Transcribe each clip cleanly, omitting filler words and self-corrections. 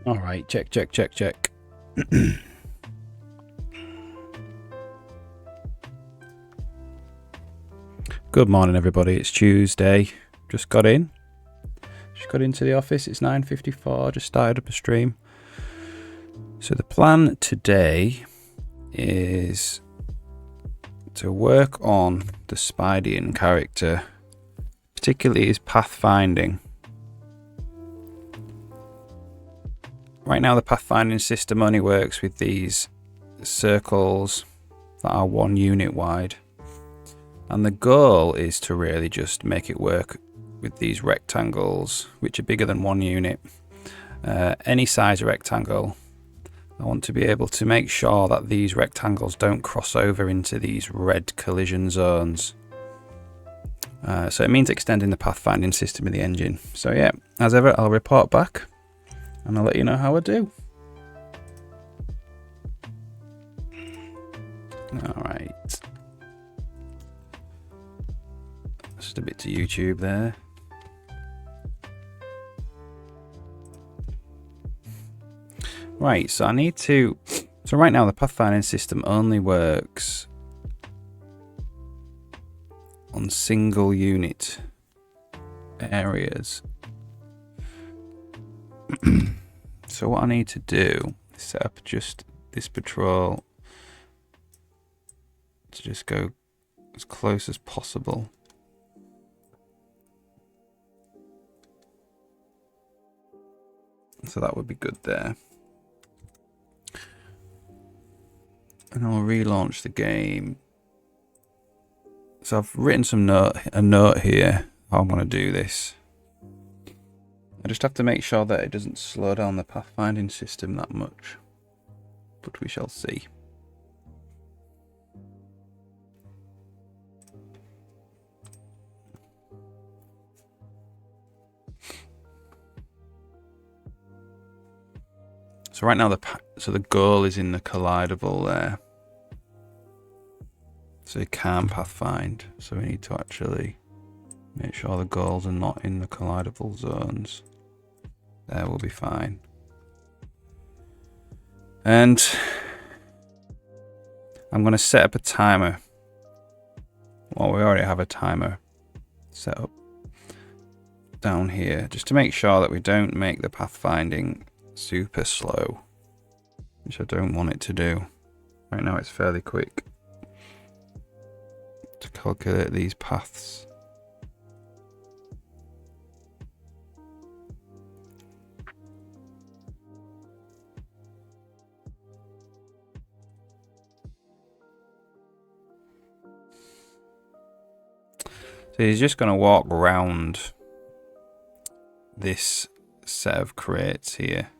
All right, check. Good morning, everybody. It's Tuesday. Just got into the office. It's 9:54. Just started up a stream. So the plan today is to work on the Spidean character, particularly his pathfinding. Right now, the pathfinding system only works with these circles that are 1 unit wide. And the goal is to really just make it work with these rectangles, which are bigger than 1 unit. Any size rectangle. I want to be able to make sure that these rectangles don't cross over into these red collision zones. So it means extending the pathfinding system in the engine. So yeah, as ever, I'll report back and I'll let you know how I do. All right. Just a bit to YouTube there. Right, so so right now the pathfinding system only works on single unit areas. So what I need to do is set up just this patrol to just go as close as possible. So that would be good there. And I'll relaunch the game. So I've written a note here how I'm going to do this. I just have to make sure that it doesn't slow down the pathfinding system that much. But we shall see. So right now the goal is in the collidable there. So you can't pathfind. So we need to actually make sure the goals are not in the collidable zones. There will be fine. And I'm going to set up a timer. Well, we already have a timer set up down here, just to make sure that we don't make the pathfinding super slow, which I don't want it to do. Right now it's fairly quick to calculate these paths. So he's just going to walk around this set of crates here.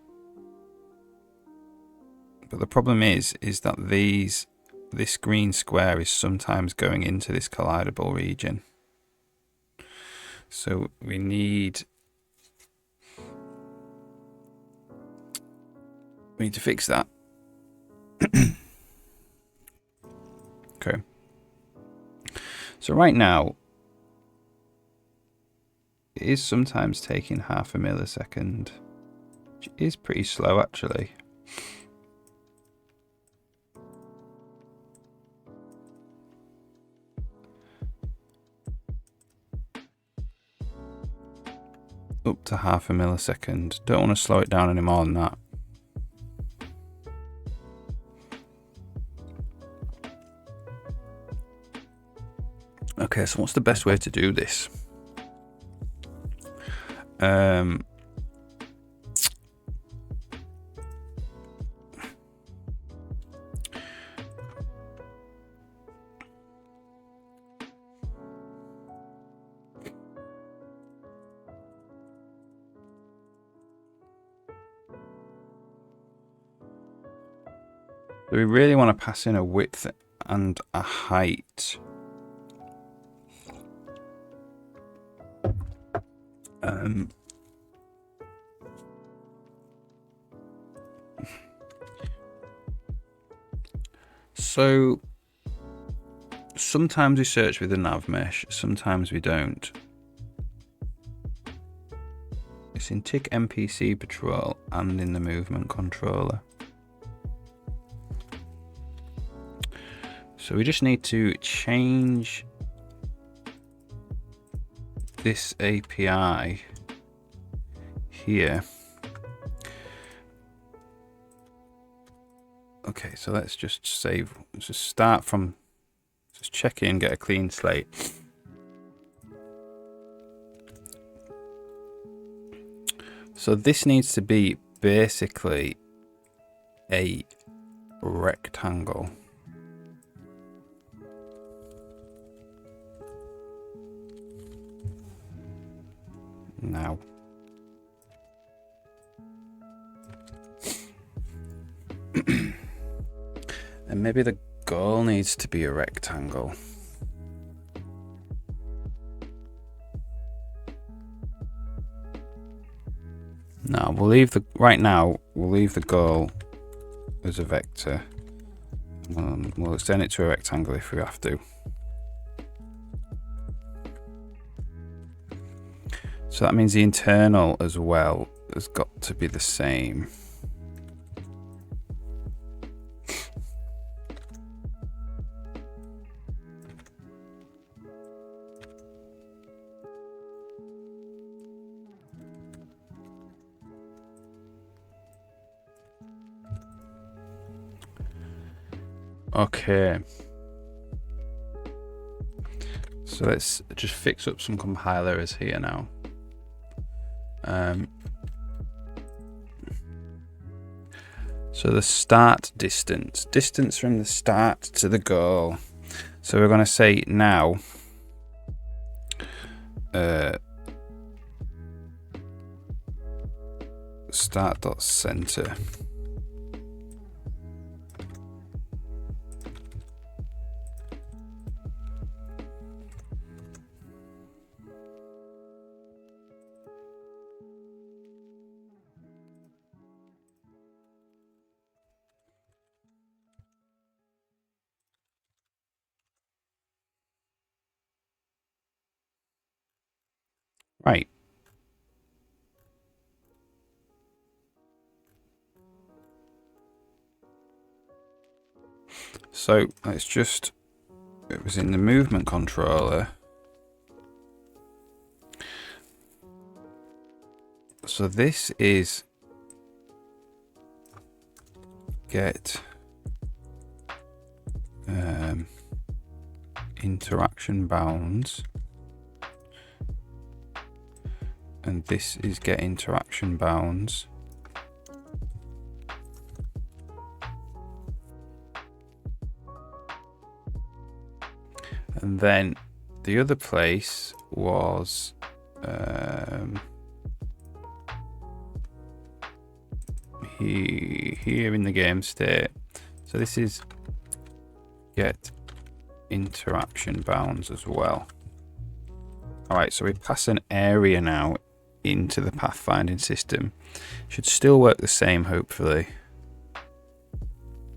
But the problem is that this green square is sometimes going into this collidable region. So we need to fix that. Okay. So right now, it is sometimes taking half a millisecond, which is pretty slow actually. Up to half a millisecond. Don't want to slow it down any more than that. Okay, so what's the best way to do this? We really want to pass in a width and a height. So sometimes we search with the nav mesh, sometimes we don't. It's in Tick NPC Patrol and in the movement controller. So we just need to change this API here. Okay, so let's just save. Let's just start from, just check in, get a clean slate. So this needs to be basically a rectangle. Now. And maybe the goal needs to be a rectangle. No, we'll leave the, right now, we'll leave the goal as a vector. We'll extend it to a rectangle if we have to. So that means the internal as well has got to be the same. Okay. So let's just fix up some compiler errors here now. So the start distance from the start to the goal. So we're going to say now start.center. Right. So let's just, it was in the movement controller. So this is get interaction bounds. And this is get interaction bounds. And then the other place was here in the game state. So this is get interaction bounds as well. Alright, so we pass an area now into the pathfinding system. Should still work the same, hopefully.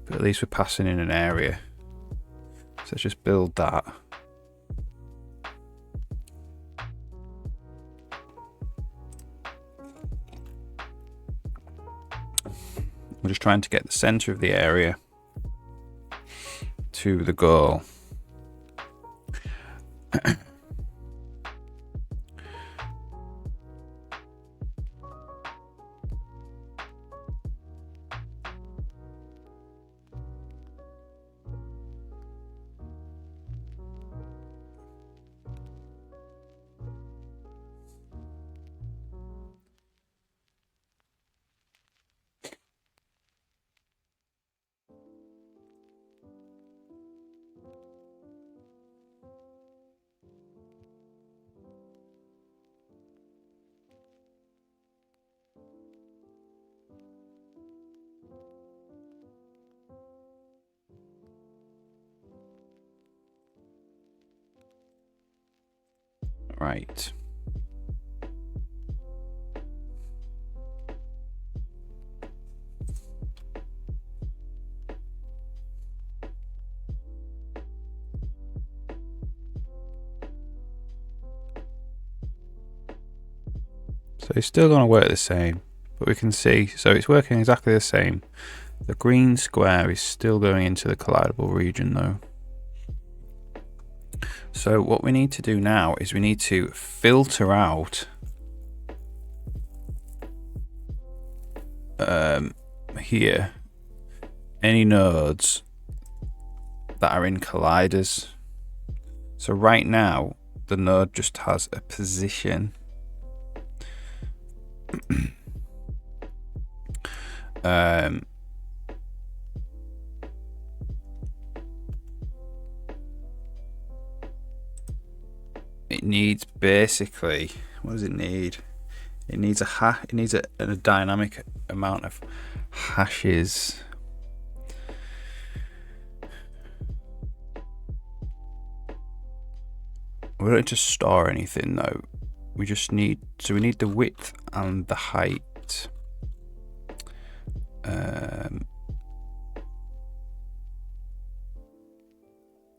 But at least we're passing in an area. So let's just build that. We're just trying to get the center of the area to the goal. Right. So it's still going to work the same, but we can see, so it's working exactly the same. The green square is still going into the collidable region though. So what we need to do now is we need to filter out here any nodes that are in colliders. So right now the node just has a position. It needs basically, what does it need? It needs a dynamic amount of hashes. We don't need to store anything though. We just need, so we need the width and the height.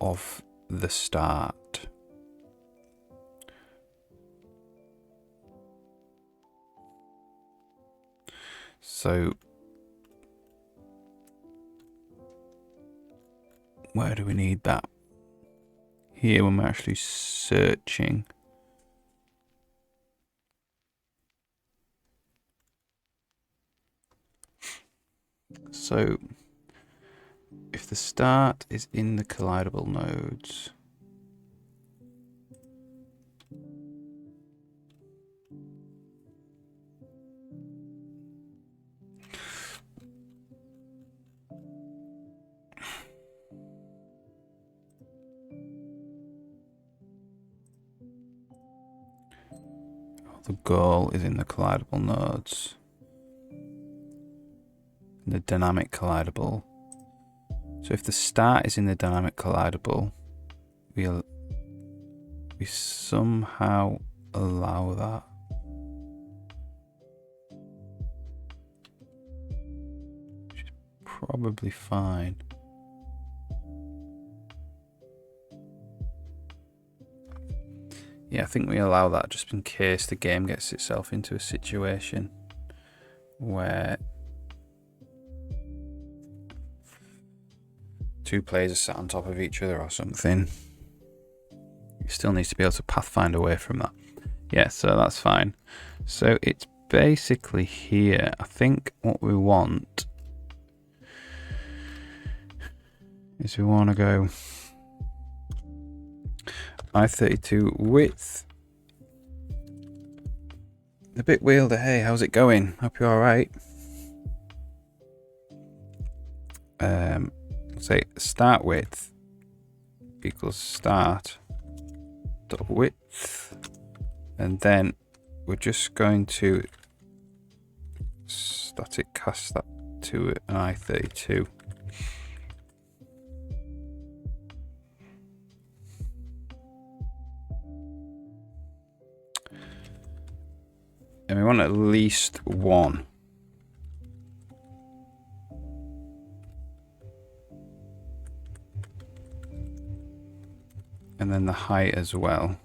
Of the start. So where do we need that? Here when we're actually searching. So if the start is in the collidable nodes, the goal is in the collidable nodes, the dynamic collidable. So if the start is in the dynamic collidable, we somehow allow that. Which is probably fine. Yeah, I think we allow that just in case the game gets itself into a situation where two players are sat on top of each other or something. It still needs to be able to pathfind away from that. Yeah, so that's fine. So it's basically here. I think what we want is we want to go I32 width. The bit wielder, hey, how's it going? Hope you're alright. Say start width equals start dot width, and then we're just going to static cast that to an I32. And we want at least one. And then the height as well.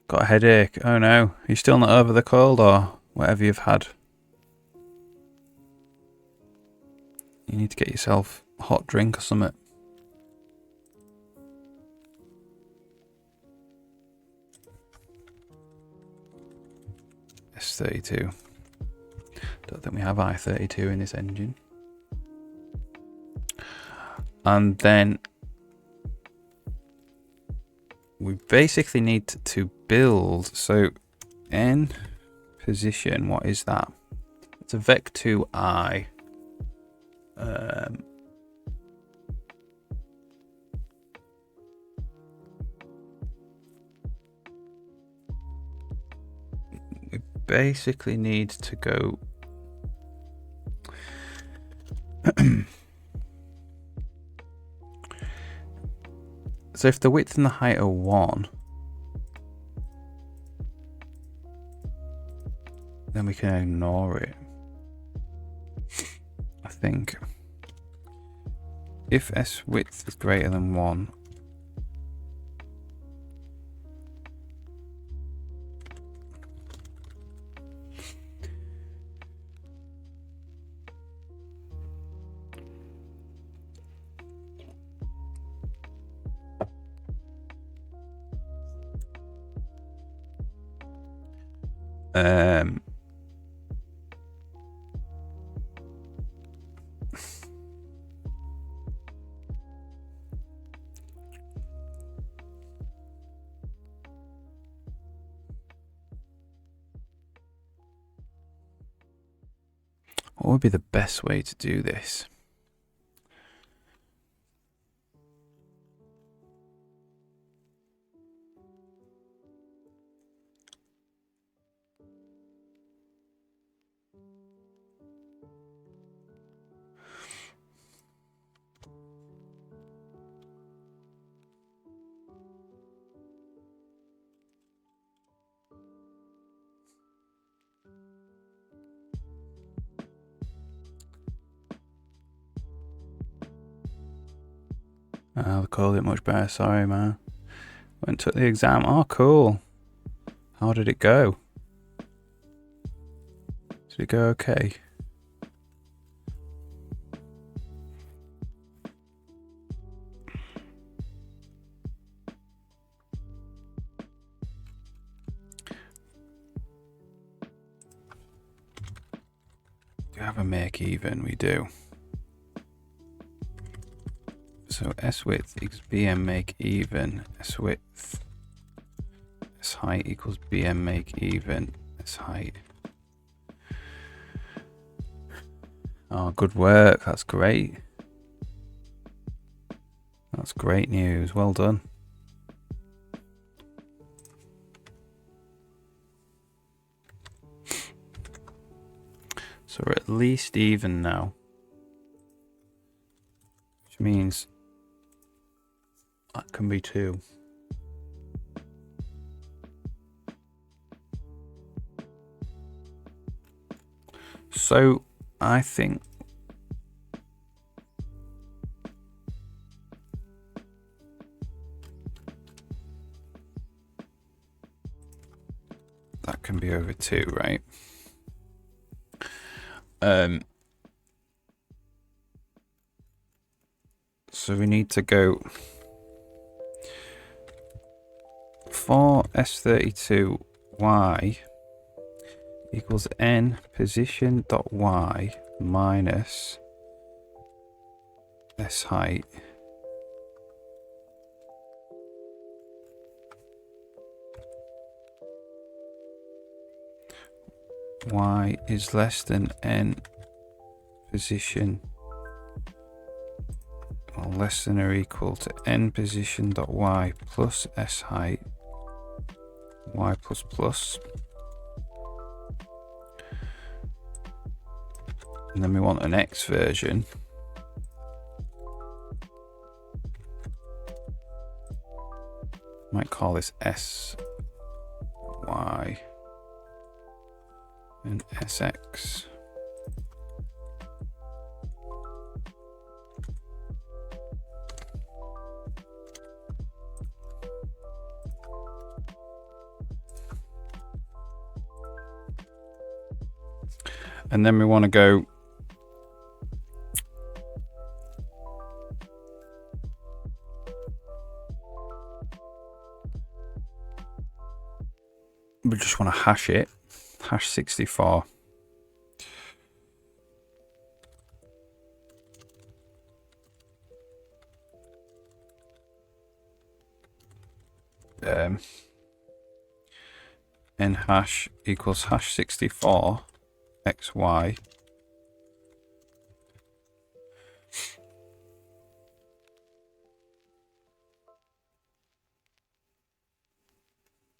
Got a headache. Oh no. You're still not over the cold or whatever you've had. You need to get yourself a hot drink or something. S32. Don't think we have I32 in this engine. And then we basically need to build. So N position, what is that? It's a Vec2i. We basically need to go so if the width and the height are 1, then we can ignore it. I think if S width is greater than 1, what would be the best way to do this? I called it much better. Sorry, man. Went and took the exam. Oh, cool. How did it go? Did it go okay? Do you have a make even? We do. So S width equals BM make even. S width. S height equals BM make even. S height. Oh, good work. That's great. That's great news. Well done. So we're at least even now. Which means that can be 2. So I think that can be over 2, right? So we need to go for S32y equals n position dot y minus S height y is less than n position or less than or equal to n position dot y plus S height y plus plus. And then we want an X version. Might call this S Y and SX. And then we want to go we just want to hash it, hash 64. N hash equals hash 64 XY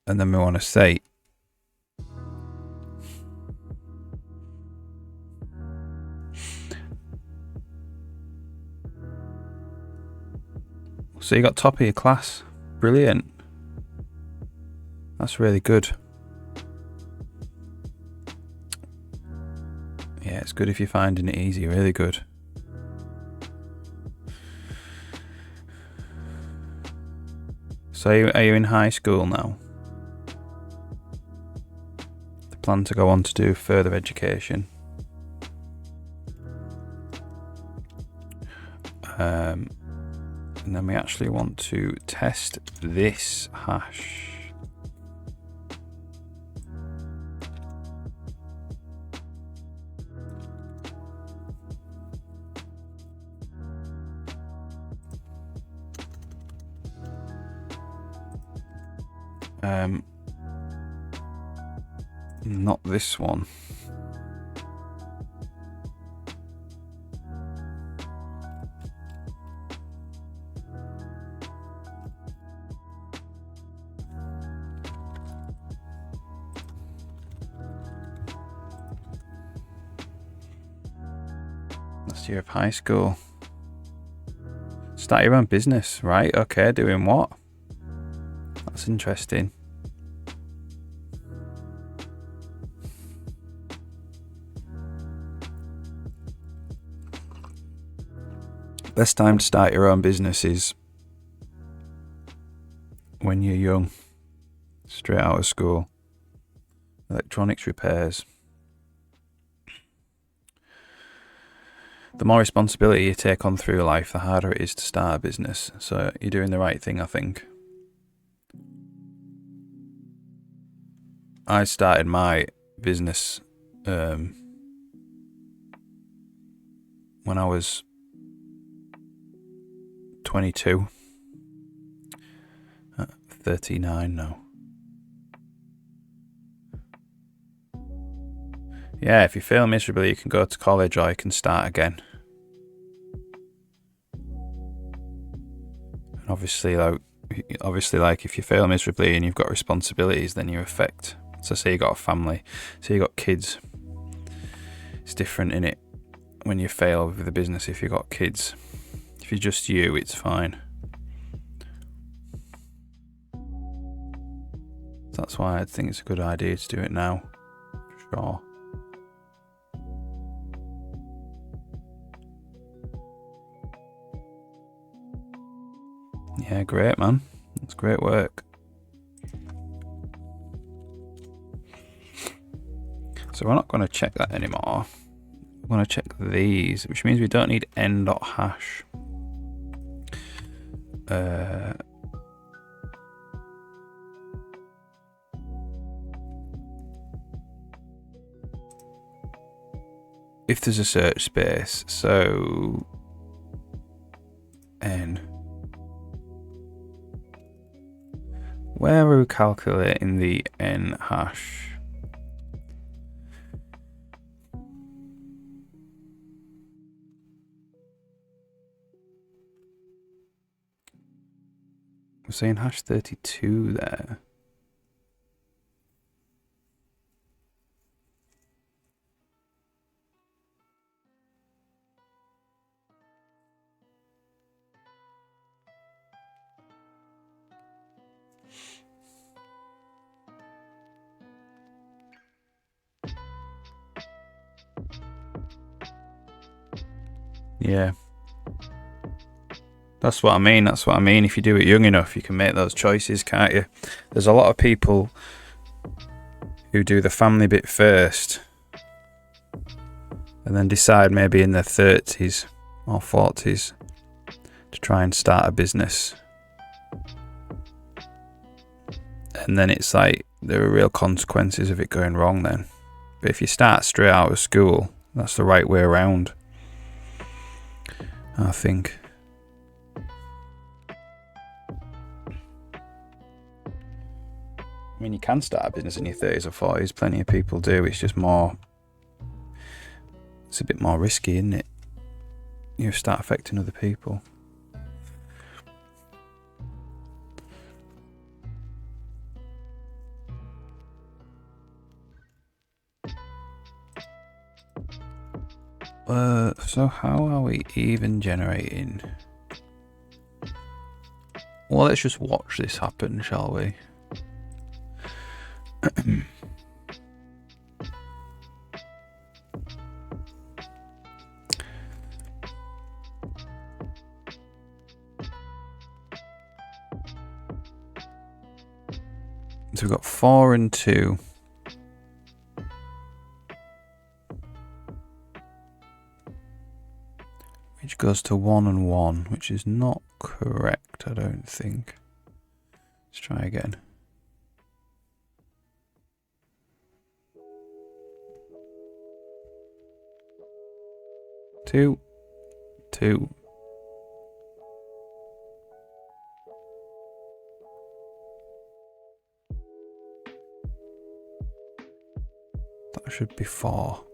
and then we want to say so you got top of your class. Brilliant. That's really good. Yeah, it's good if you're finding it easy. Really good. So are you in high school now? The plan to go on to do further education. And then we actually want to test this hash. Not this one. Last year of high school. Start your own business, right? Okay, doing what? That's interesting. Best time to start your own business is when you're young, straight out of school. Electronics repairs. The more responsibility you take on through life, the harder it is to start a business. So you're doing the right thing, I think. I started my business when I was 22. 39 now. Yeah, if you fail miserably, you can go to college or you can start again. And obviously, like if you fail miserably and you've got responsibilities, then you affect. So say you got a family, say you got kids. It's different, innit? When you fail with the business, if you got kids. If you're just you, it's fine. That's why I think it's a good idea to do it now. For sure. Yeah, great, man. That's great work. So we're not going to check that anymore. We're going to check these, which means we don't need n.hash. If there's a search space, so n. Where are we calculating the n hash? We're saying hash 32 there. Yeah. That's what I mean. If you do it young enough, you can make those choices, can't you? There's a lot of people who do the family bit first and then decide maybe in their 30s or 40s to try and start a business. And then it's like there are real consequences of it going wrong then. But if you start straight out of school, that's the right way around, I think. I mean, you can start a business in your 30s or 40s. Plenty of people do. It's just more... It's a bit more risky, isn't it? You start affecting other people. So how are we even generating? Well, let's just watch this happen, shall we? So we've got 4 and 2. Which goes to 1 and 1, which is not correct, I don't think. Let's try again. 2, 2. That should be 4.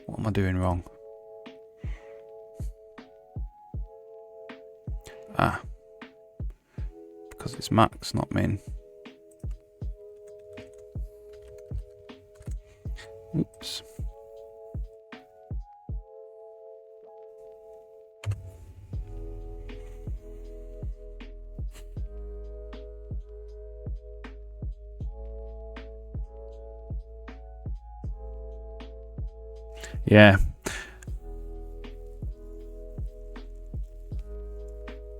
What am I doing wrong? Because it's max, not min. Oops. Yeah.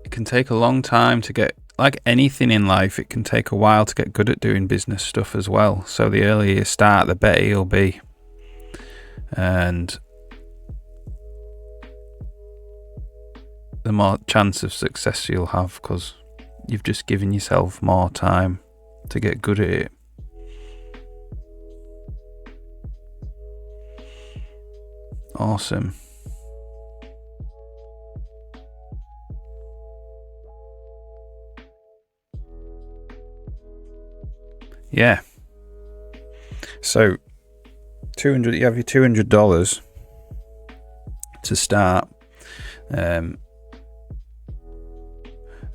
It can take a long time to get, like anything in life, it can take a while to get good at doing business stuff as well. So the earlier you start, the better you'll be. And the more chance of success you'll have, because you've just given yourself more time to get good at it. Awesome. Yeah. So, you have your $200 to start, and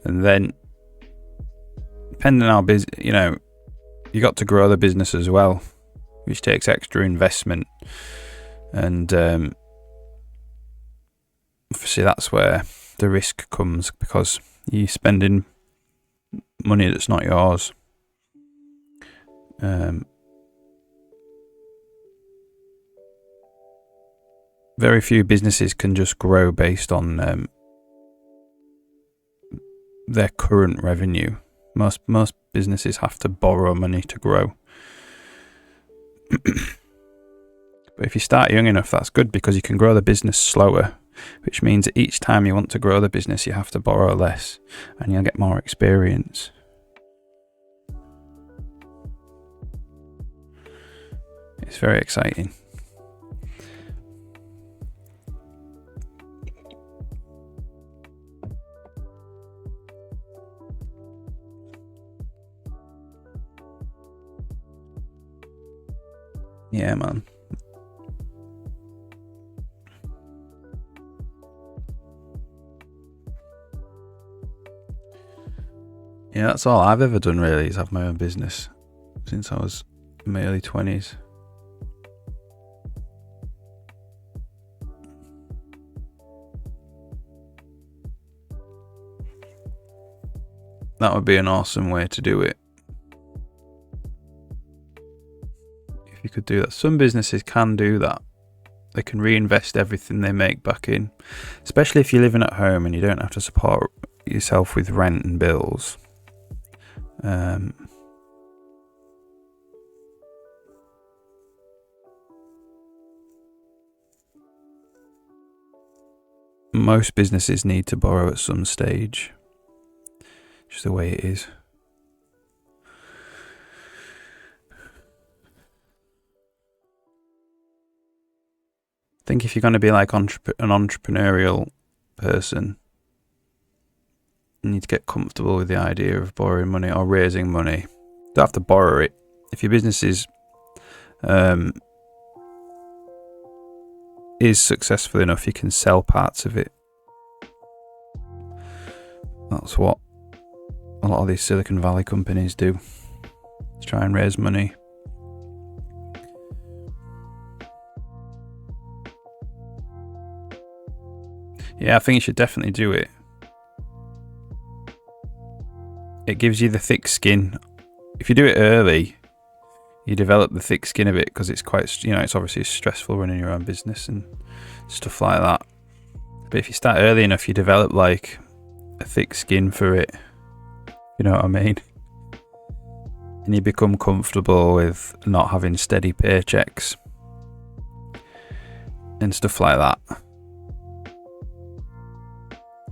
then depending on how busy, you got to grow the business as well, which takes extra investment, and obviously that's where the risk comes, because you're spending money that's not yours. Very few businesses can just grow based on their current revenue. Most businesses have to borrow money to grow. But if you start young enough, that's good, because you can grow the business slower, which means that each time you want to grow the business, you have to borrow less, and you'll get more experience. It's very exciting. Yeah, man. Yeah, that's all I've ever done really, is have my own business since I was in my early 20s. That would be an awesome way to do it. If you could do that. Some businesses can do that. They can reinvest everything they make back in, especially if you're living at home and you don't have to support yourself with rent and bills. Most businesses need to borrow at some stage. Just the way it is. I think if you're going to be like an entrepreneurial person, you need to get comfortable with the idea of borrowing money or raising money. You don't have to borrow it. If your business is successful enough, you can sell parts of it. That's what a lot of these Silicon Valley companies do, to try and raise money. Yeah, I think you should definitely do it. It gives you the thick skin. If you do it early, you develop the thick skin of it, because it's quite, it's obviously stressful running your own business and stuff like that. But if you start early enough, you develop like a thick skin for it. You know what I mean? and you become comfortable with not having steady paychecks and stuff like that.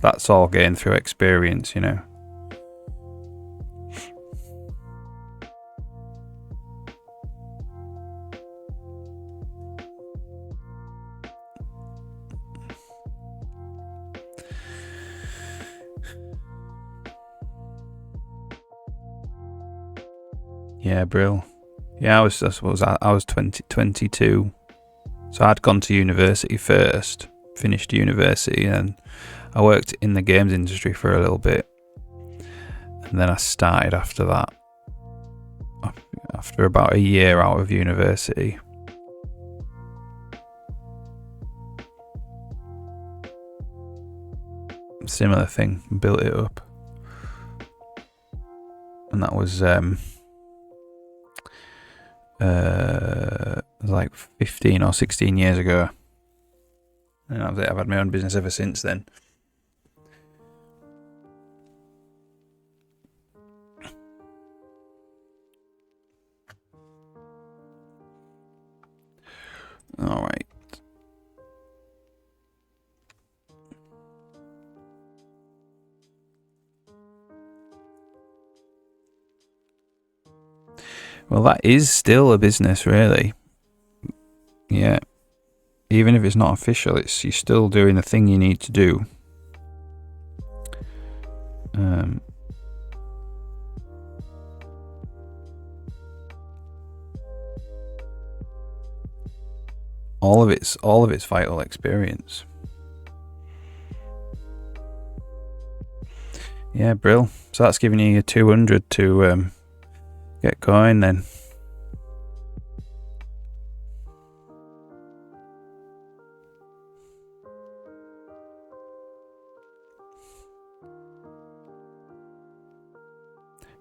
That's all gained through experience, you know. Yeah, Brill. Yeah, I suppose I was 22. So I'd gone to university first, finished university, and I worked in the games industry for a little bit. And then I started after that, after about a year out of university. Similar thing, built it up. And that was like 15 or 16 years ago. And I've had my own business ever since then. All right. Well, that is still a business, really. Yeah. Even if it's not official, you're still doing the thing you need to do. All of it's vital experience. Yeah, Brill. So that's giving you 200 to get going then.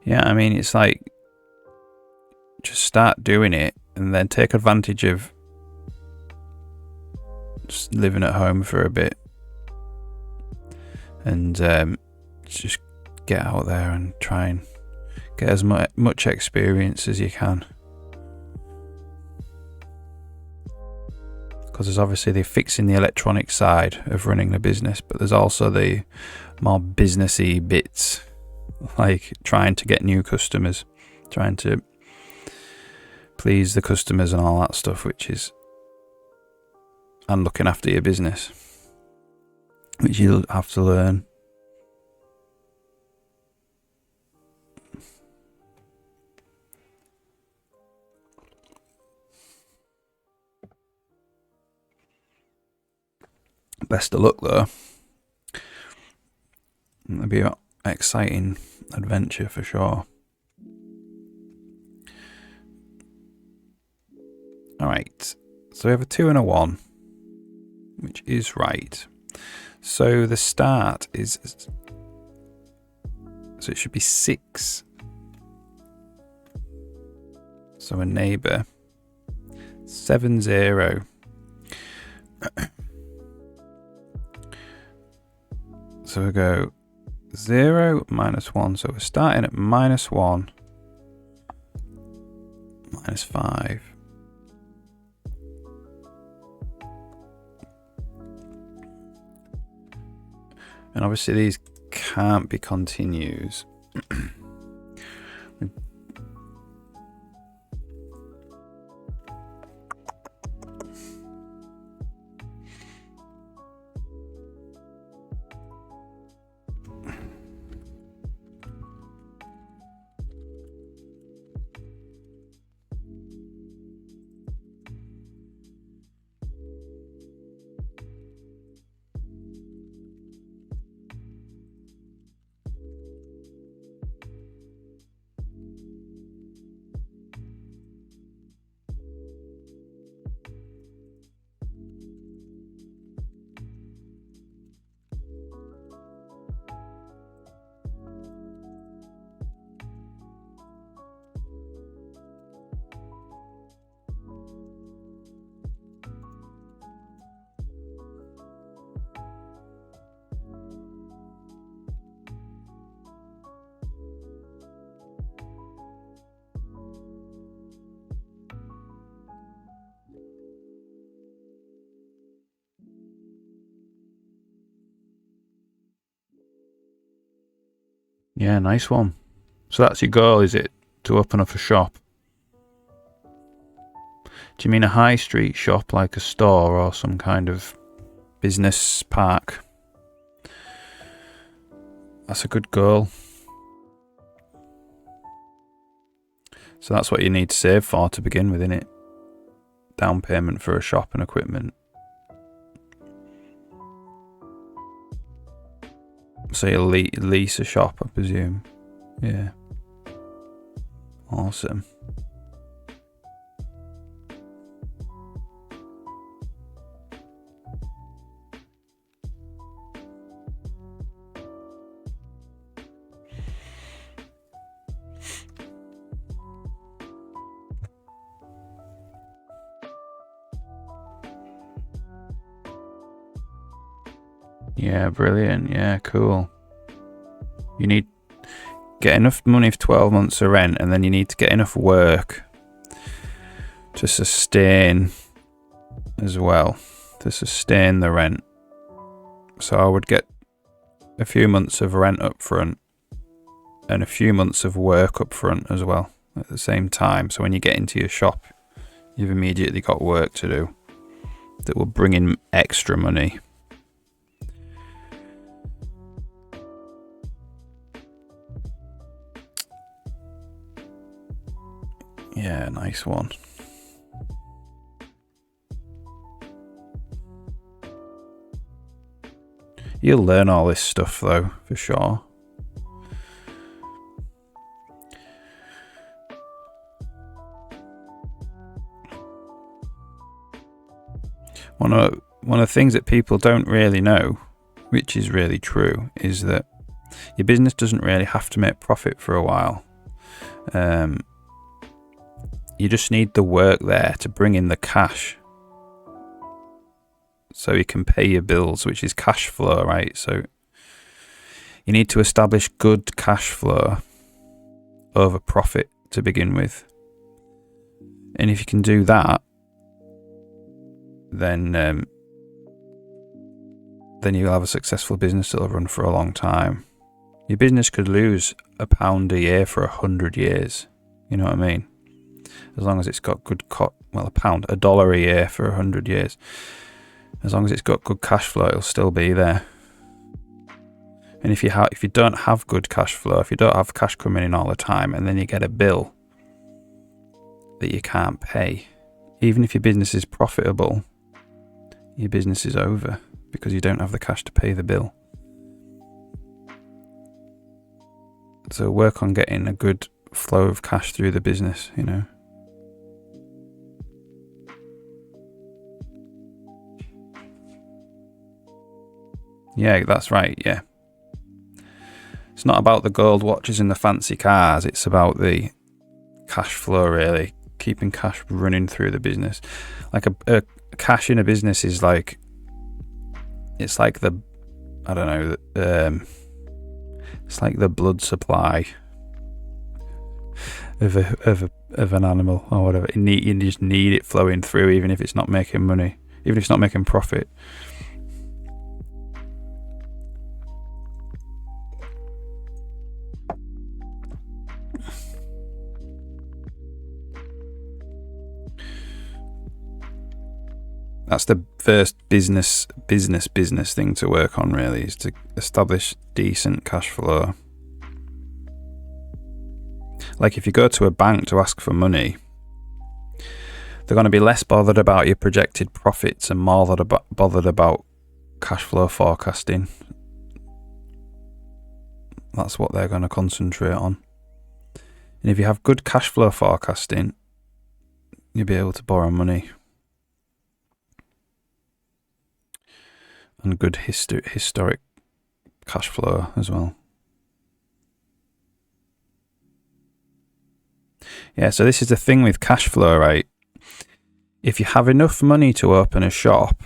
Yeah, I mean, it's like, just start doing it and then take advantage of just living at home for a bit. And just get out there and try and get as much experience as you can. Because there's obviously the fixing the electronic side of running the business, but there's also the more businessy bits, like trying to get new customers, trying to please the customers and all that stuff, and looking after your business, which you'll have to learn. Best of luck though. It'll be an exciting adventure for sure. Alright, so we have a 2 and a 1, which is right. So the start is, so it should be 6. So a neighbour. 7-0. So we go 0, -1. So we're starting at -1, -5. And obviously these can't be continues. Yeah, nice one. So that's your goal, is it? To open up a shop? Do you mean a high street shop like a store or some kind of business park? That's a good goal. So that's what you need to save for to begin with, innit? Down payment for a shop and equipment. So you lease a shop, I presume. Yeah. Awesome. Yeah, brilliant. Yeah, cool. You need get enough money for 12 months of rent, and then you need to get enough work to sustain as well, to sustain the rent. So I would get a few months of rent up front and a few months of work up front as well at the same time. So when you get into your shop, you've immediately got work to do that will bring in extra money. Yeah, nice one. You'll learn all this stuff though, for sure. One of the things that people don't really know, which is really true, is that your business doesn't really have to make profit for a while. You just need the work there to bring in the cash so you can pay your bills, which is cash flow, right? So you need to establish good cash flow over profit to begin with. And if you can do that, then you'll have a successful business that'll run for a long time. Your business could lose £1 a year for 100 years. You know what I mean? As long as it's got good $1 a year for 100 years. As long as it's got good cash flow, it'll still be there. And if you don't have good cash flow, if you don't have cash coming in all the time, and then you get a bill that you can't pay, even if your business is profitable, your business is over because you don't have the cash to pay the bill. So work on getting a good flow of cash through the business, you know. Yeah, that's right, yeah. It's not about the gold watches and the fancy cars, it's about the cash flow, really. Keeping cash running through the business. Like a cash in a business is like, it's like the, I don't know, it's like the blood supply of an animal or whatever. You just need it flowing through, even if it's not making money, even if it's not making profit. That's the first business thing to work on, really, is to establish decent cash flow. Like if you go to a bank to ask for money, they're going to be less bothered about your projected profits and more bothered about cash flow forecasting. That's what they're going to concentrate on. And if you have good cash flow forecasting, you'll be able to borrow money. And good historic cash flow as well. Yeah, so this is the thing with cash flow, right? If you have enough money to open a shop,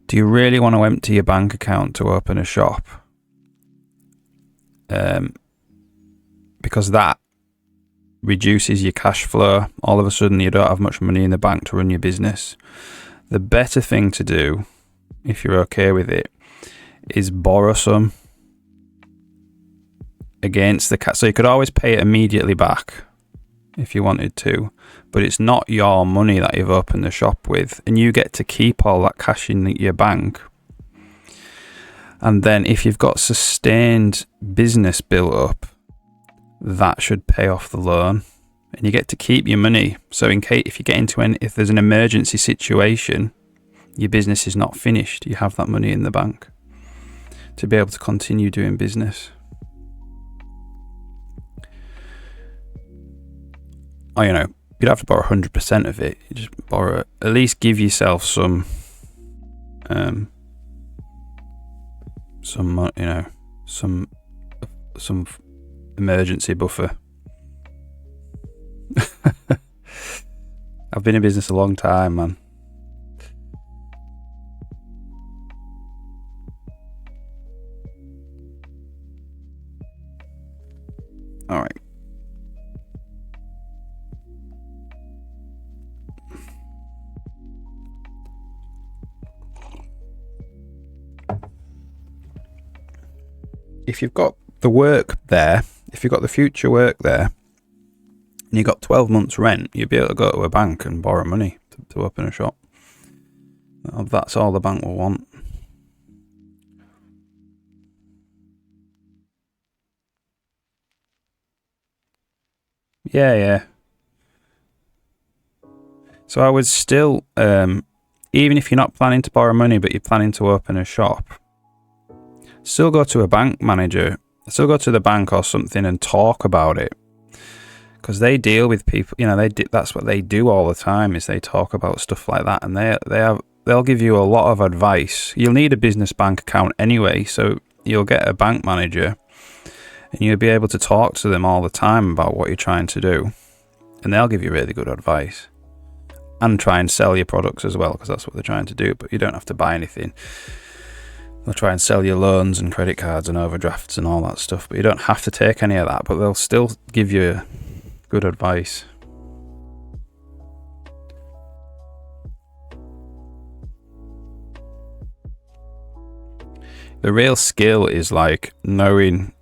do you really want to empty your bank account to open a shop? Because that reduces your cash flow. All of a sudden you don't have much money in the bank to run your business. The better thing to do, if you're okay with it, is borrow some. against the cash. So you could always pay it immediately back if you wanted to, but it's not your money that you've opened the shop with, and you get to keep all that cash in your bank. And then if you've got sustained business built up, that should pay off the loan, and you get to keep your money. So in case if you get into if there's an emergency situation, your business is not finished, you have that money in the bank to be able to continue doing business. Or, you'd have to borrow 100% of it. You just borrow, at least give yourself some emergency buffer. I've been in business a long time, man. All right. If you've got the work there, if you've got the future work there, and you've got 12 months rent, you'll be able to go to a bank and borrow money to open a shop. That's all the bank will want. Yeah. So I would still, even if you're not planning to borrow money, but you're planning to open a shop, still go to a bank manager, still go to the bank or something and talk about it, because they deal with people. That's what they do all the time, is they talk about stuff like that, and they'll give you a lot of advice. You'll need a business bank account anyway, so you'll get a bank manager, and you'll be able to talk to them all the time about what you're trying to do, and they'll give you really good advice and try and sell your products as well, because that's what they're trying to do. But you don't have to buy anything. They'll try and sell you loans and credit cards and overdrafts and all that stuff, but you don't have to take any of that, but they'll still give you good advice. The real skill is like knowing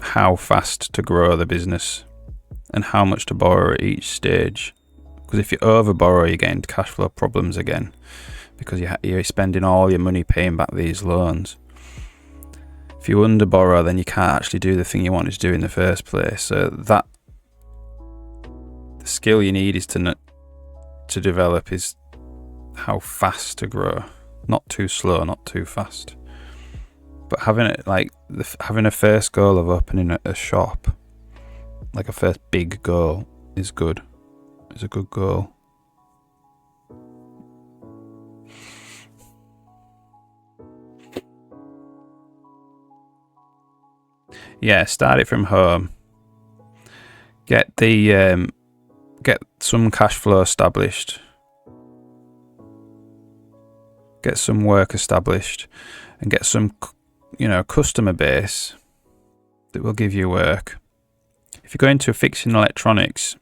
how fast to grow the business and how much to borrow at each stage. Because if you over borrow, you get into cash flow problems again, because you're spending all your money paying back these loans. If you under borrow, then you can't actually do the thing you wanted to do in the first place. So the skill you need is to develop is how fast to grow, not too slow, not too fast. But having a first goal of opening a shop, like a first big goal, is good. It's a good goal. Yeah, start it from home. Get some cash flow established. Get some work established, and get some, customer base that will give you work. If you go into fixing electronics,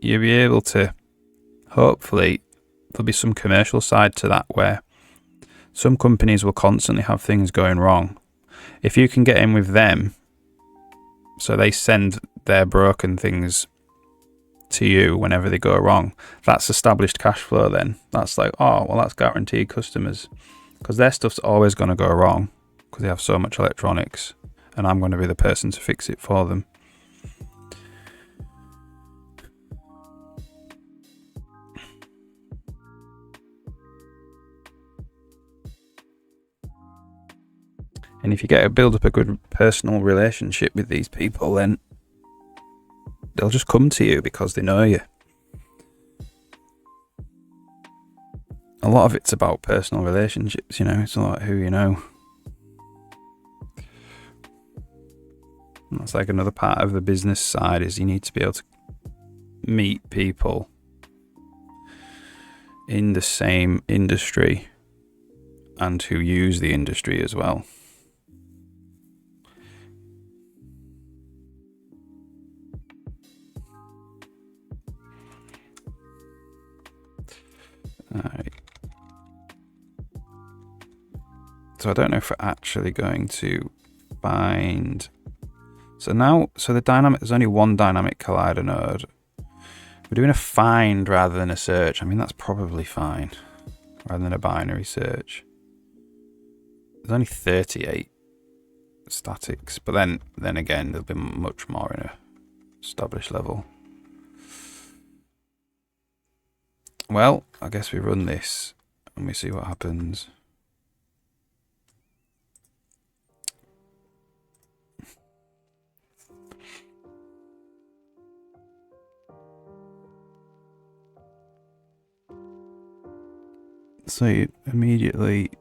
you'll be able to, hopefully, there'll be some commercial side to that where some companies will constantly have things going wrong. If you can get in with them, so they send their broken things to you whenever they go wrong, that's established cash flow then. That's like, that's guaranteed customers, because their stuff's always going to go wrong because they have so much electronics, and I'm going to be the person to fix it for them. And if you build up a good personal relationship with these people, then they'll just come to you because they know you. A lot of it's about personal relationships, it's a lot who you know. And that's like another part of the business side, is you need to be able to meet people in the same industry and who use the industry as well. Alright. So I don't know if we're actually going to find So now, there's only one dynamic collider node. We're doing a find rather than a search. I mean, that's probably fine, rather than a binary search. There's only 38 statics, but then again, there'll be much more in a established level. Well, I guess we run this and we see what happens. So immediately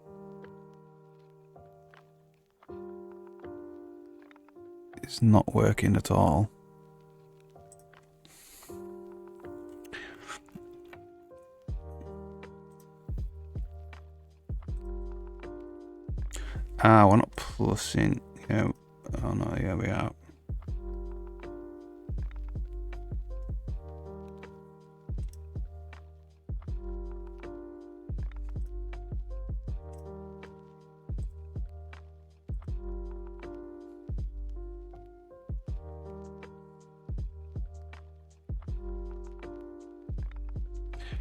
it's not working at all. We're not plussing. Yeah. Oh no, yeah, we are.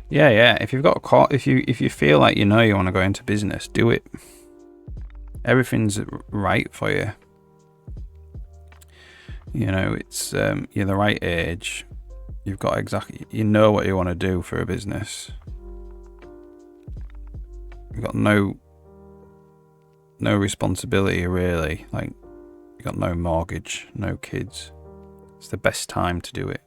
Yeah. If you've got a call, if you feel like you want to go into business, do it. Everything's right for you. It's you're the right age. You've got you know what you want to do for a business. You've got no responsibility really. Like, you've got no mortgage, no kids. It's the best time to do it.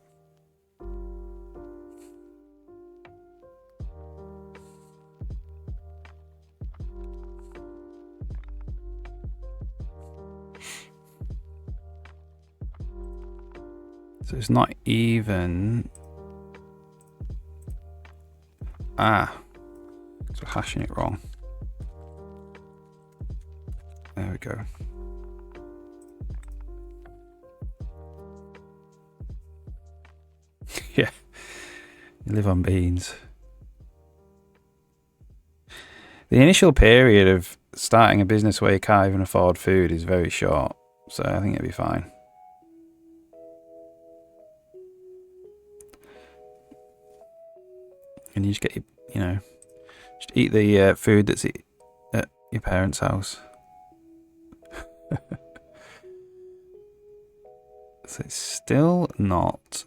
So it's not even... so we're hashing it wrong. There we go. Yeah, you live on beans. The initial period of starting a business where you can't even afford food is very short, so I think it'll be fine. And you just get just eat the food that's at your parents' house. So it's still not.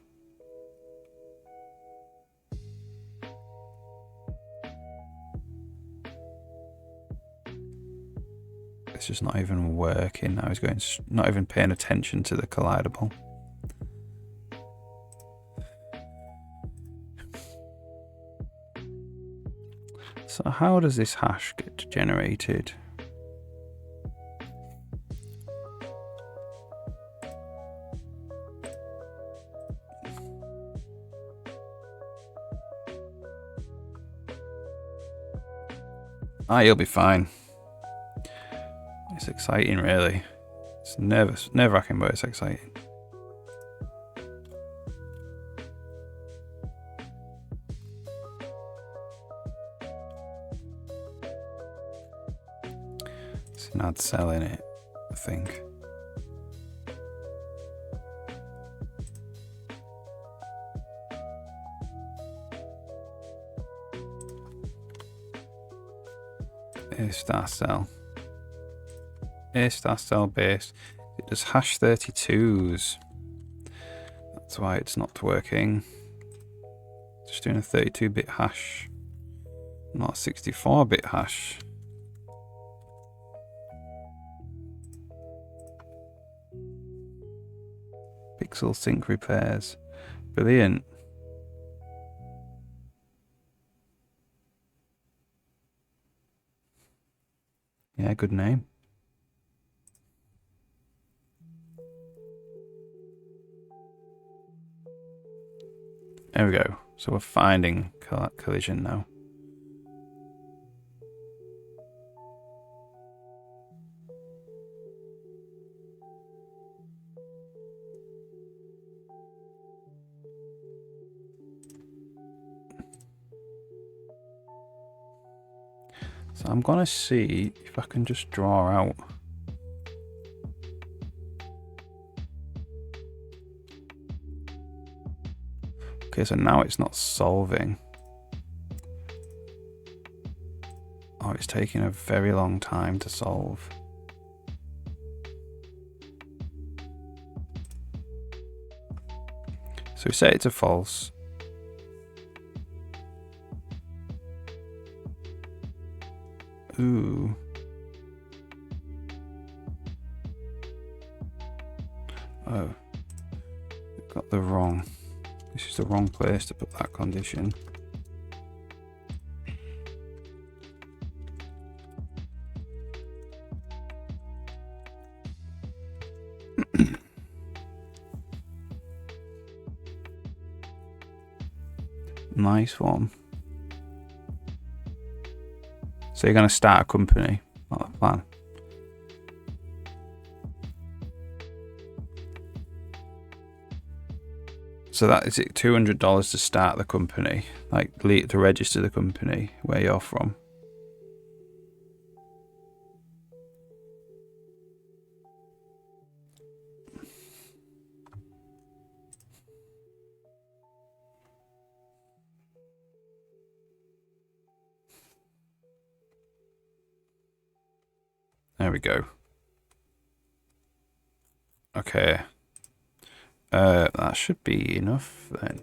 It's just not even working now. He's not even paying attention to the collidable. So how does this hash get generated? You'll be fine. It's exciting, really. It's nerve-wracking, but it's exciting. It's an ad sell in it, I think. Star cell. Star cell base. It does hash 32s. That's why it's not working. Just doing a 32-bit hash, not a 64-bit hash. Pixel sync repairs. Brilliant. Yeah, good name. There we go. So we're finding collision now. So I'm gonna see if I can just draw out Okay, so now it's not solving. Oh, it's taking a very long time to solve. So we set it to false. Ooh. Oh. Got the wrong. This is the wrong place to put that condition. Nice one. So you're going to start a company, not the plan. So that is it, $200 to start the company, like to register the company where you're from. There we go. Okay. That should be enough then.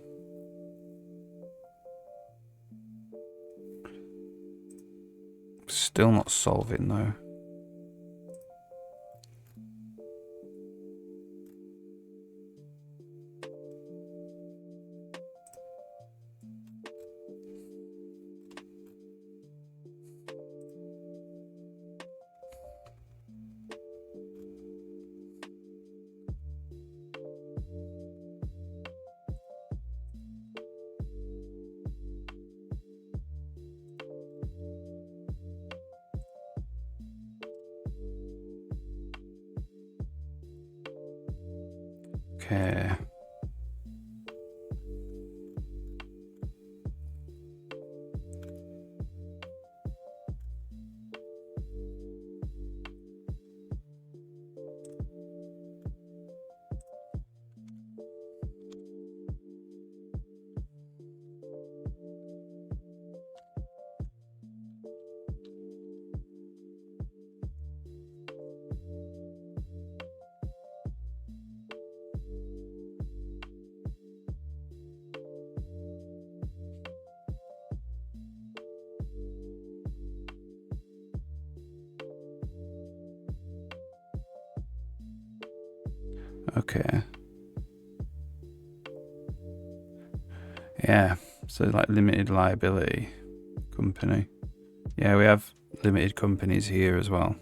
Still not solving though. Okay. Okay. Yeah, so like limited liability company. Yeah, we have limited companies here as well.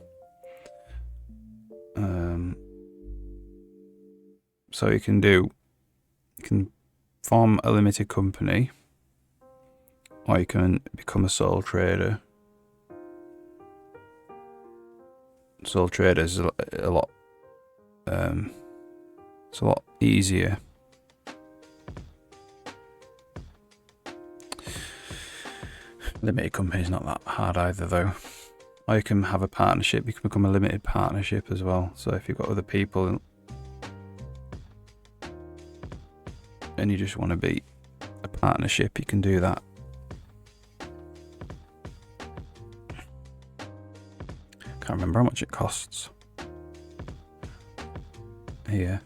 So you can form a limited company, or you can become a sole trader. Sole trader is a lot. It's a lot easier. Limited company is not that hard either, though. Or you can have a partnership. You can become a limited partnership as well. So if you've got other people and you just want to be a partnership, you can do that. Can't remember how much it costs. Here.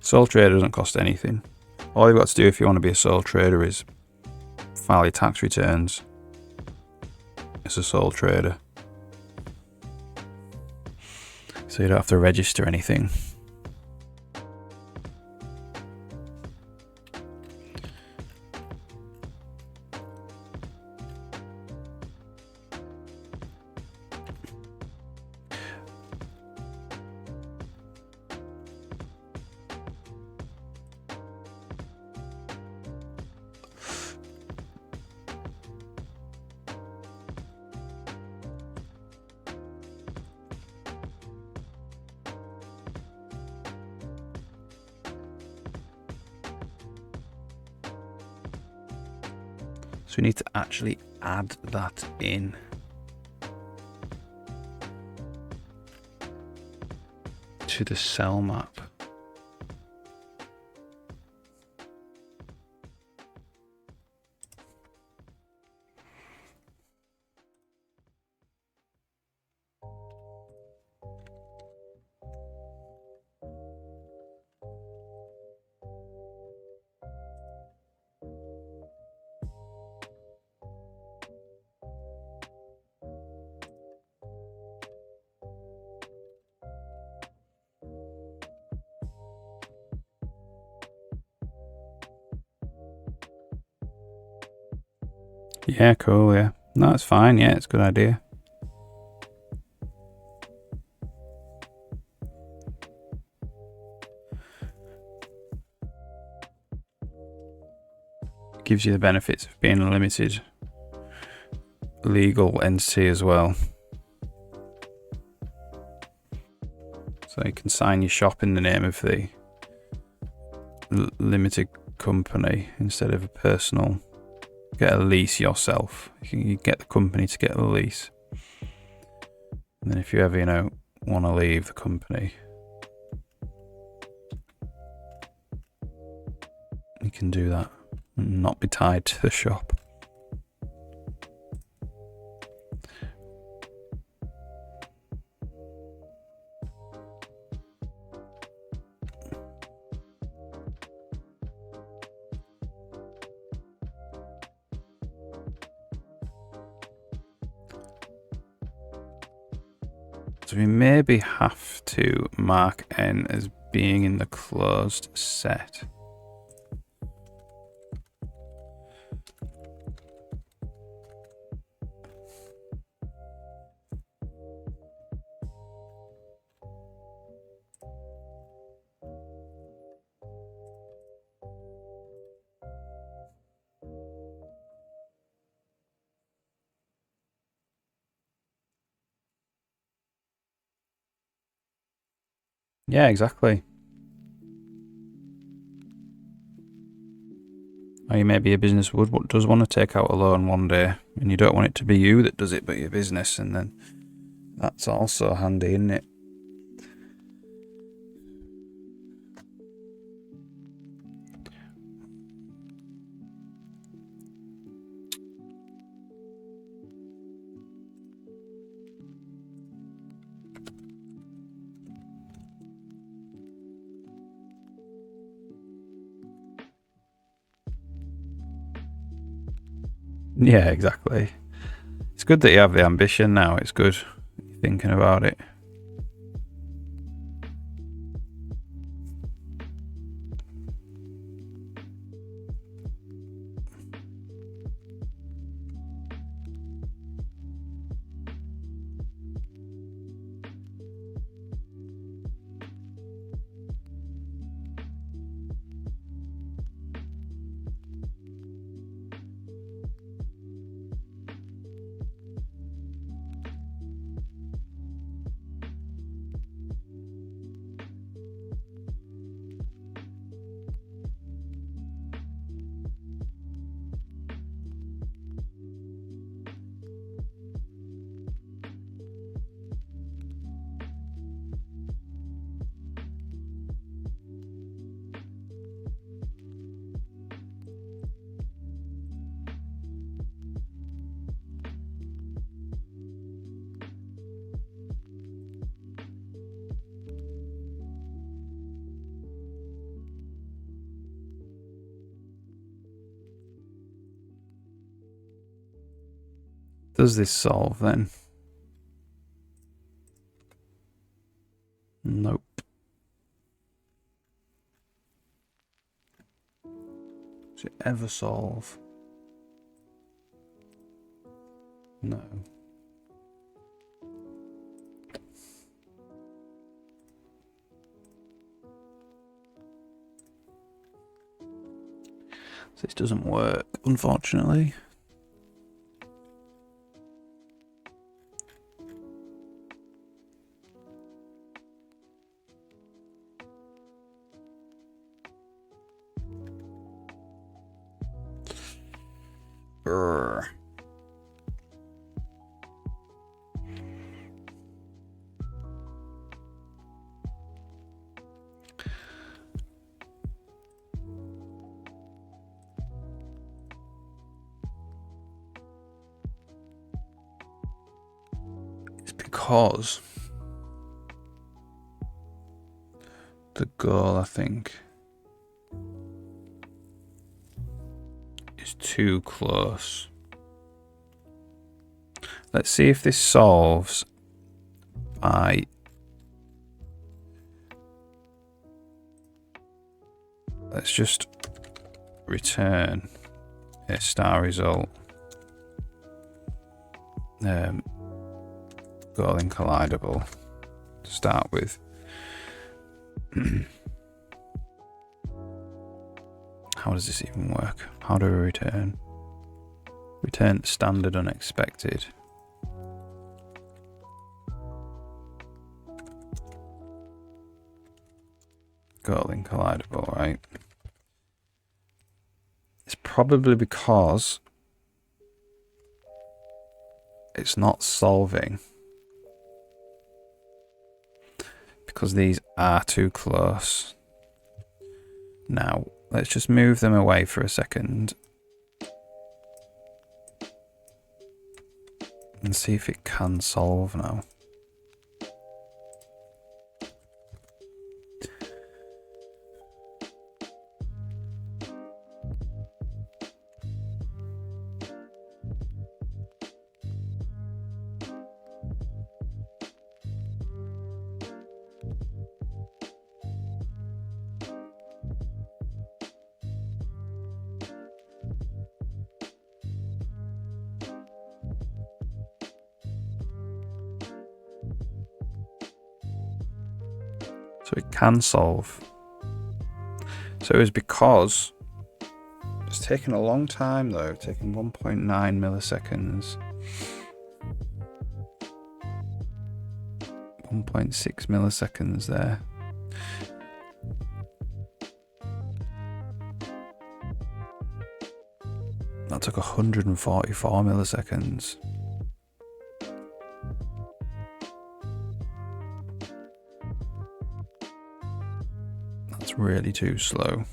Sole trader doesn't cost anything. All you've got to do if you want to be a sole trader is file your tax returns as a sole trader. So you don't have to register anything. So we need to actually add that in. To the cell map. Yeah, cool, yeah. No, that's fine, yeah, it's a good idea. Gives you the benefits of being a limited legal entity as well. So you can sign your shop in the name of the limited company instead of a personal. Get a lease yourself. You get the company to get the lease. And then if you ever, want to leave the company, you can do that and not be tied to the shop. So we maybe have to mark N as being in the closed set. Yeah, exactly. Or you maybe a business does want to take out a loan one day, and you don't want it to be you that does it, but your business, and then that's also handy, isn't it? Yeah, exactly. It's good that you have the ambition now. It's good thinking about it. Does this solve then? Nope. Does it ever solve? No. So this doesn't work, unfortunately. Brr. It's because the goal, I think, is too close. Let's see if this solves by let's just return a star result. Girling collidable to start with. How does this even work? How do we return? Return standard unexpected. Girling collidable, right? It's probably because it's not solving. Because these are too close. Now, let's just move them away for a second. And see if it can solve now. So it can solve. So it was because it's taken a long time though, taking 1.9 milliseconds. 1.6 milliseconds there. That took 144 milliseconds. That's really too slow.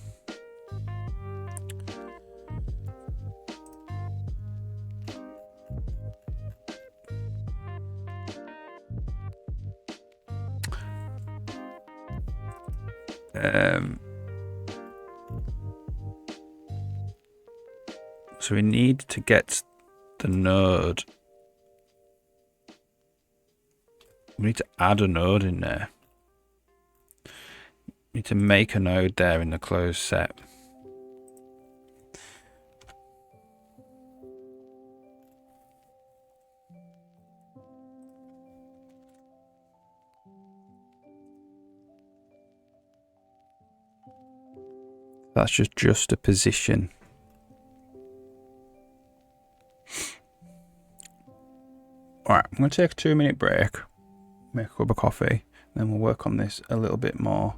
So we need to get the node. We need to add a node in there. We need to make a node there in the closed set. That's just a position. Alright, I'm going to take a 2-minute break, make a cup of coffee, then we'll work on this a little bit more.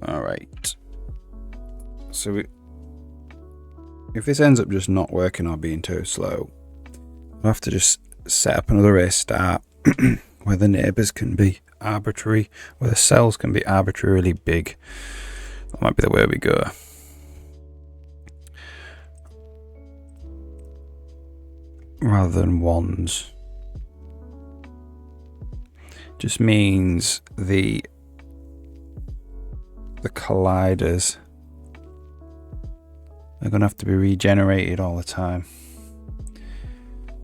Alright. So if this ends up just not working or being too slow, I'll have to just set up another race start where the neighbours can be arbitrary, where the cells can be arbitrarily big. That might be the way we go. Rather than ones. Just means the colliders are going to have to be regenerated all the time.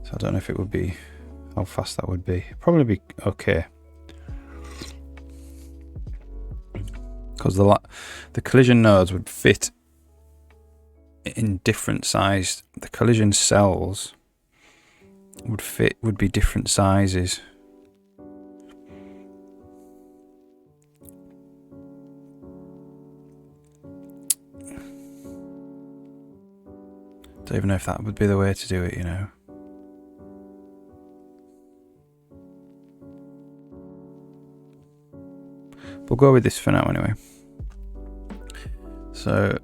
So I don't know if it would be, how fast that would be. Probably be okay. Because the collision nodes would fit in different sized, the collision cells would be different sizes. Don't even know if that would be the way to do it, you know. We'll go with this for now anyway. So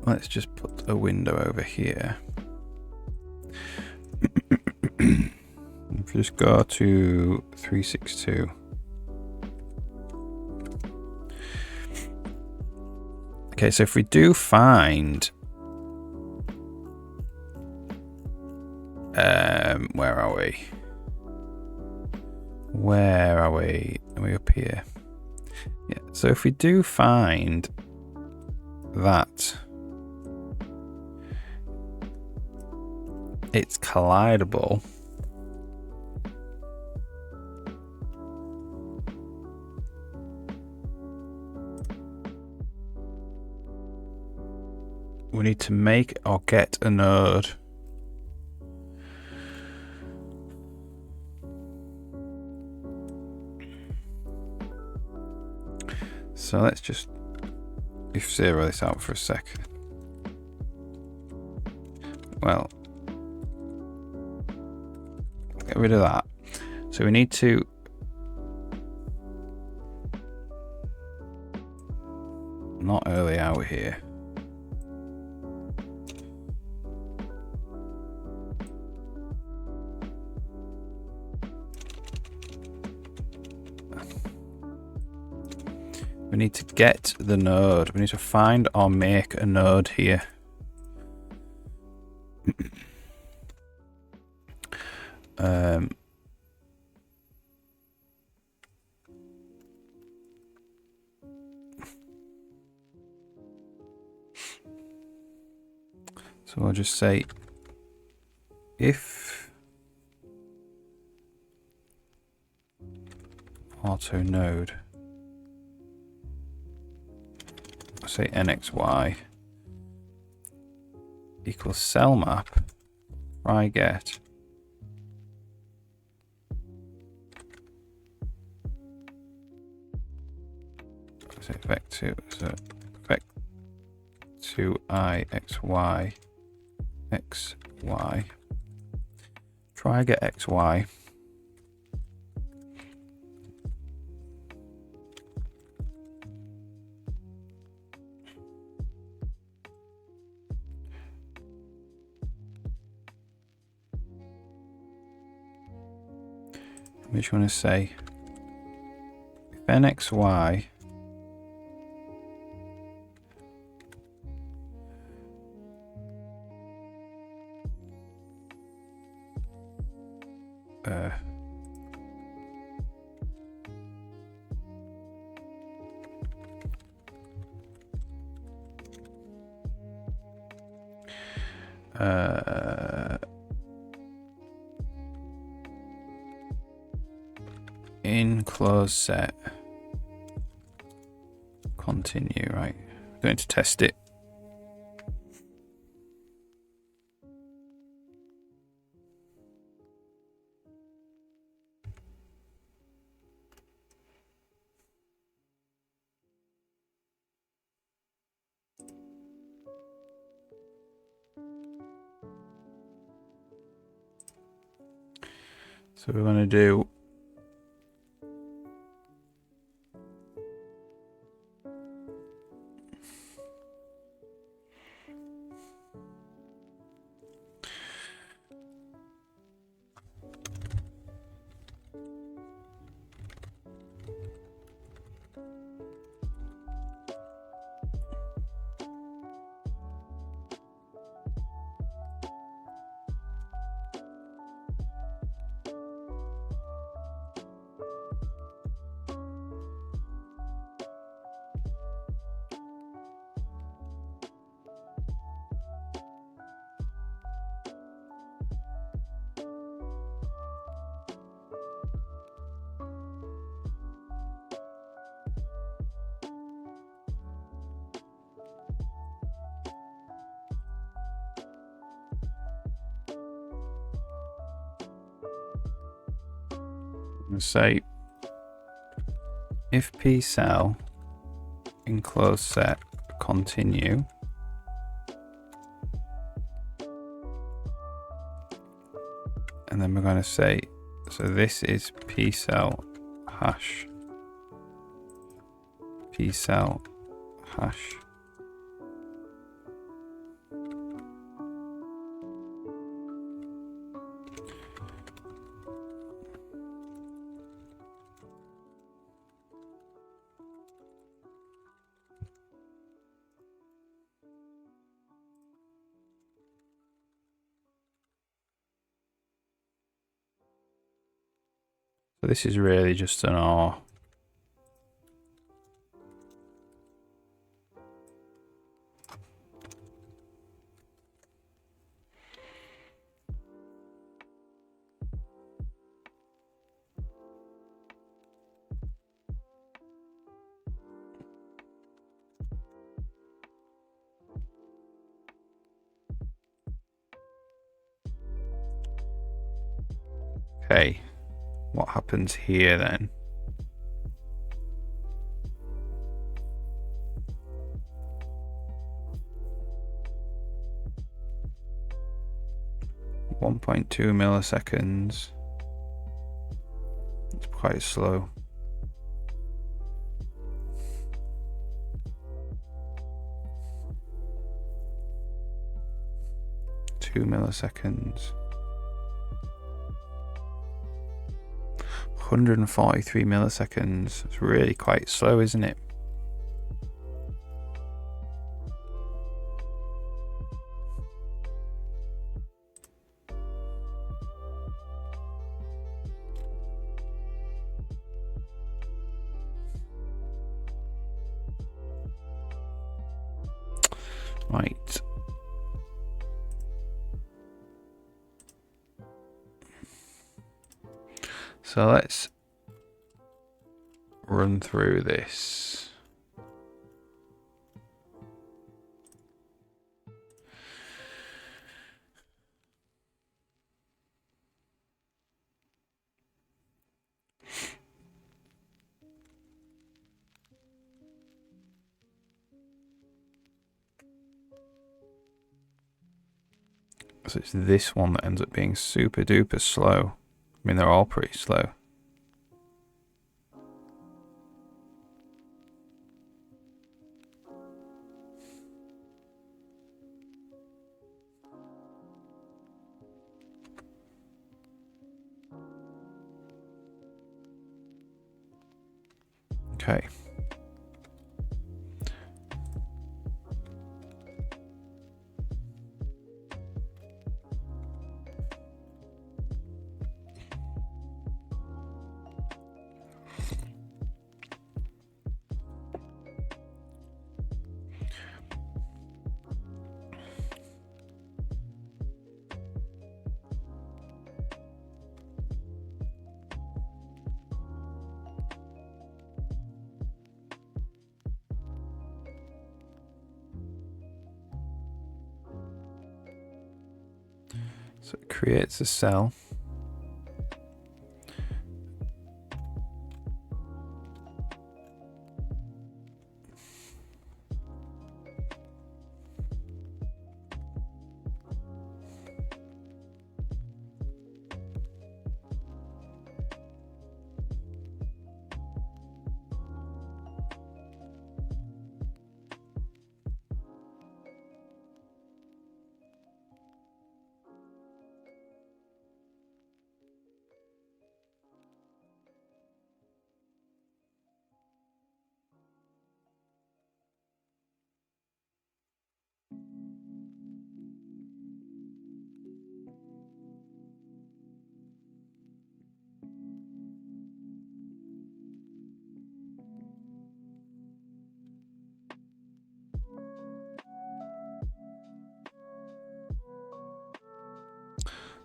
let's just put a window over here. If you just go to 362. Okay, so if we do find where are we? Where are we? Are we up here? Yeah, so if we do find that it's collidable, we need to make or get a node. So let's just zero this out for a sec. Well, get rid of that. So we need to not early out here. We need to get the node. We need to find or make a node here. So I'll just say if auto node, I'll say nxy equals cell map, try get so vector, so vec2 I xy xy, try get xy. I just want to say if nxy in close set continue, right? I'm going to test it. So we're going to do Say if P cell in closed set continue, and then we're going to say, so this is P cell hash, P cell hash. So this is really just an OR. Okay, what happens here then? .2 milliseconds. It's quite slow. Two milliseconds. 143 milliseconds. It's really quite slow, isn't it? Right. So let's run through this. So it's this one that ends up being super duper slow. I mean, they're all pretty slow. Okay. So it creates a cell.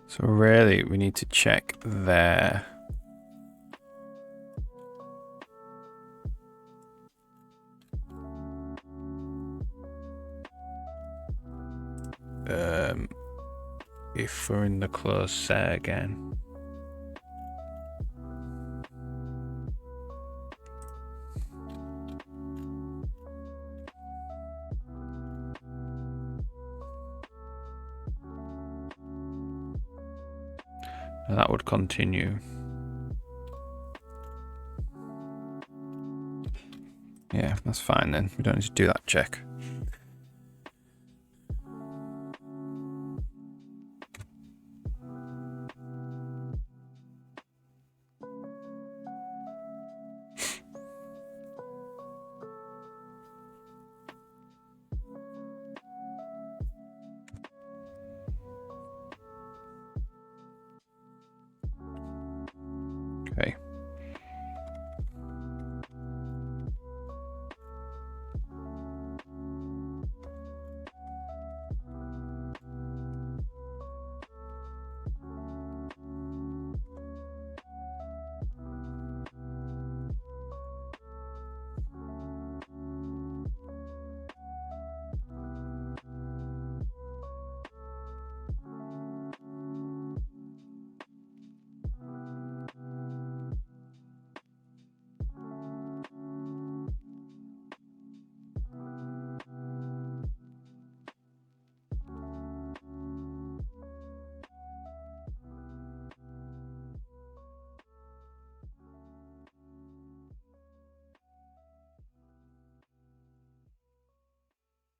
So really, we need to check there. If we're in the closed set again. That would continue. Yeah, that's fine then. We don't need to do that check. Okay.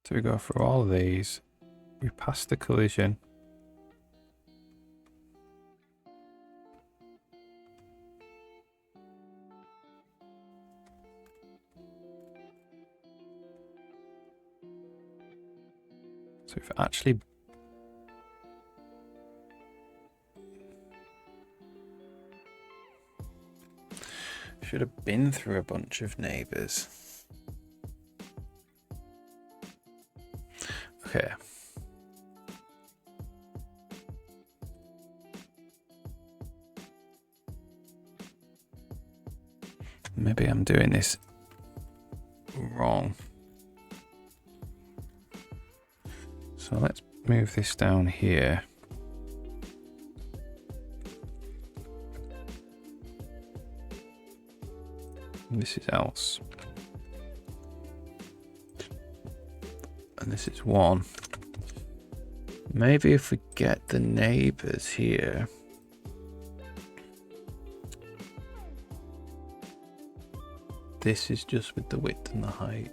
So we go through all of these. We pass the collision. So we've actually should have been through a bunch of neighbours. Okay. Maybe I'm doing this wrong. So let's move this down here. This is else. And this is 1. Maybe if we get the neighbours here. This is just with the width and the height.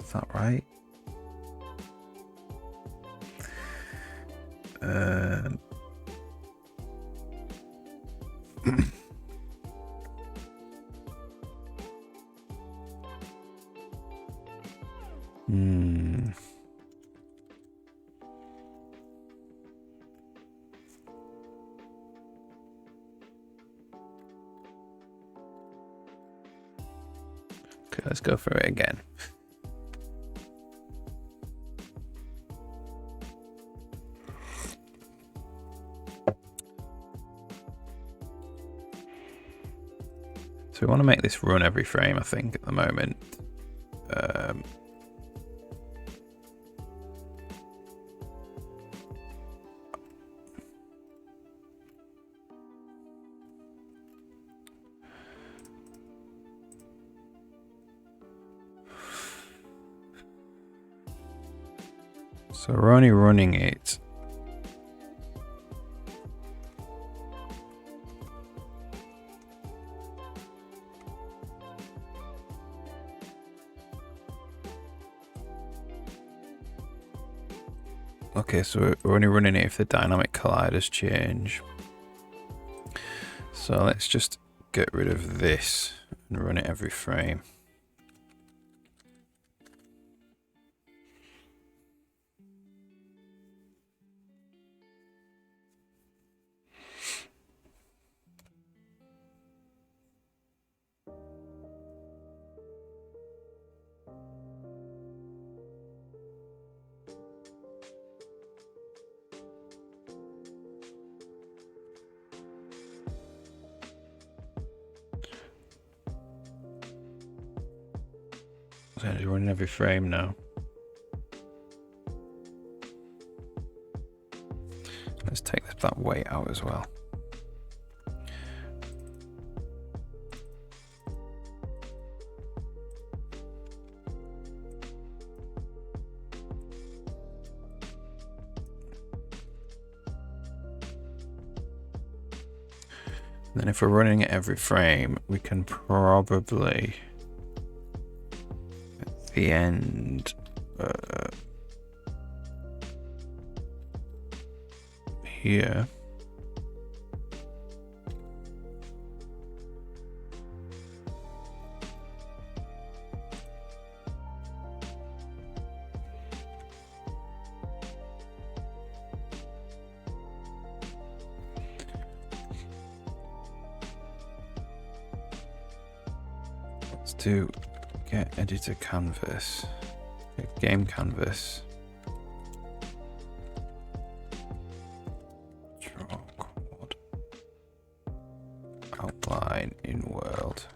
Is that right? Okay, let's go through it again. So we want to make this run every frame, I think, at the moment. So we're only running it. Okay, so we're only running it if the dynamic colliders change. So let's just get rid of this and run it every frame. So it's running every frame now. Let's take that weight out as well. Then if we're running it every frame, we can probably at the end here. Let's do get editor canvas, get game canvas. Draw quad. Outline in world.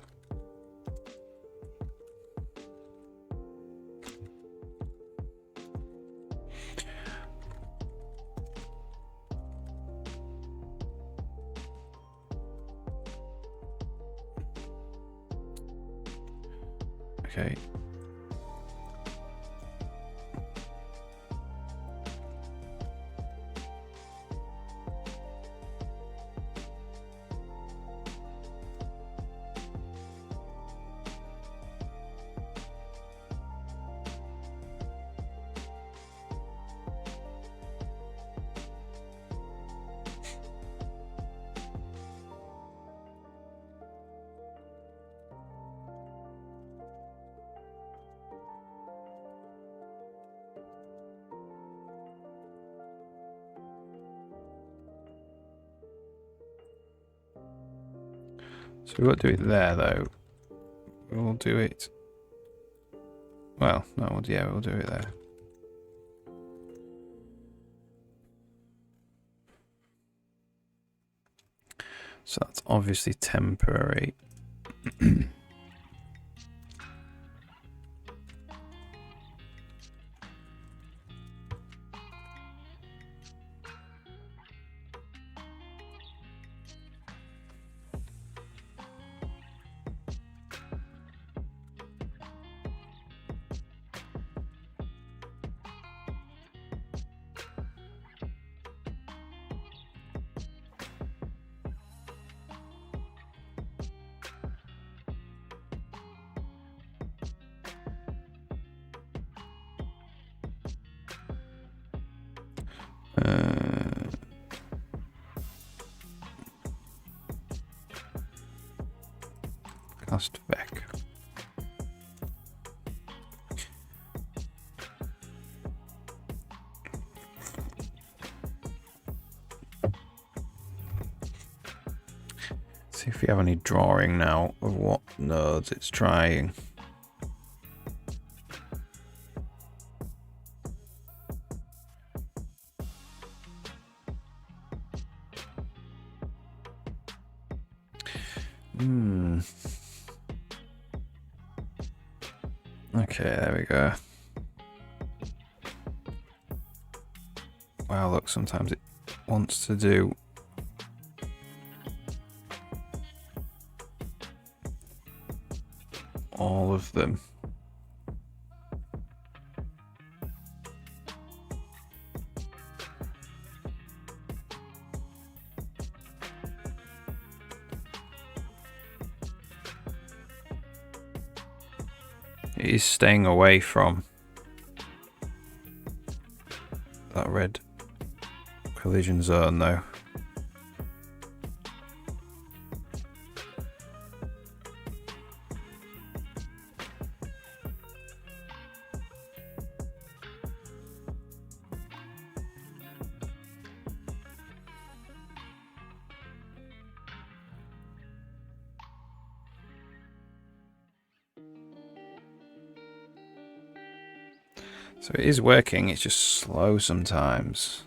Okay. So we won't do it there though. We'll do it. Well, no, yeah, we'll do it there. So that's obviously temporary. Cast back. See if we have any drawing now of what nodes it's trying. Okay, there we go. Wow, look, sometimes it wants to do all of them. It is staying away from that red collision zone though. So it is working, it's just slow sometimes.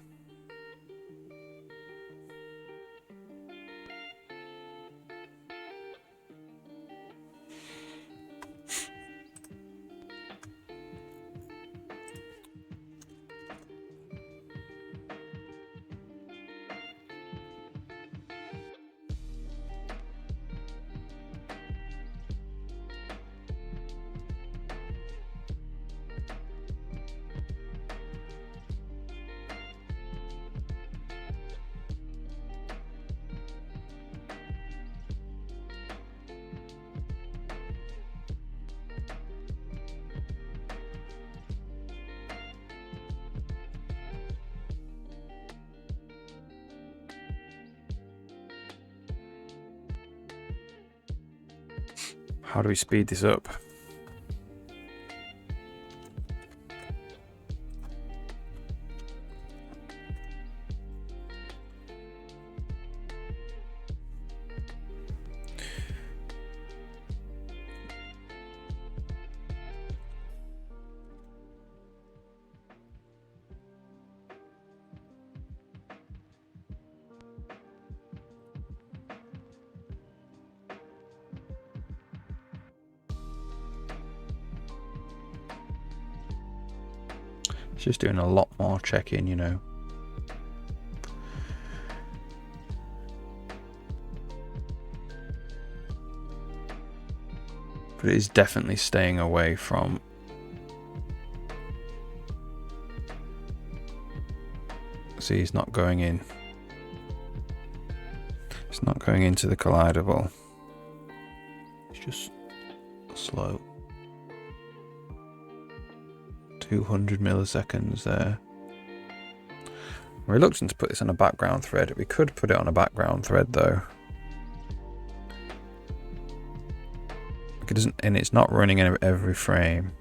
How do we speed this up? It's just doing a lot more checking, you know. But it is definitely staying away from see, it's not going in. It's not going into the collider ball. It's just slow. 200 milliseconds there. I'm reluctant to put this on a background thread. We could put it on a background thread though. It doesn't, and it's not running every frame.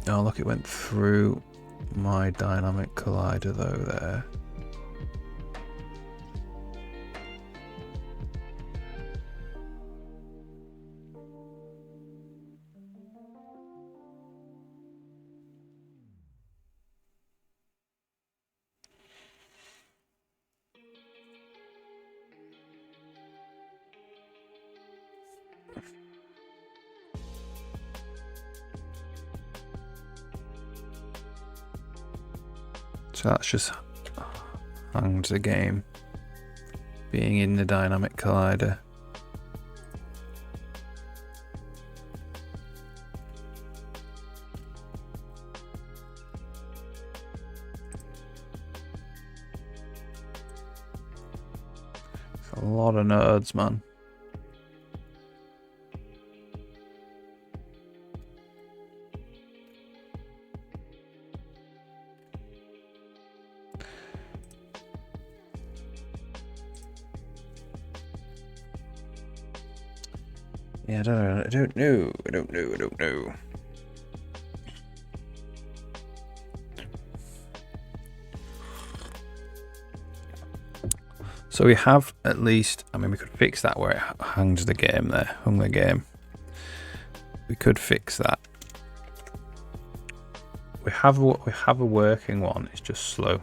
Oh look, it went through my dynamic collider though there. So that's just hanged the game being in the dynamic collider. It's a lot of nerds, man. Yeah, I don't know. So we have at least, I mean, we could fix that where it hangs the game there, hung the game. We could fix that. We have a working one, it's just slow.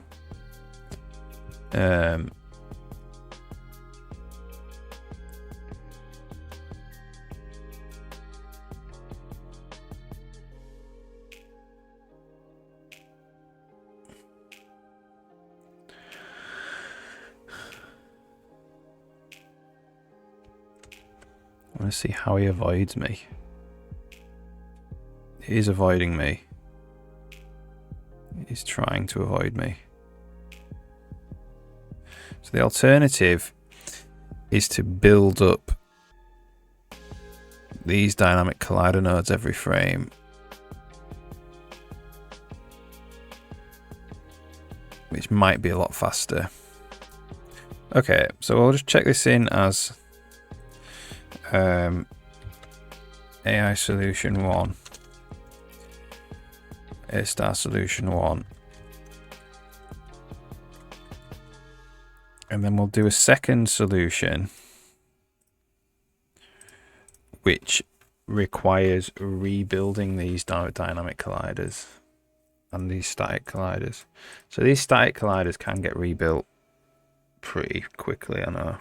I want to see how he avoids me. He is avoiding me. He's trying to avoid me. So the alternative is to build up these dynamic collider nodes every frame. Which might be a lot faster. Okay, so I'll just check this in as AI solution 1, A star solution 1, and then we'll do a second solution which requires rebuilding these dynamic colliders and these static colliders. So these static colliders can get rebuilt pretty quickly, I know.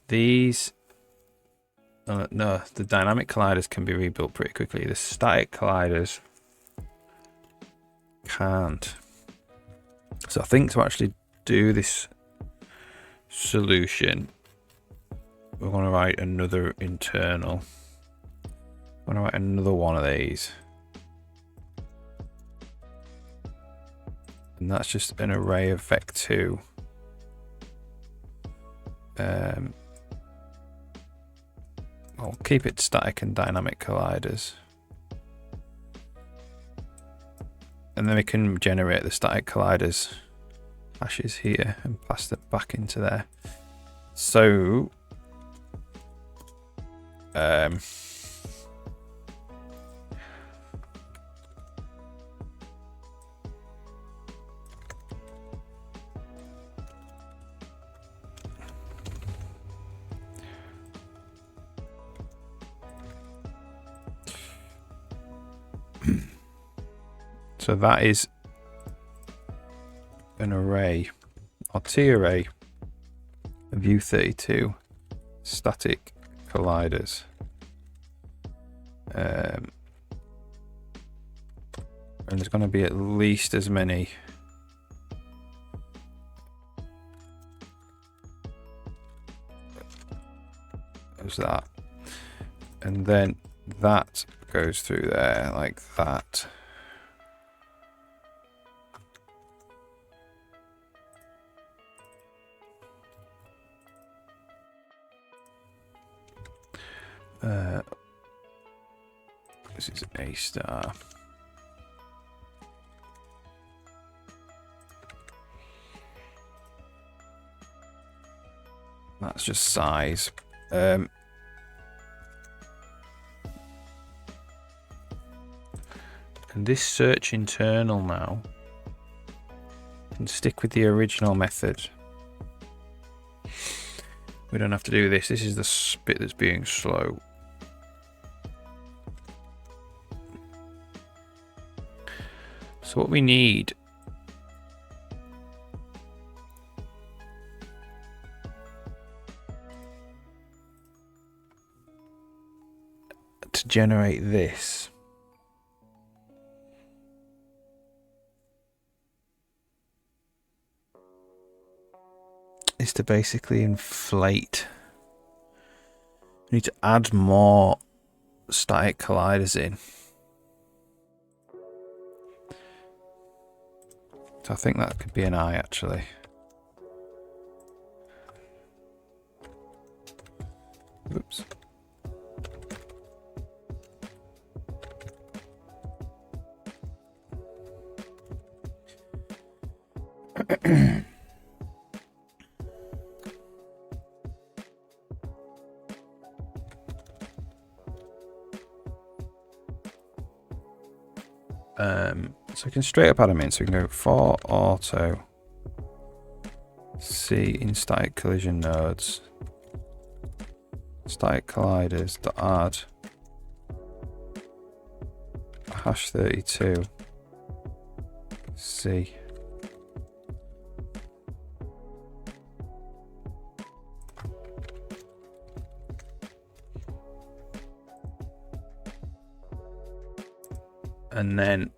These no, the dynamic colliders can be rebuilt pretty quickly. The static colliders can't. So I think to actually do this solution, we're going to write another internal. I'm going to write another one of these. And that's just an array of vec2. I'll keep it static and dynamic colliders. And then we can generate the static colliders hashes here and pass them back into there. So so that is an array, or T-array of U32 static colliders. And there's going to be at least as many as that. And then that goes through there like that. This is A star. That's just size. And this search internal now can stick with the original method. We don't have to do this. This is the bit that's being slow. So what we need to generate this is to basically inflate. We need to add more static colliders in. So I think that could be an eye actually. Oops. So we can straight up add them in. So we can go for auto C in static collision nodes, static colliders to add hash 32 C. And then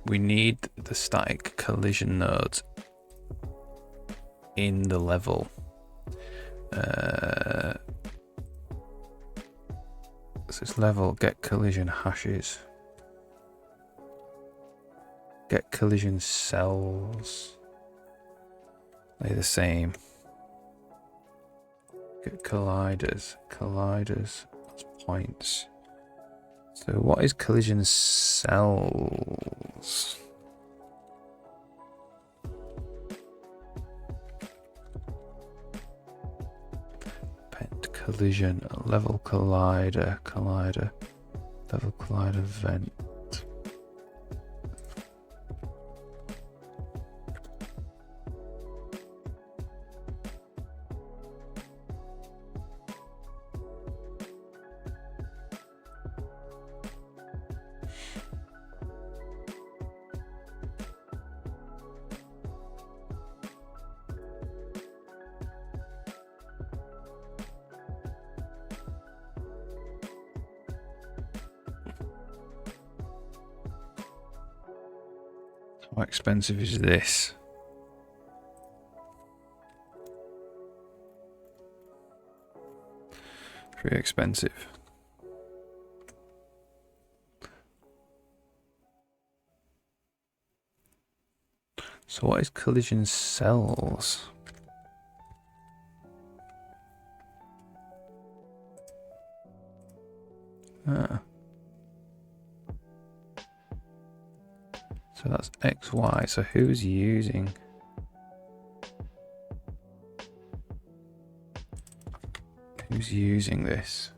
we need the static collision nodes in the level. So it's level get collision hashes, get collision cells. They're the same. Get colliders, that's points. So what is collision cells? Pent collision, level collider, level collider vent. How expensive is this? Pretty expensive. So what is collision cells? So that's XY. So who's using? Who's using this?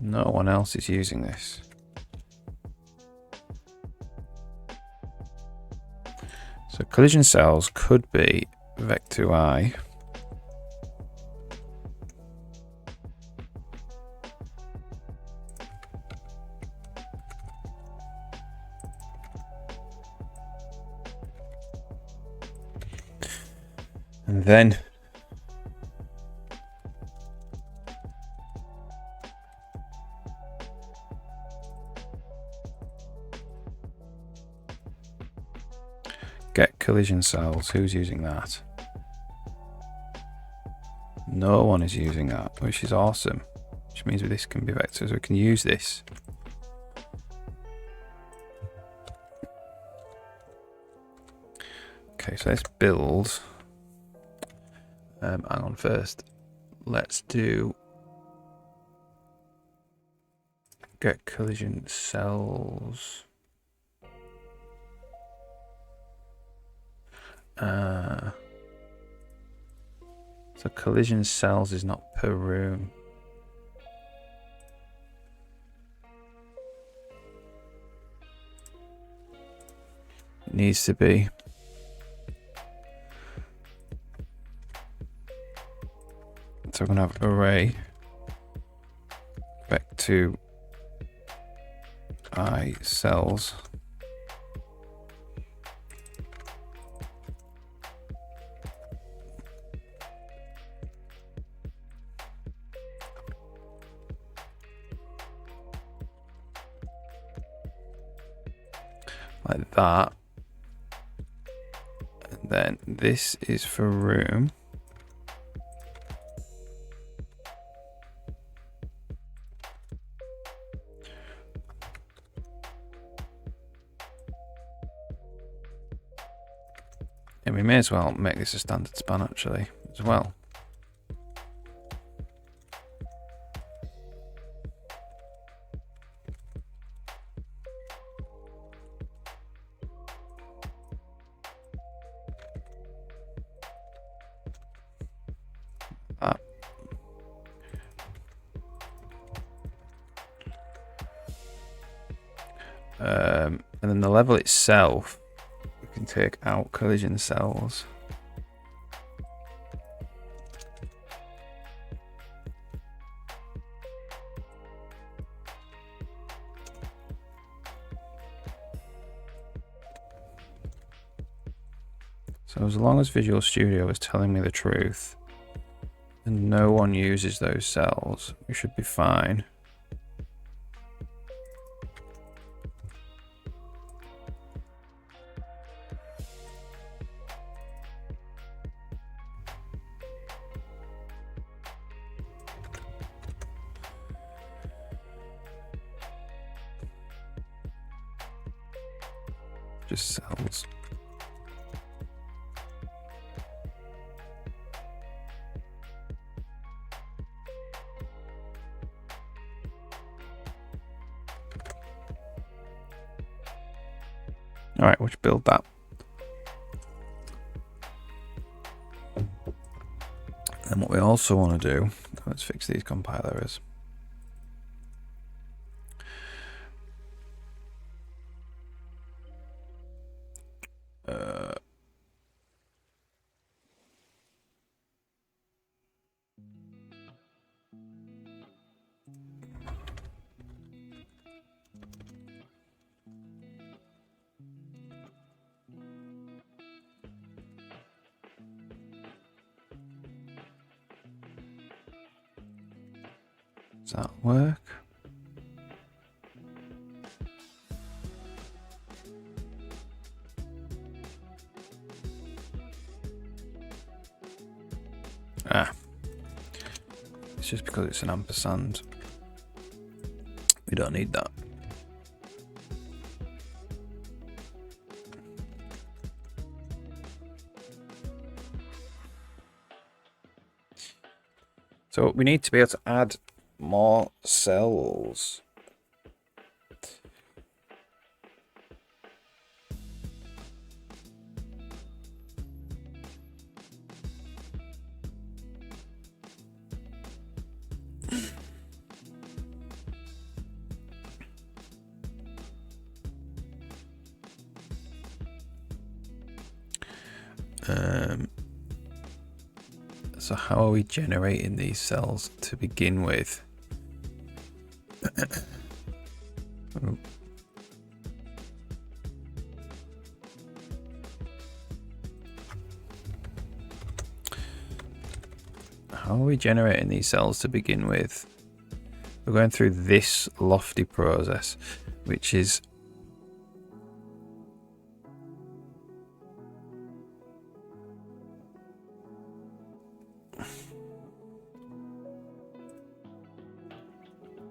No one else is using this. So collision cells could be vector I. And then get collision cells. Who's using that? No one is using that, which is awesome. Which means this can be vectors. We can use this. Okay, so let's build. Hang on first. Let's do get collision cells. So collision cells is not per room. It needs to be. So we're going to have array vector I cells. Like that. And then this is for room. And we may as well make this a standard span actually as well. And then the level itself, we can take out collision cells. So as long as Visual Studio is telling me the truth and no one uses those cells, we should be fine. Just cells. All right, we'll build that. And what we also want to do, let's fix these compile errors. Does that work? It's just because it's an ampersand. We don't need that. So we need to be able to add more cells. So how are we generating these cells to begin with? How are we generating these cells to begin with? We're going through this lofty process, which is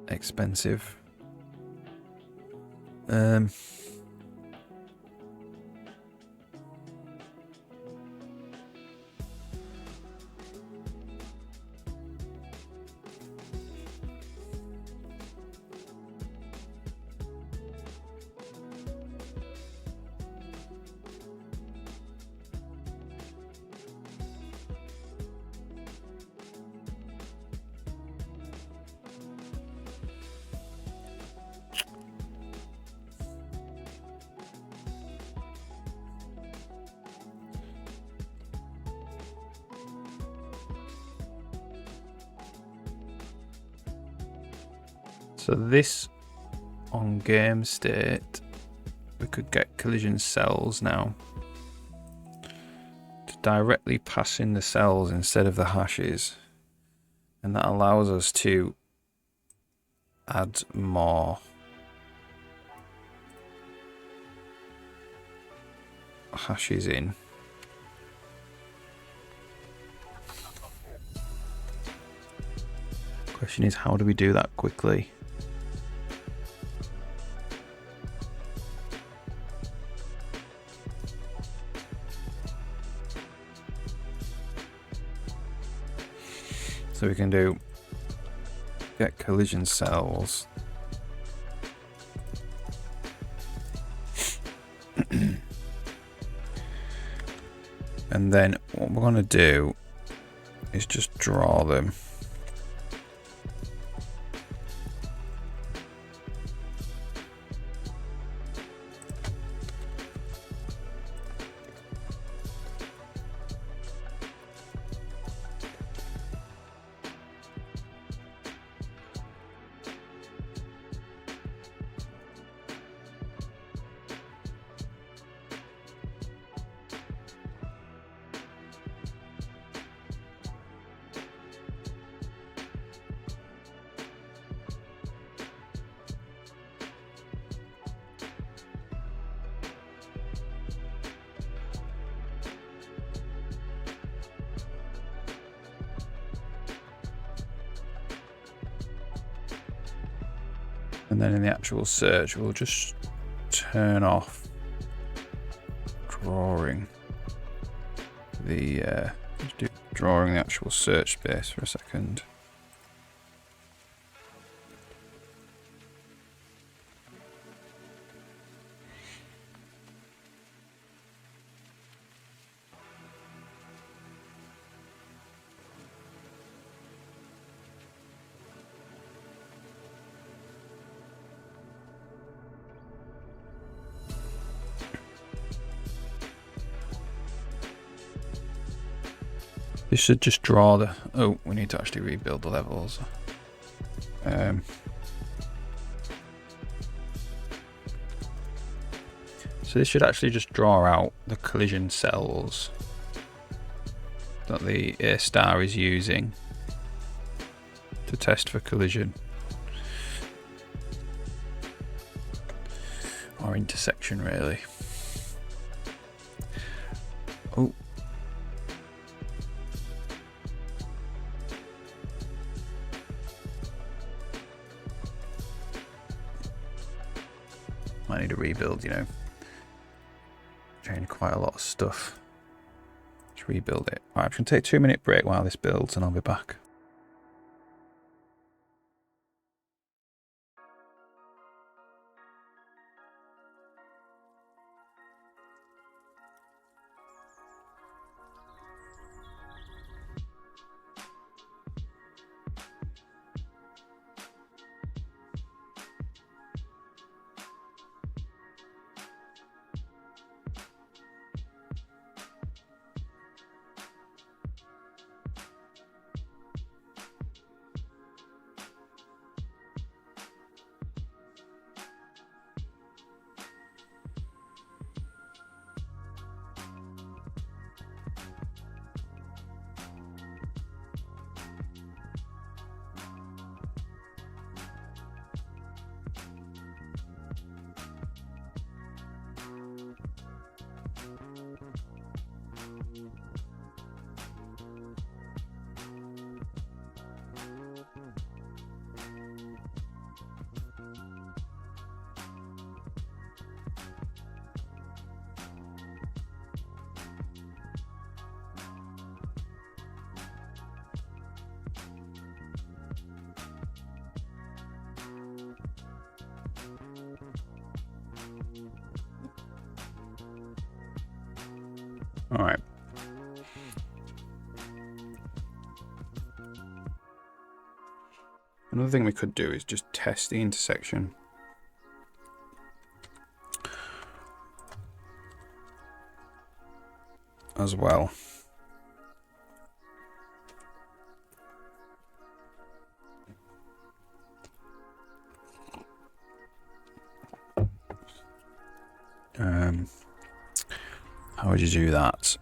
expensive. So this on game state, we could get collision cells now to directly pass in the cells instead of the hashes, and that allows us to add more hashes in. Question is, how do we do that quickly? So we can do get collision cells. And then what we're going to do is just draw them. And then in the actual search, we'll just turn off drawing the drawing the actual search space for a second. This should just draw the... Oh, we need to actually rebuild the levels. So this should actually just draw out the collision cells that the A-star is using to test for collision. Or intersection, really. Oh. Might need a rebuild, you know. Change quite a lot of stuff. Let's rebuild it. Alright, I'm just going to take a 2-minute break while this builds and I'll be back. All right. Another thing we could do is just test the intersection. As well. How would you do that?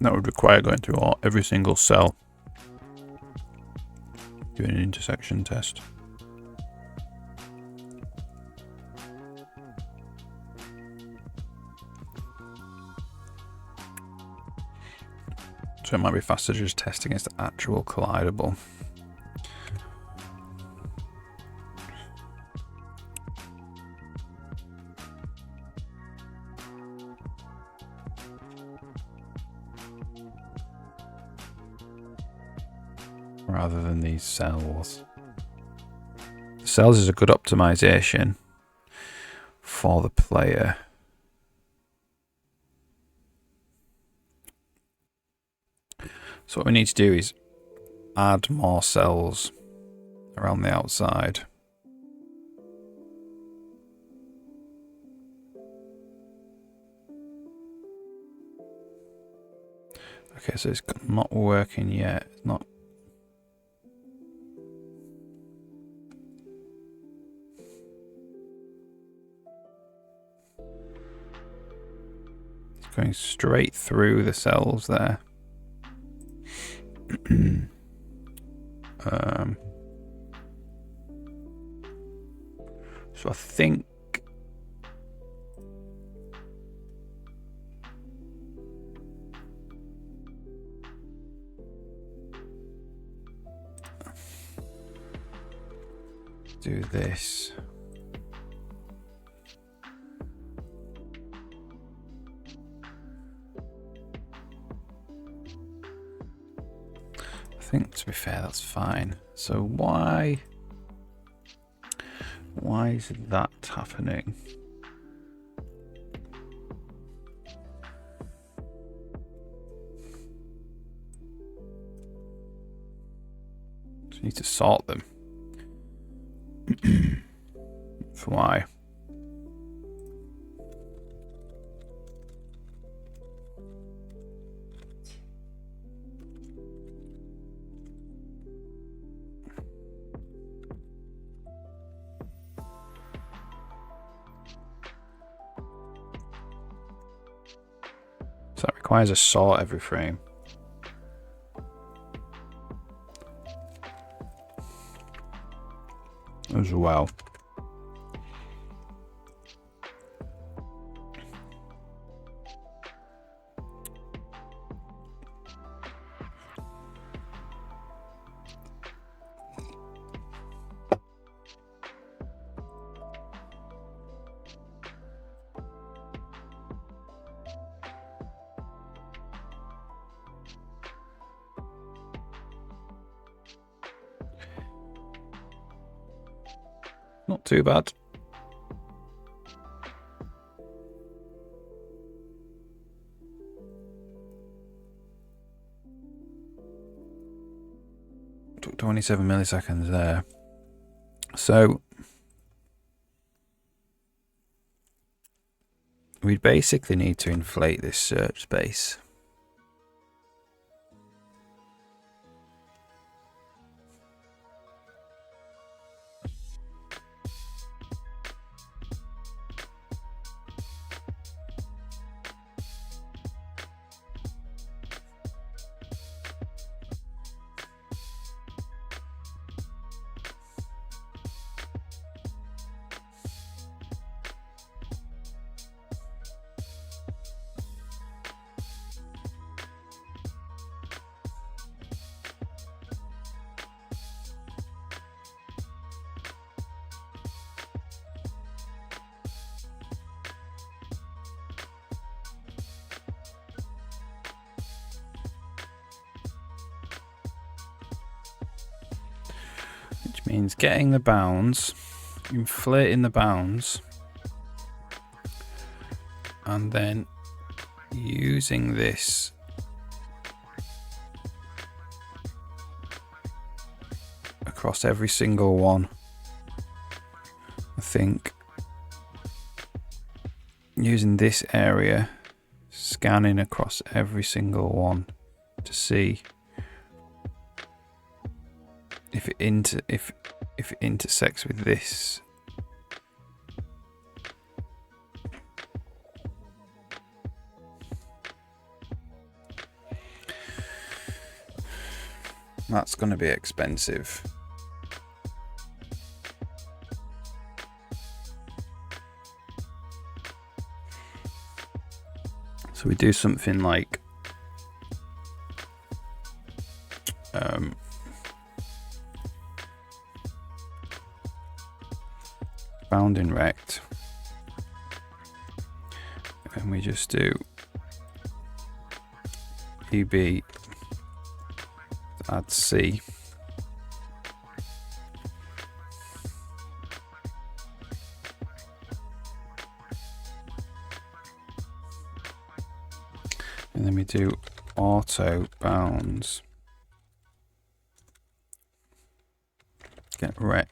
That would require going through every single cell, doing an intersection test. So it might be faster just testing against the actual collidable. Rather than these cells. The cells is a good optimization for the player. So what we need to do is add more cells around the outside. Okay, so it's not working yet. It's not. It's going straight through the cells there. So I think do this. I think, to be fair, that's fine. So why is that happening? Just need to sort them. For why? So that requires a sort every frame. As well. Not too bad. Took 27 milliseconds there. So we basically need to inflate this search space. means getting the bounds, inflating the bounds, and then using this across every single one. I think using this area, scanning across every single one to see if it intersects with this. That's going to be expensive. So we do something like bounding rect, and we just do EB add C. And then we do auto bounds. Get rect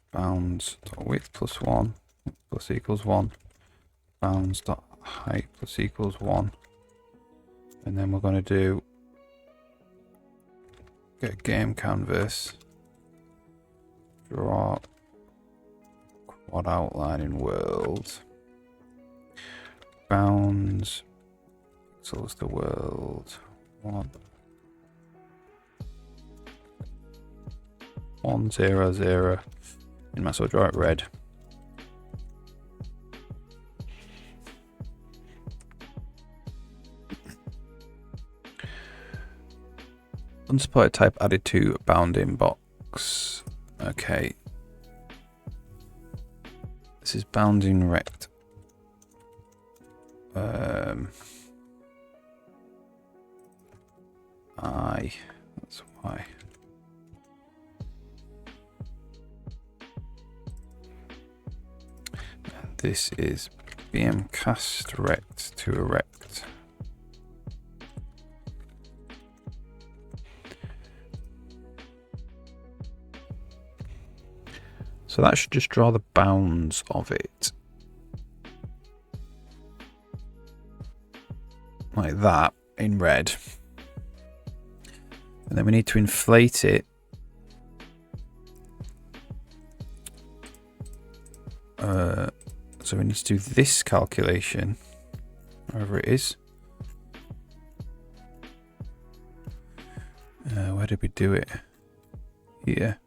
bounds dot width plus 1 plus equals 1. Bounds dot height plus equals 1. And then we're going to do get game canvas, draw quad outline in world, bounds pixels to world 1 1 0 0. And might as well draw it red. Unsupported type added to bounding box. Okay. This is bounding rect. That's why. This is BM cast rect to erect. So that should just draw the bounds of it. Like that in red. And then we need to inflate it. So we need to do this calculation, wherever it is. Where did we do it? Here.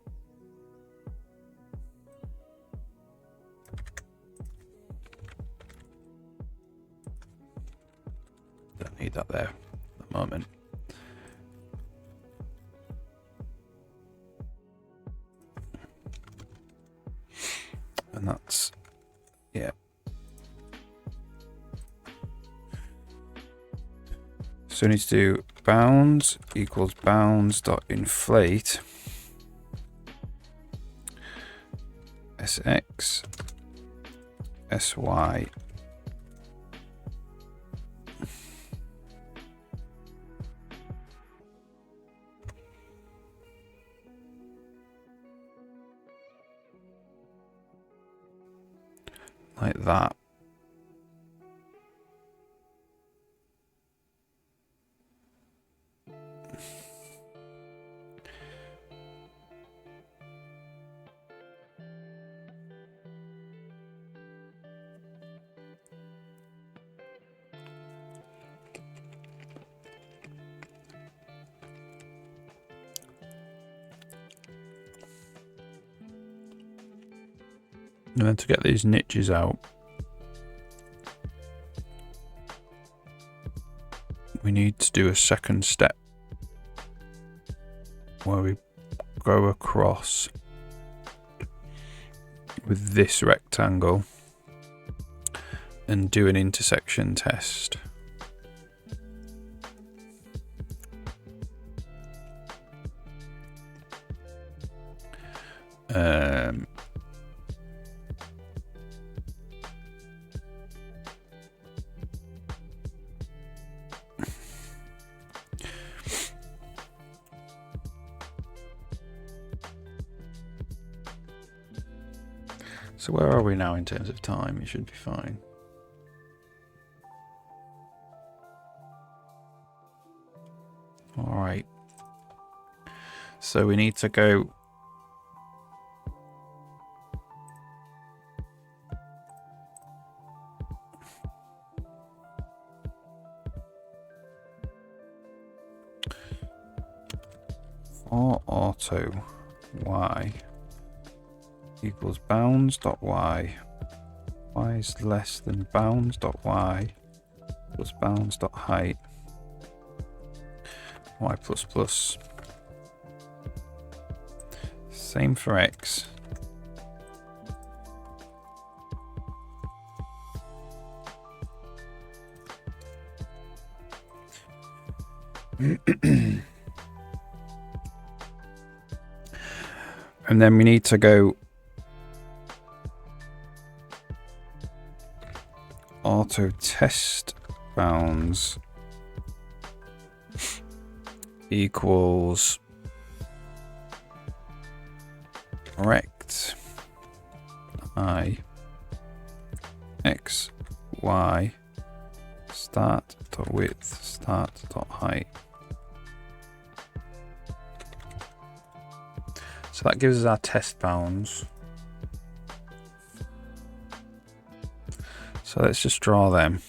Don't need that there at the moment. And that's, yeah. So we need to do bounds equals bounds dot inflate SX SY like that. And then to get these niches out, we need to do a second step where we go across with this rectangle and do an intersection test. So where are we now in terms of time? It should be fine. All right. So we need to go. For auto y equals bounds dot y. Y is less than bounds dot y plus bounds dot height. Y plus plus. Same for x. And then we need to go auto test bounds equals rect I x y start dot width start dot height. So that gives us our test bounds. So let's just draw them.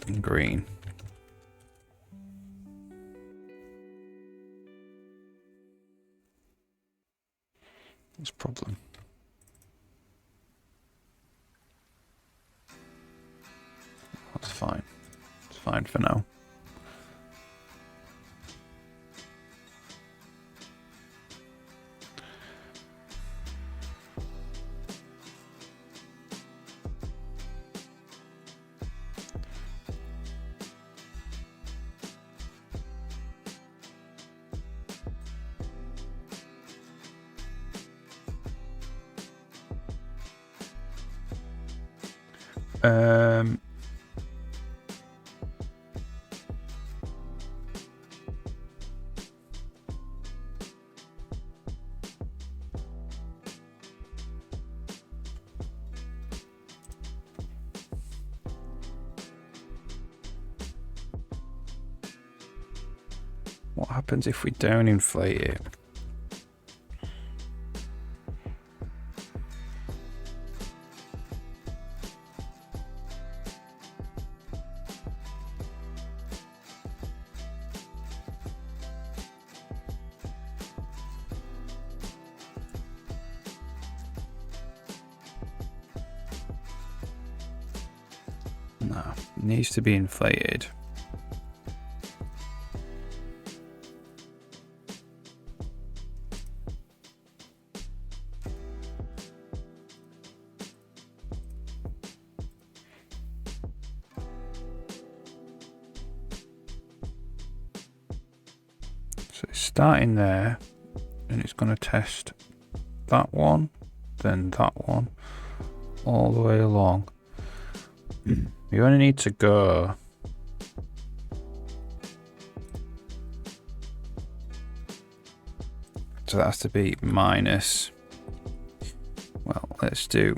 In green. What's the problem? That's fine. It's fine for now. What happens if we don't inflate it? No, it needs to be inflated. So it's starting there, and it's going to test that one, then that one, all the way along. You only need to go so that has to be minus, well, let's do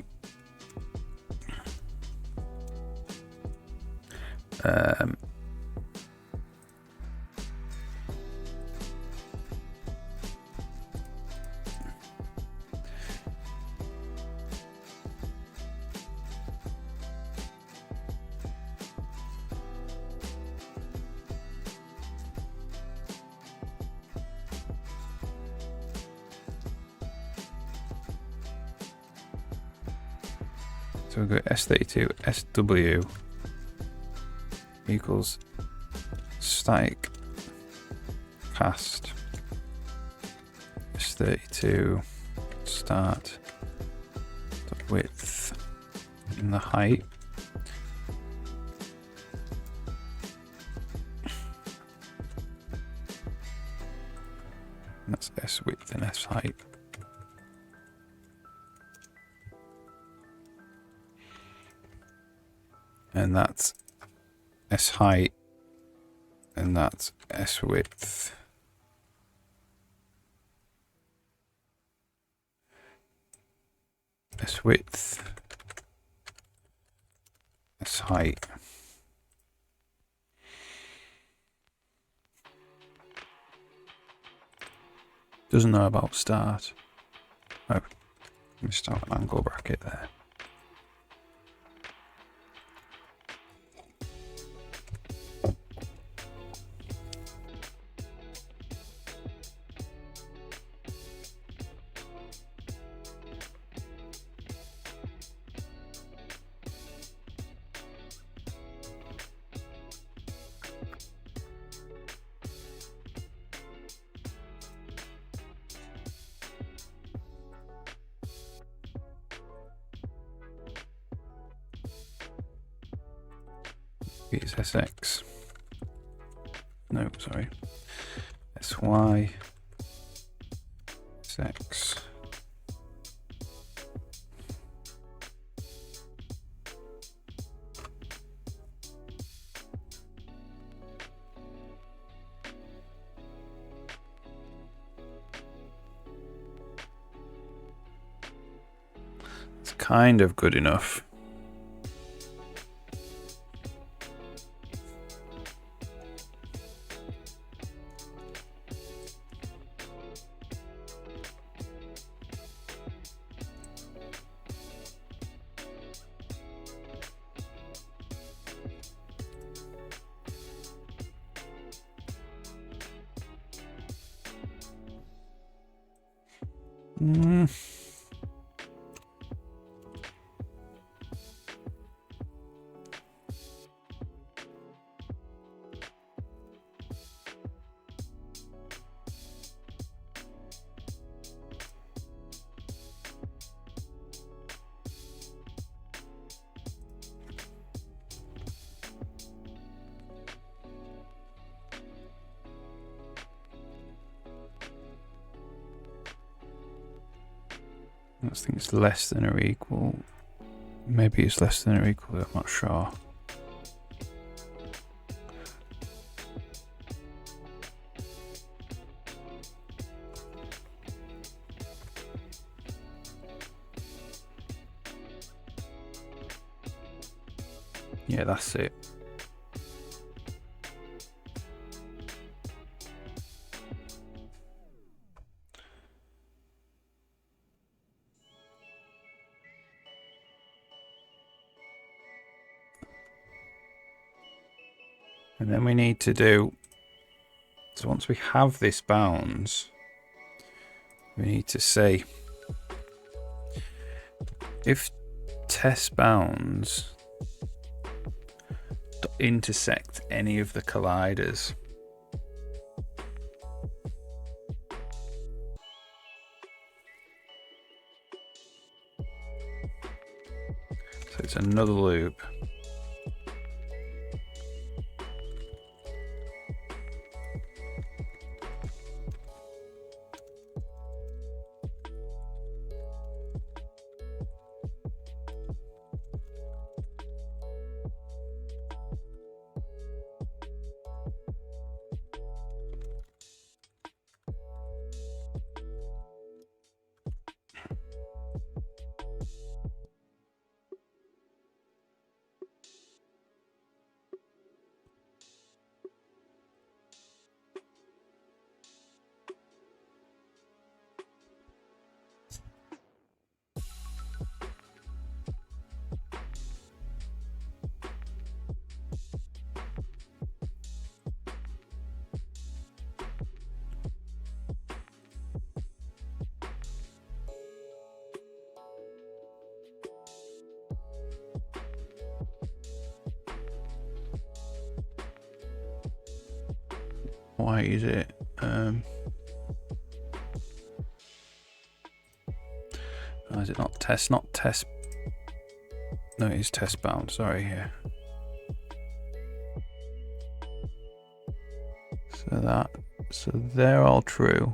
so we've got S32 SW equals static cast S32 start the width and the height. That's S width and S height. And that's S height, and that's S width. S width, S height. Doesn't know about start. Oh, let me start an angle bracket there. It's SX. No, sorry. SY. SX. It's kind of good enough. I think it's less than or equal. Maybe it's less than or equal, I'm not sure. Yeah, that's it. And then we need to do, so once we have this bounds, we need to say if test bounds intersect any of the colliders, so it's another loop. Why is it? Oh, is it not test? Not test. No, it is test bound. Sorry, here. So they're all true.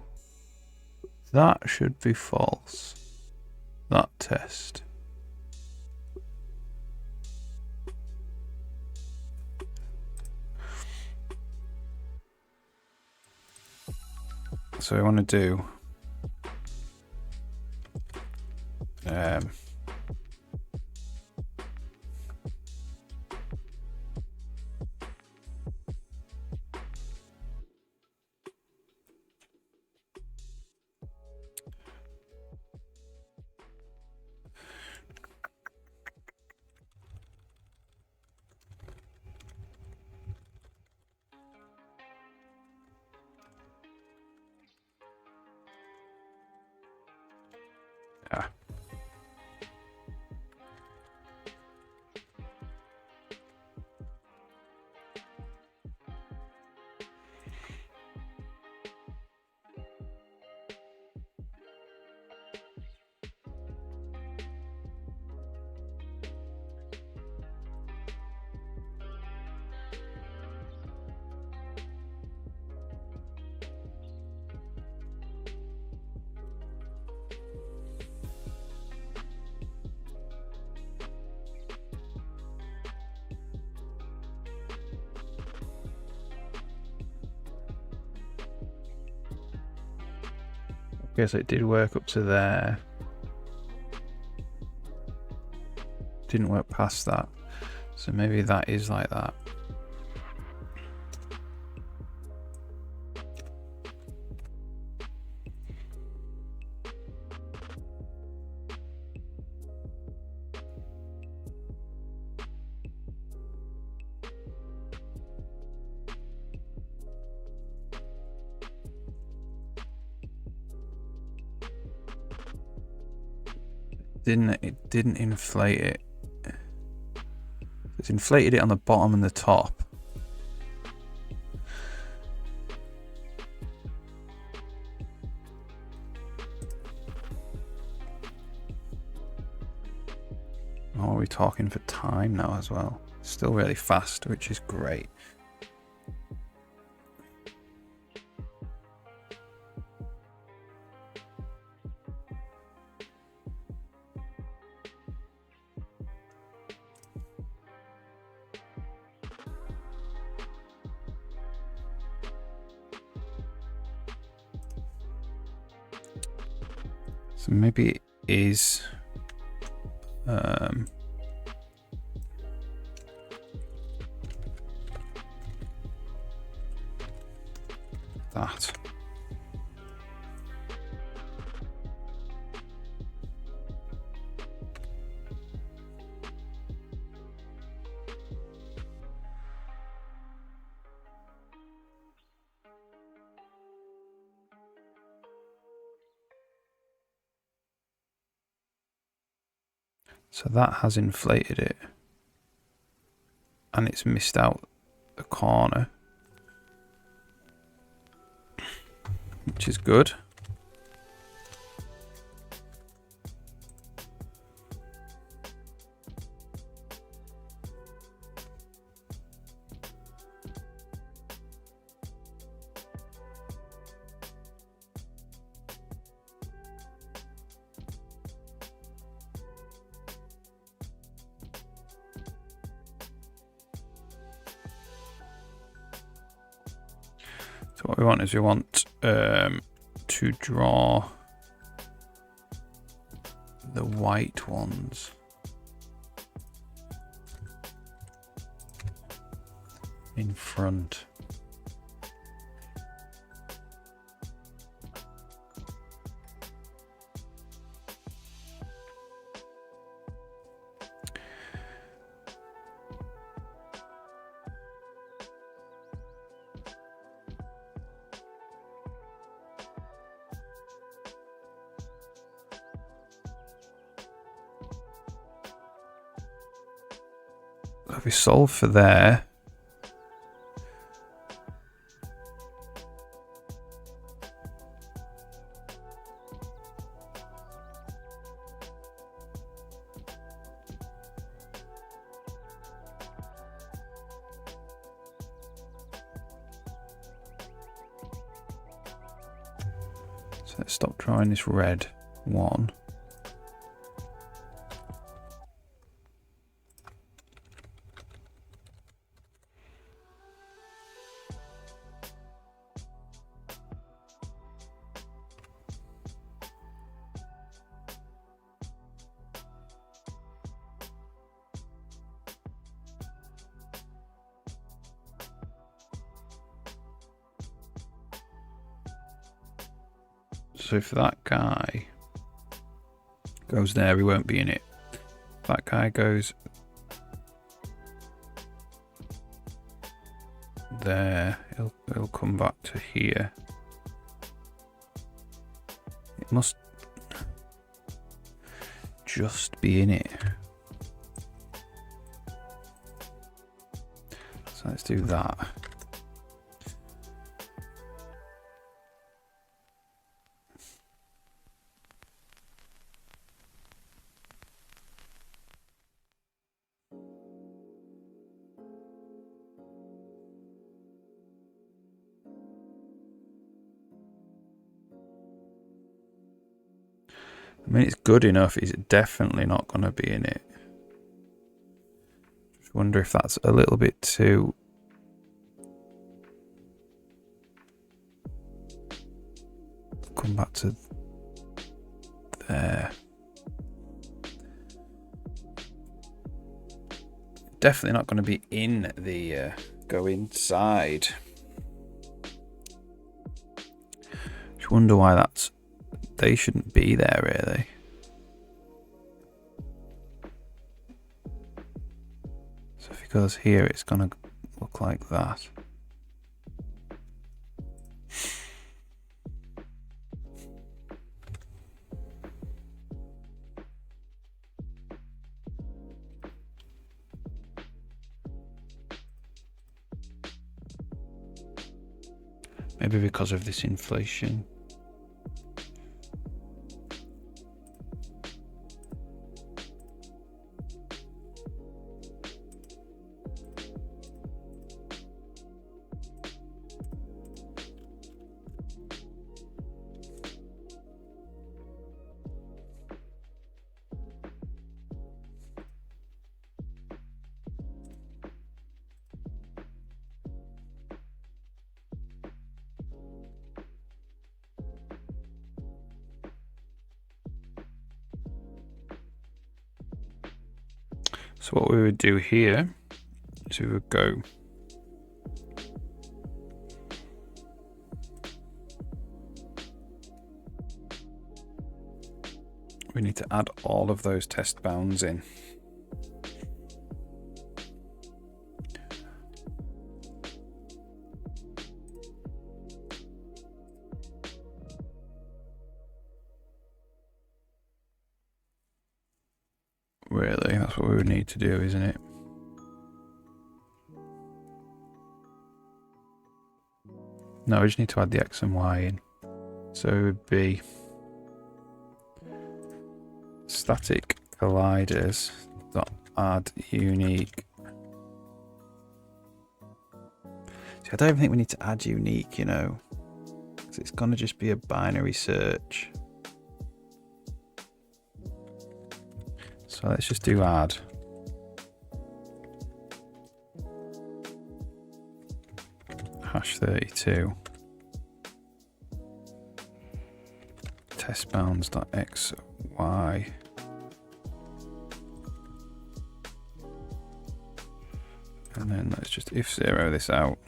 That should be false. That test. So we want to do guess it did work up to there. Didn't work past that. So maybe that is like that. It didn't inflate it. It's inflated it on the bottom and the top. Oh, are we talking for time now as well? Still really fast, which is great. So maybe it is that. So that has inflated it. And it's missed out the corner. Which is good. So what we want is we want to draw the white ones in front. If we solve for there, so let's stop drawing this red one. So if that guy goes there, he won't be in it. If that guy goes there, he'll come back to here. It must just be in it. So let's do that. I mean, it's good enough. It's definitely not going to be in it. Just wonder if that's a little bit too... Come back to there. Definitely not going to be in the go inside. Just wonder why that's... They shouldn't be there, really. So if it goes here, it's going to look like that. Maybe because of this inflation. So what we would do here is we would go we need to add all of those test bounds in. Really, that's what we would need to do, isn't it? No, we just need to add the X and Y in. So it would be static colliders dot add unique. See, I don't even think we need to add unique, you know, because it's gonna just be a binary search. So let's just do add. Hash 32. Test bounds dot x y. And then let's just if zero this out.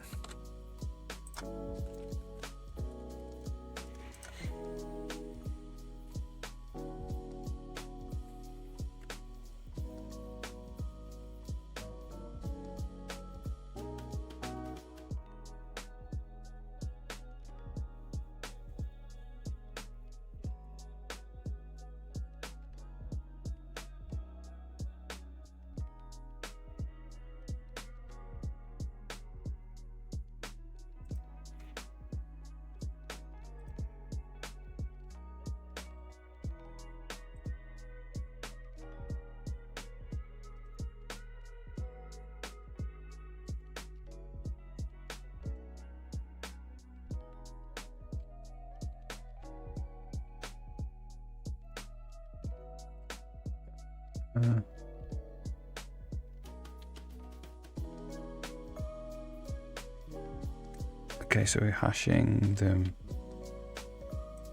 Okay, so we're hashing them.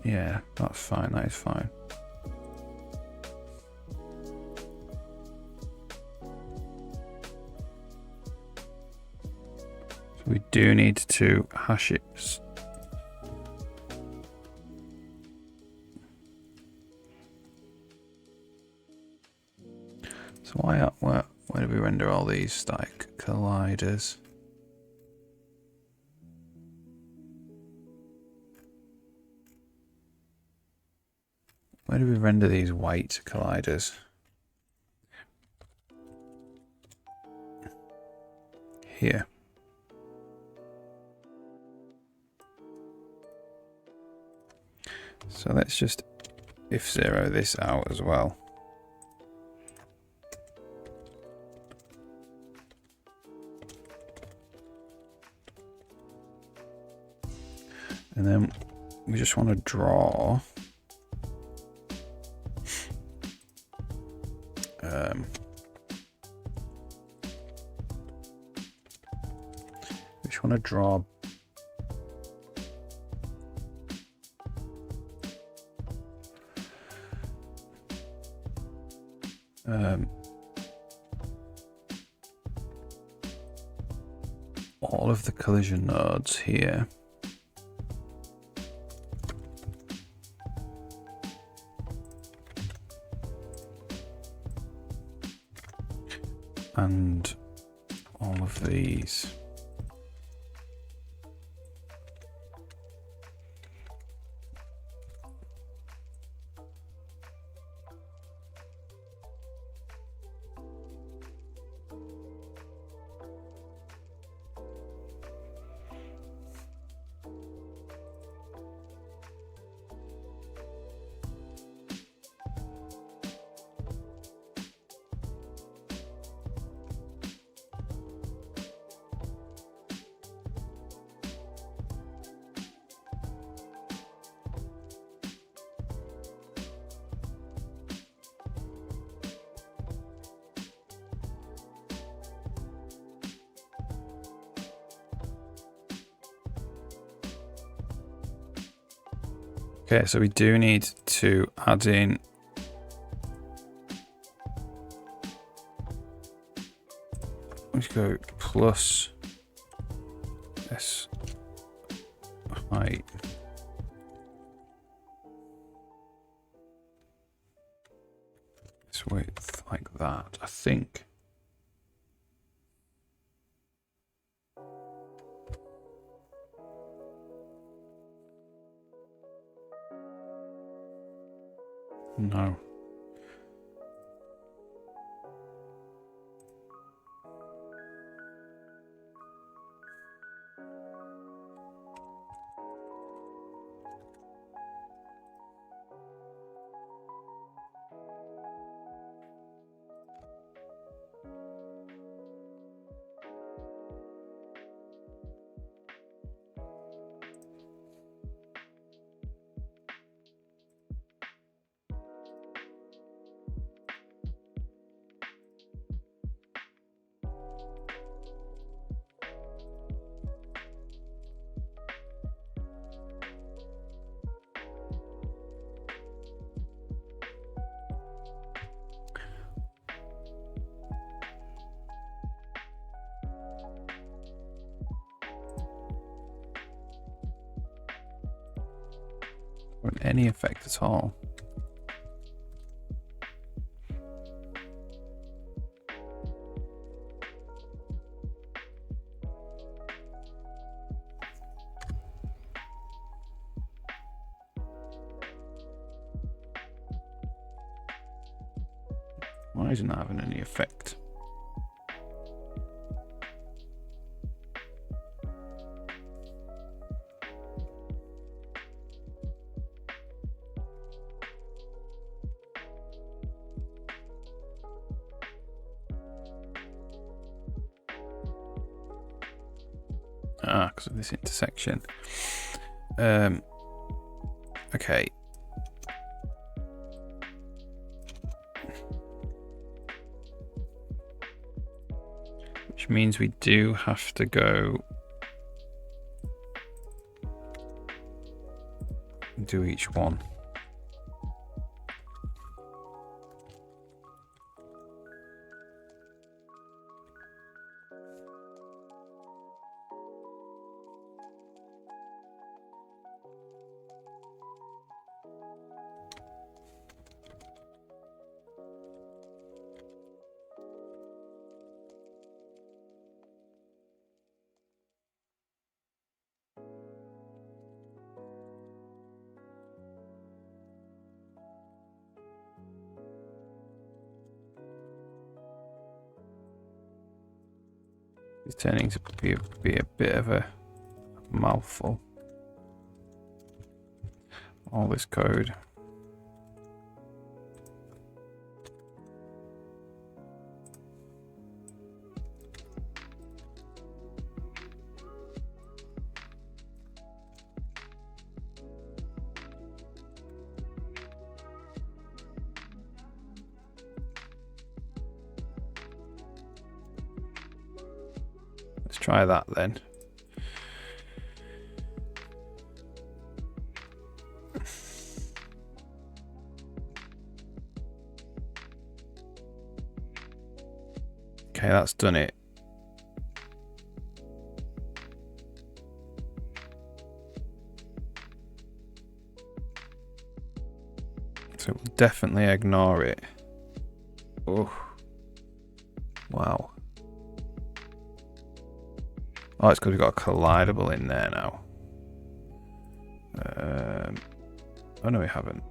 Yeah, that's fine. That is fine. So we do need to hash it. So where do we render all these static colliders? Where do we render these white colliders? Here. So let's just if zero this out as well. And then we just want to draw we just want to draw all of the collision nodes here. And all of these. Okay, so we do need to add in let's go plus S height. This width like that, I think. No. Any effect at all. Why isn't that having any effect? Because of this intersection. Okay. Which means we do have to go do each one. It's turning to be a bit of a mouthful. All this code. Let's try that then. Okay, that's done it. So we'll definitely ignore it. Oh, wow. Oh, it's because we've got a collidable in there now. Oh no, we haven't.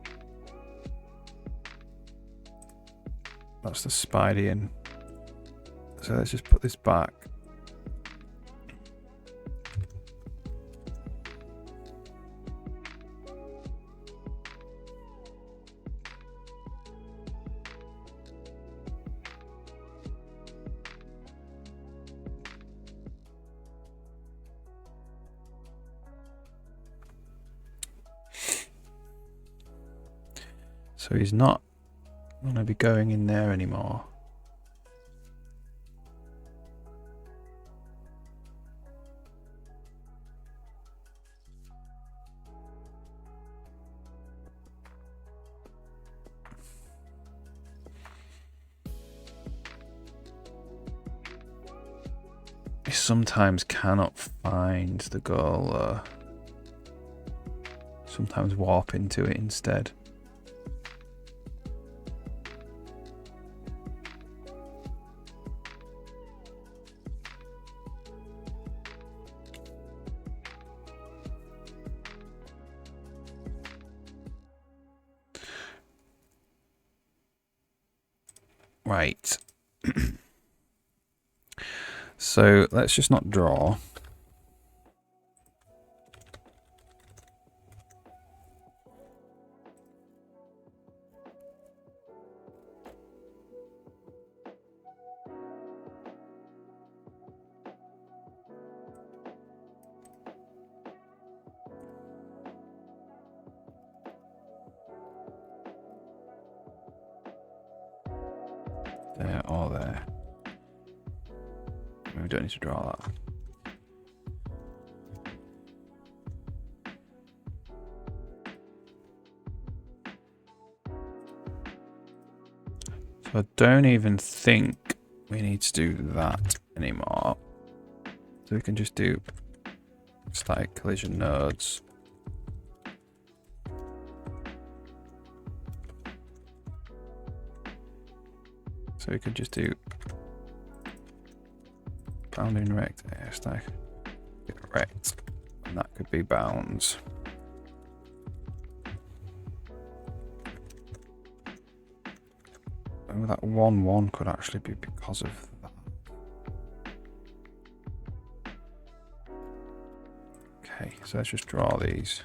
That's the Spidey in. So let's just put this back. So he's not going to be going in there anymore. I sometimes cannot find the goal. Sometimes warp into it instead. Right. So let's just not draw. There or there. We don't need to draw that. So I don't even think we need to do that anymore. So we can just do static collision nodes. So we could just do bounding rect, stack rect, and that could be bounds. Oh, that 1-1 could actually be because of that. Okay, so let's just draw these.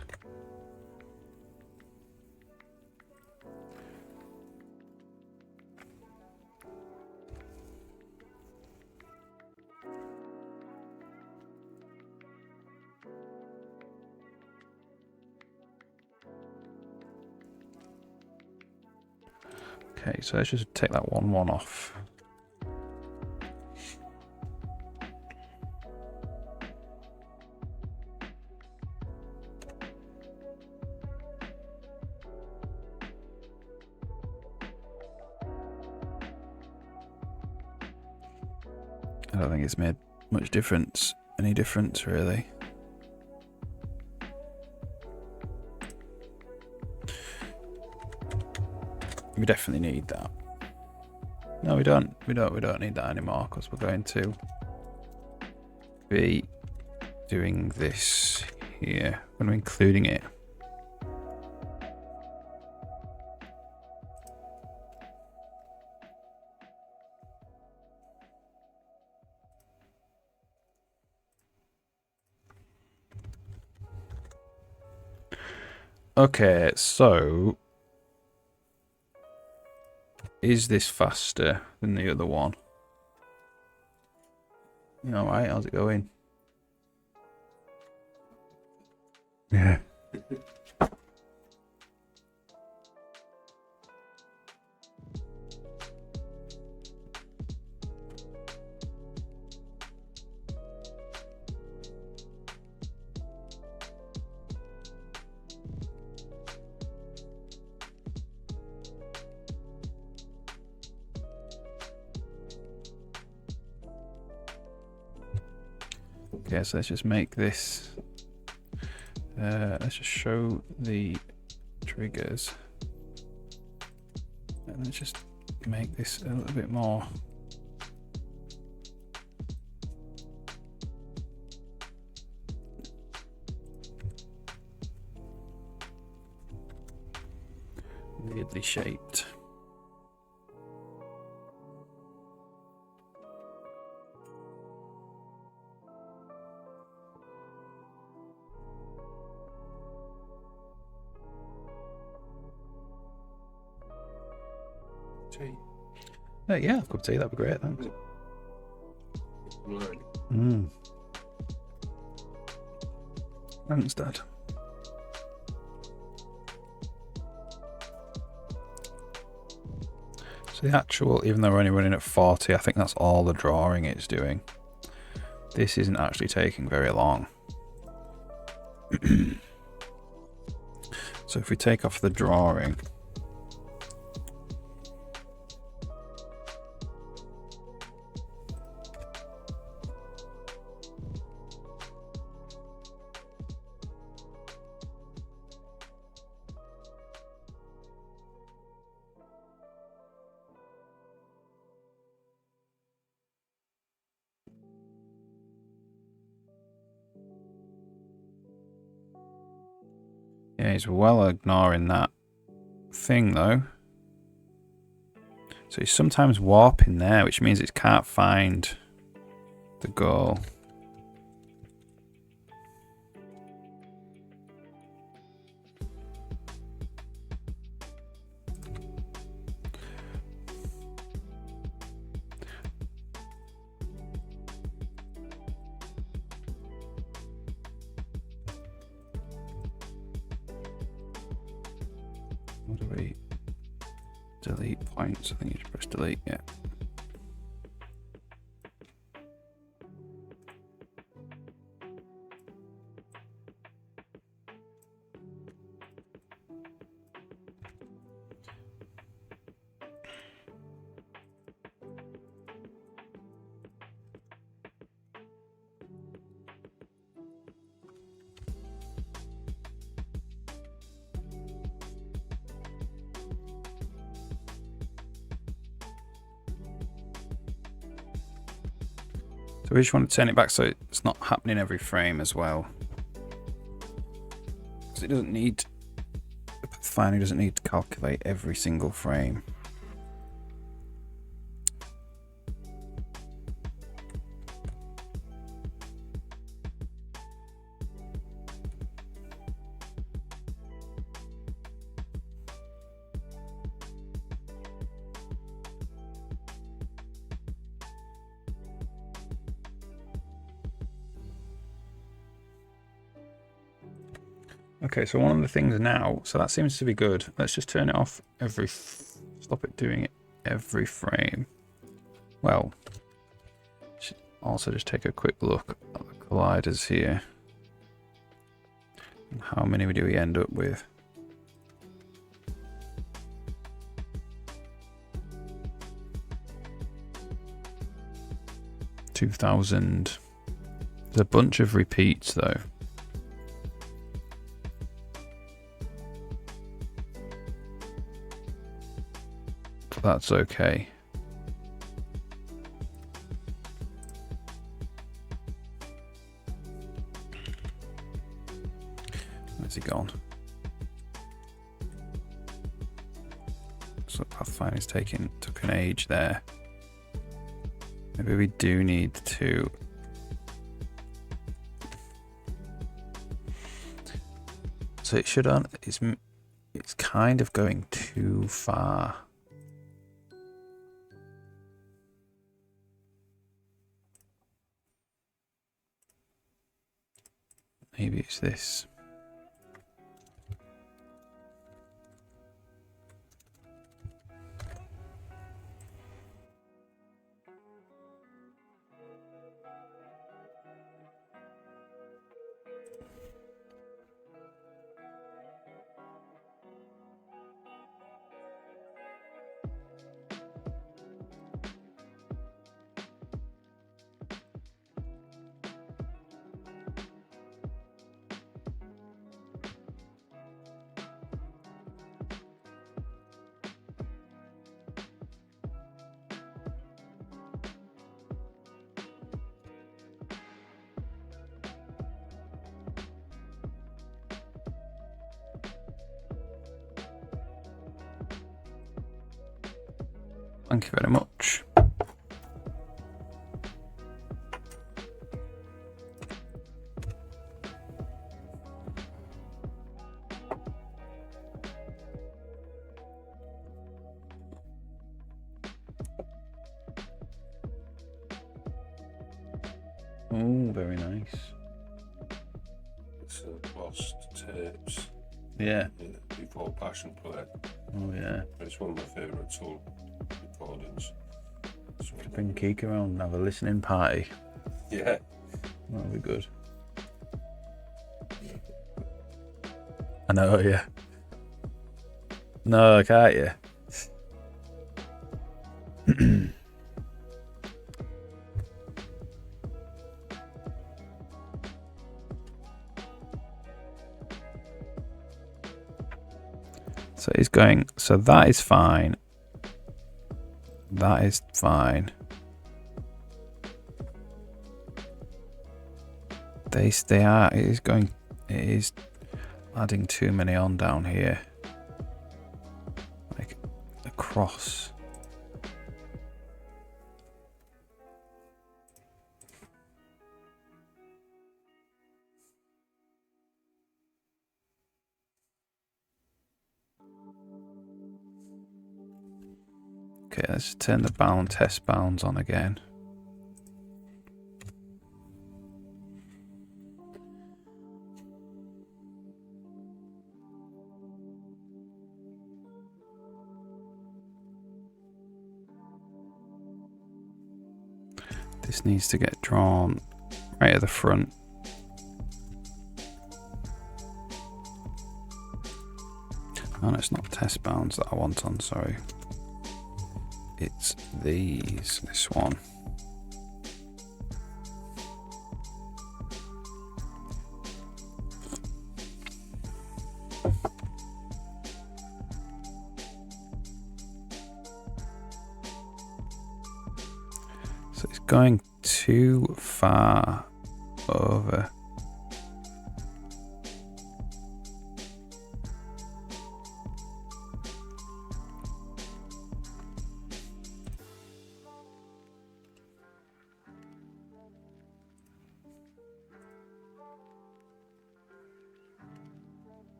Okay, so let's just take that 1-1 off. don't think it's made much difference. Any difference, really. We definitely need that. No, we don't. We don't need that anymore because we're going to be doing this here. We're going to be including it. Okay, so is this faster than the other one? You all right? How's it going? Yeah. Okay, so let's just make this. Let's just show the triggers. And let's just make this a little bit more. Weirdly shaped. Tea. Yeah, cup of tea, that'd be great, thanks. Right. Thanks, Dad. So the actual, even though we're only running at 40, I think that's all the drawing it's doing. This isn't actually taking very long. So if we take off the drawing, yeah, he's well ignoring that thing though. So he's sometimes warping there, which means it can't find the goal. What do we delete points? I think you should press delete, yeah. So we just want to turn it back so it's not happening every frame as well. Because it doesn't need, the Pathfinder doesn't need to calculate every single frame. Okay, so one of the things now, so that seems to be good. Let's just turn it off stop it doing it every frame. Well, should also just take a quick look at the colliders here. And how many do we end up with? 2000. There's a bunch of repeats though. But that's okay. Where's he gone? So Pathfinder's took an age there. Maybe we do need to. So it should on. It's kind of going too far. Maybe it's this. Thank you very much. Oh, very nice. It's lost tapes. Yeah. Before Passion Play. Oh yeah. It's one of my favourite Tool recordings. Bring Keek around and have a listening party. Yeah. That'll be good. I know, yeah. No, can't you? So he's going, so that is fine. That is fine. They are, it is adding too many on down here. Like across. Okay, let's turn the test bounds on again. This needs to get drawn right at the front. Oh, no, it's not test bounds that I want on, sorry. It's this one. So it's going too far over.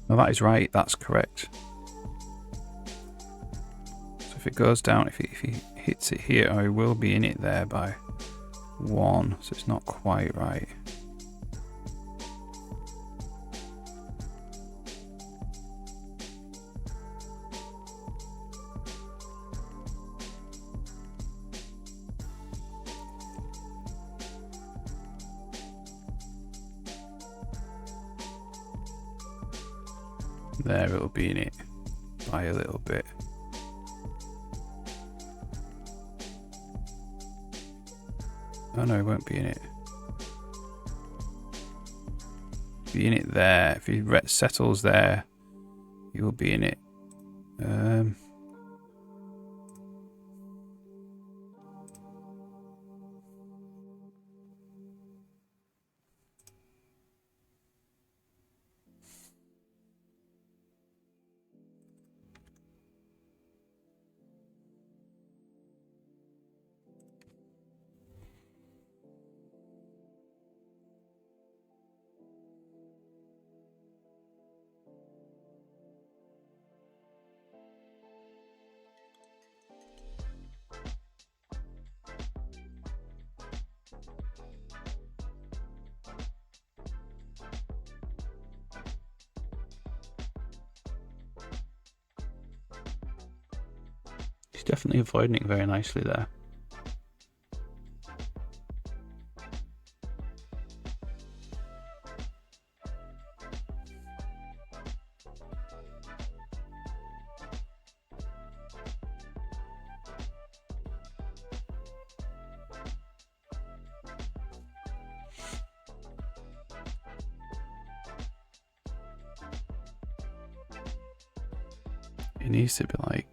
No, that is right. That's correct. So if it goes down, if he hits it here, I will be in it there by 1, so it's not quite right. There, it'll be in it by a little bit. Oh no, it won't be in it. Be in it there. If he settles there, you will be in it. He's definitely avoiding it very nicely there. It needs to be like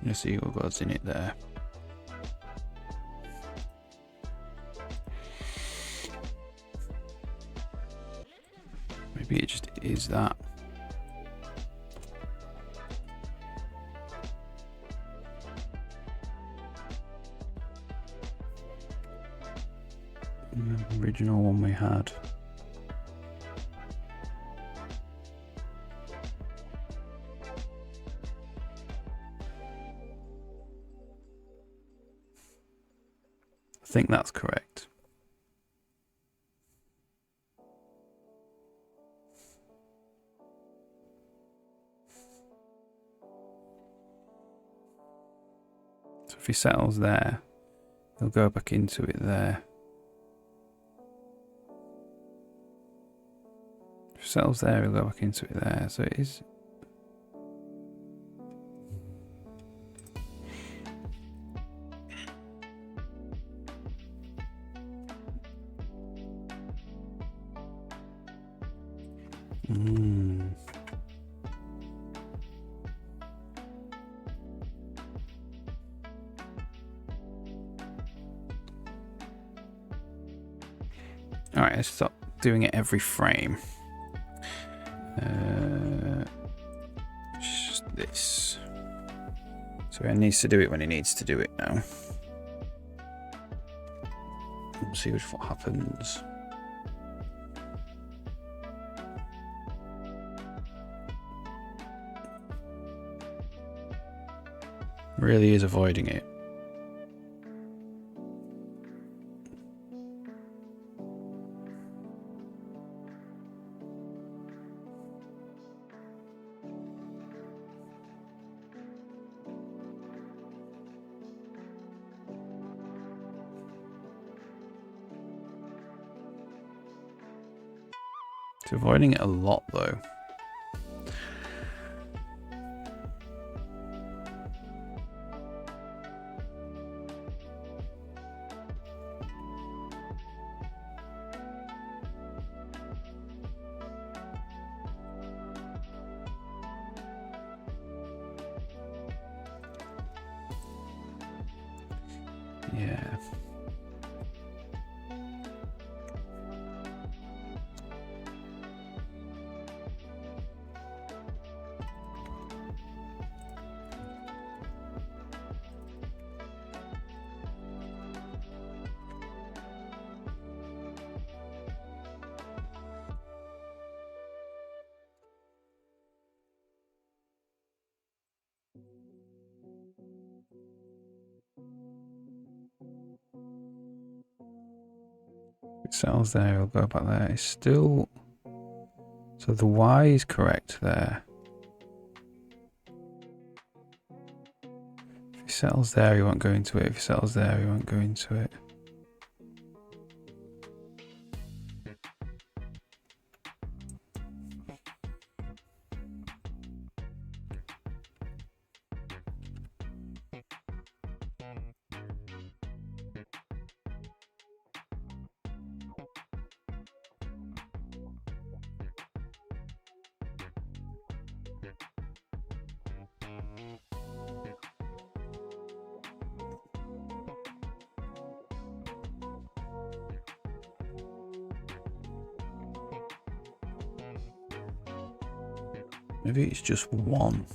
you see what goes in it there. Maybe it just is that. The original one we had. I think that's correct. So if he settles there, he'll go back into it there. If he settles there, he'll go back into it there. So it is. Alright, let's stop doing it every frame. Just this. So he needs to do it when he needs to do it now. Let's see what happens. Really is avoiding it. It's avoiding it a lot though. Yeah. It settles there, it'll go back there. It's still... So the Y is correct there. If he settles there, he won't go into it. If he settles there, he won't go into it. Maybe it's just one.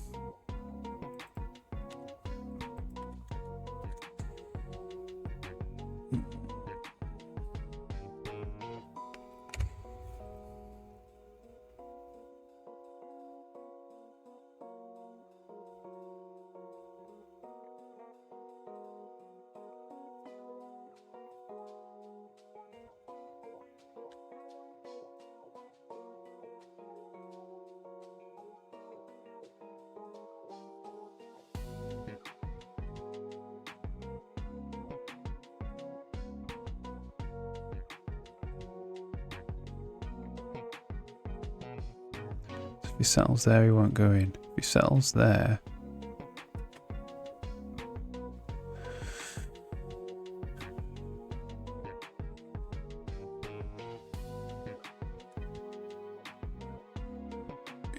If he settles there, he won't go in. If he settles there...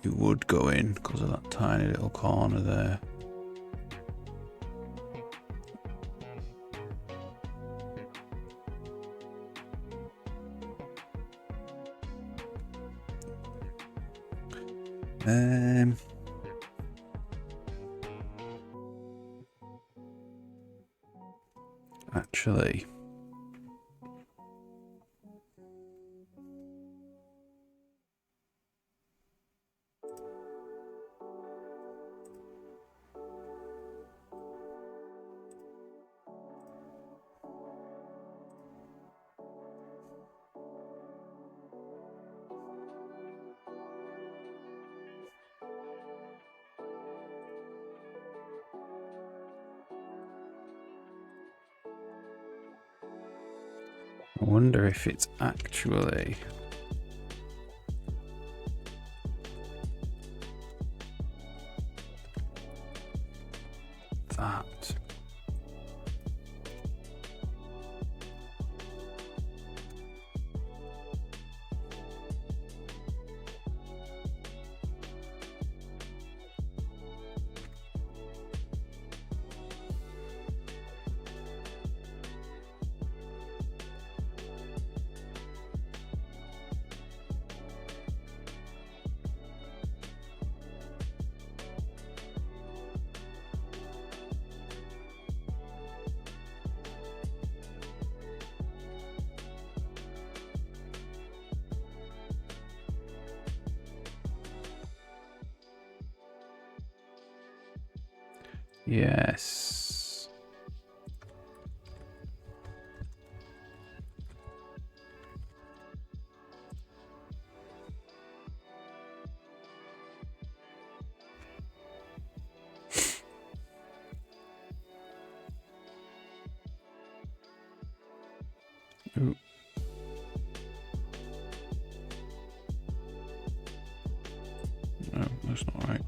He would go in because of that tiny little corner there. Actually, I wonder if it's actually that. Yes. Ooh. No, that's not right.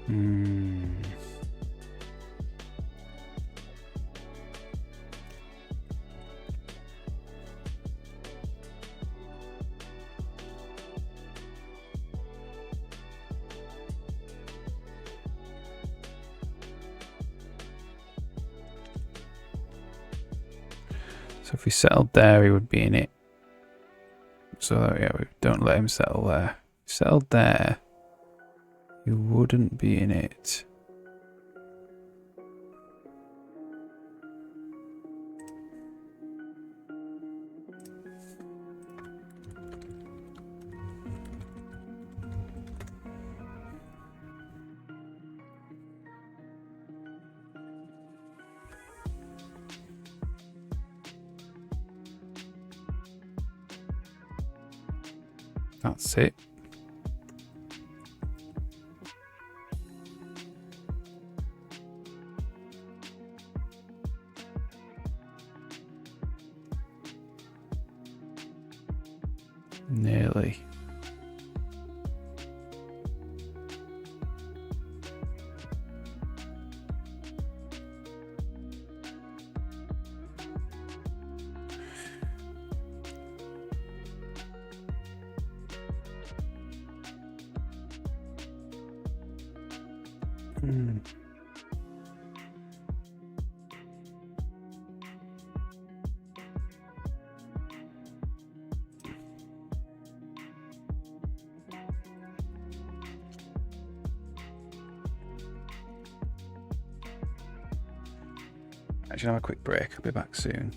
Hmm. So if he settled there, he would be in it. So yeah, we don't let him settle there. If he settled there, he wouldn't be in it. That's it. Nearly. Hmm. Actually, have a quick break. I'll be back soon.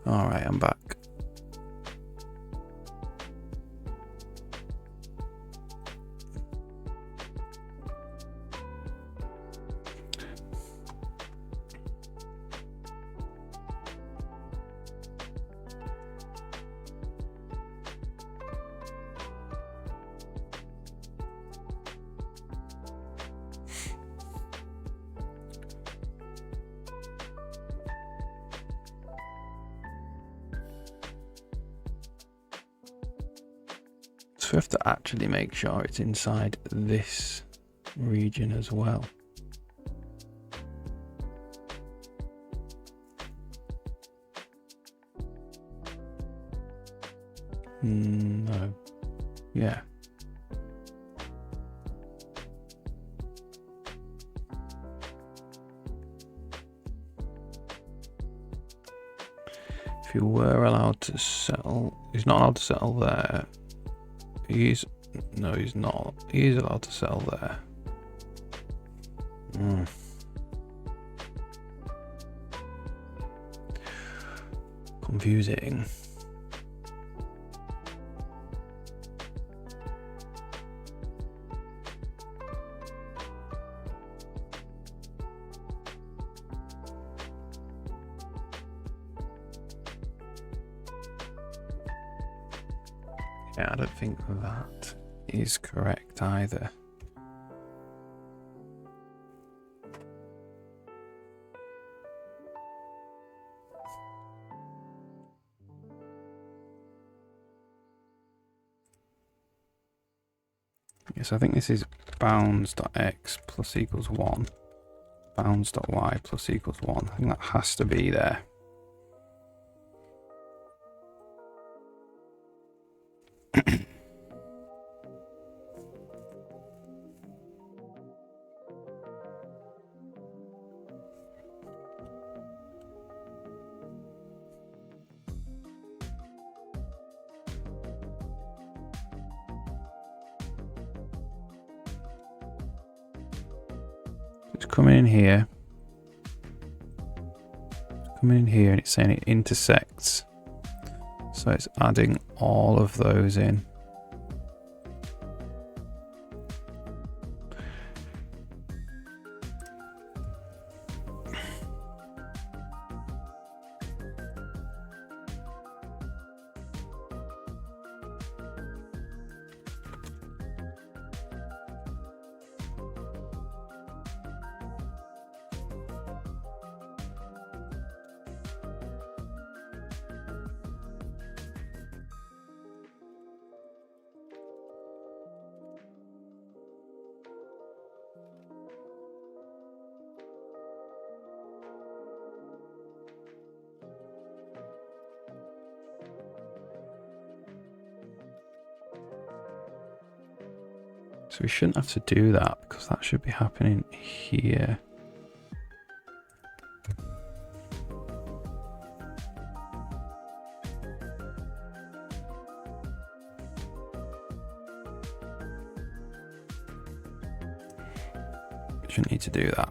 All right, I'm back. So we have to actually make sure it's inside this region as well. No. Yeah. If you were allowed to settle, he's not allowed to settle there. No, he's not. He is allowed to settle there. Confusing. Yeah, I don't think that is correct either. Yes, I think this is bounds.x plus equals 1. Bounds.y plus equals 1. I think that has to be there. It's coming in here. It's coming in here and it's saying it intersects. So it's adding all of those in. So we shouldn't have to do that because that should be happening here. Shouldn't need to do that.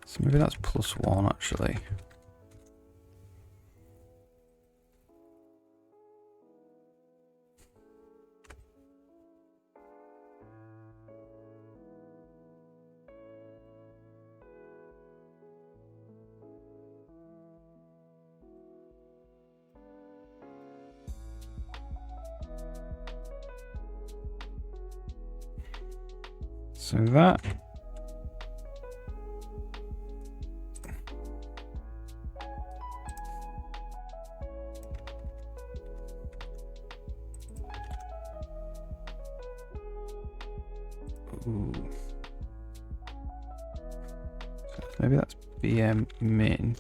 So maybe that's +1 actually. So that ooh. So maybe that's BM min.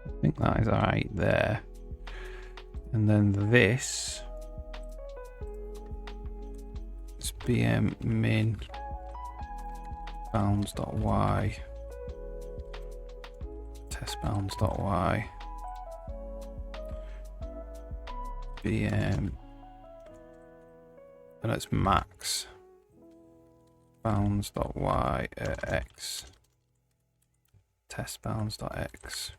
I think that is alright there. And then this is BM min bounds.y test bounds.y BM, and it's max bounds.y x test bounds.x.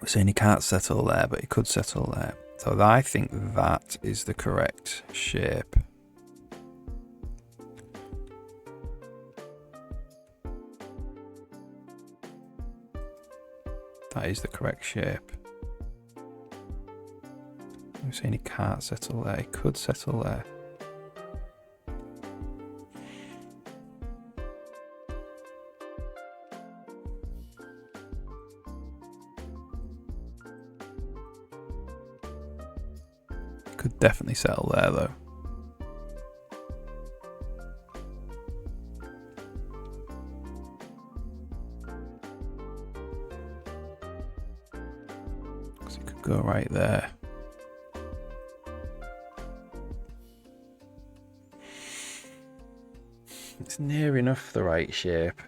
Saying he can't settle there, but he could settle there. So I think that is the correct shape. That is the correct shape. I'm saying he can't settle there. He could settle there. Could definitely settle there though. Because it could go right there. It's near enough the right shape.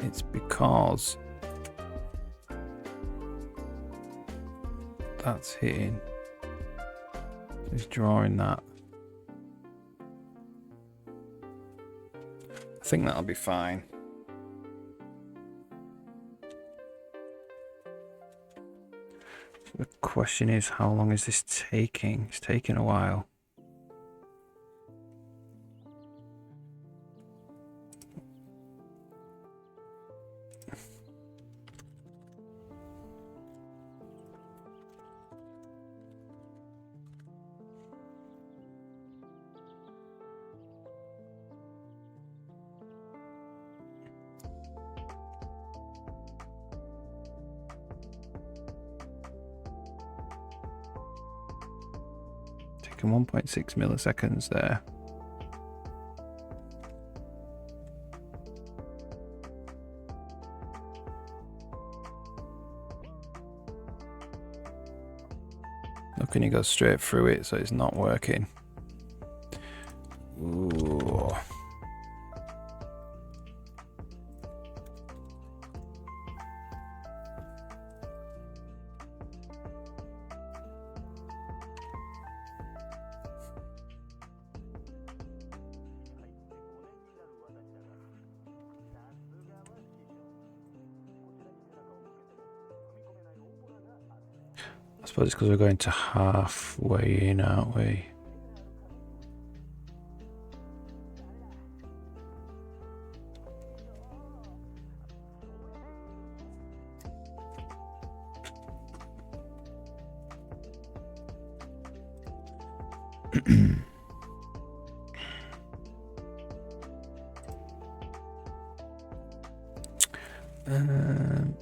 It's because that's hitting. He's drawing that. think that'll be fine. The question is, how long is this taking? It's taking a while. Taking 1.6 milliseconds there. Look, and he goes straight through it, so it's not working. Ooh. I suppose it's because we're going to halfway in, aren't we? um,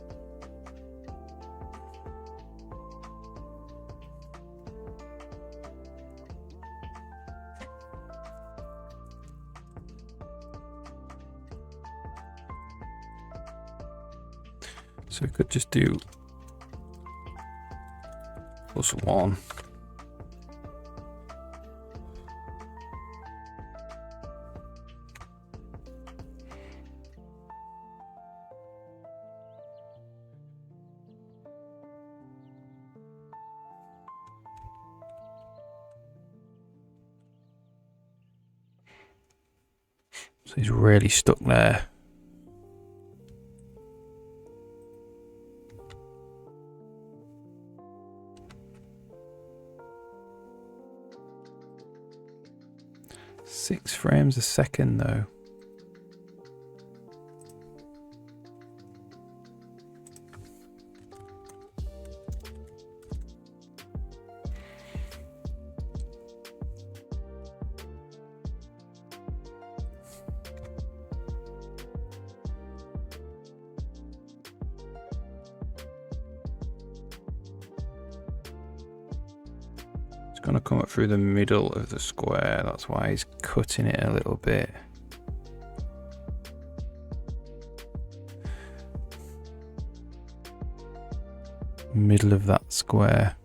So we could just do +1. So he's really stuck there. Six frames a second though. It's going to come up through the middle of the square, that's why he's cutting it a little bit. Middle of that square.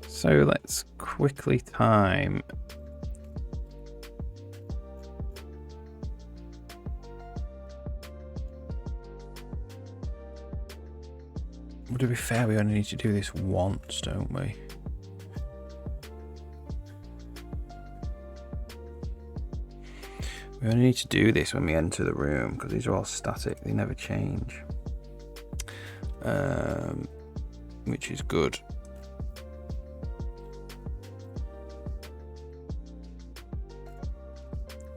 So let's quickly time. Well, to be fair, we only need to do this once, don't we? We only need to do this when we enter the room because these are all static, they never change. Which is good.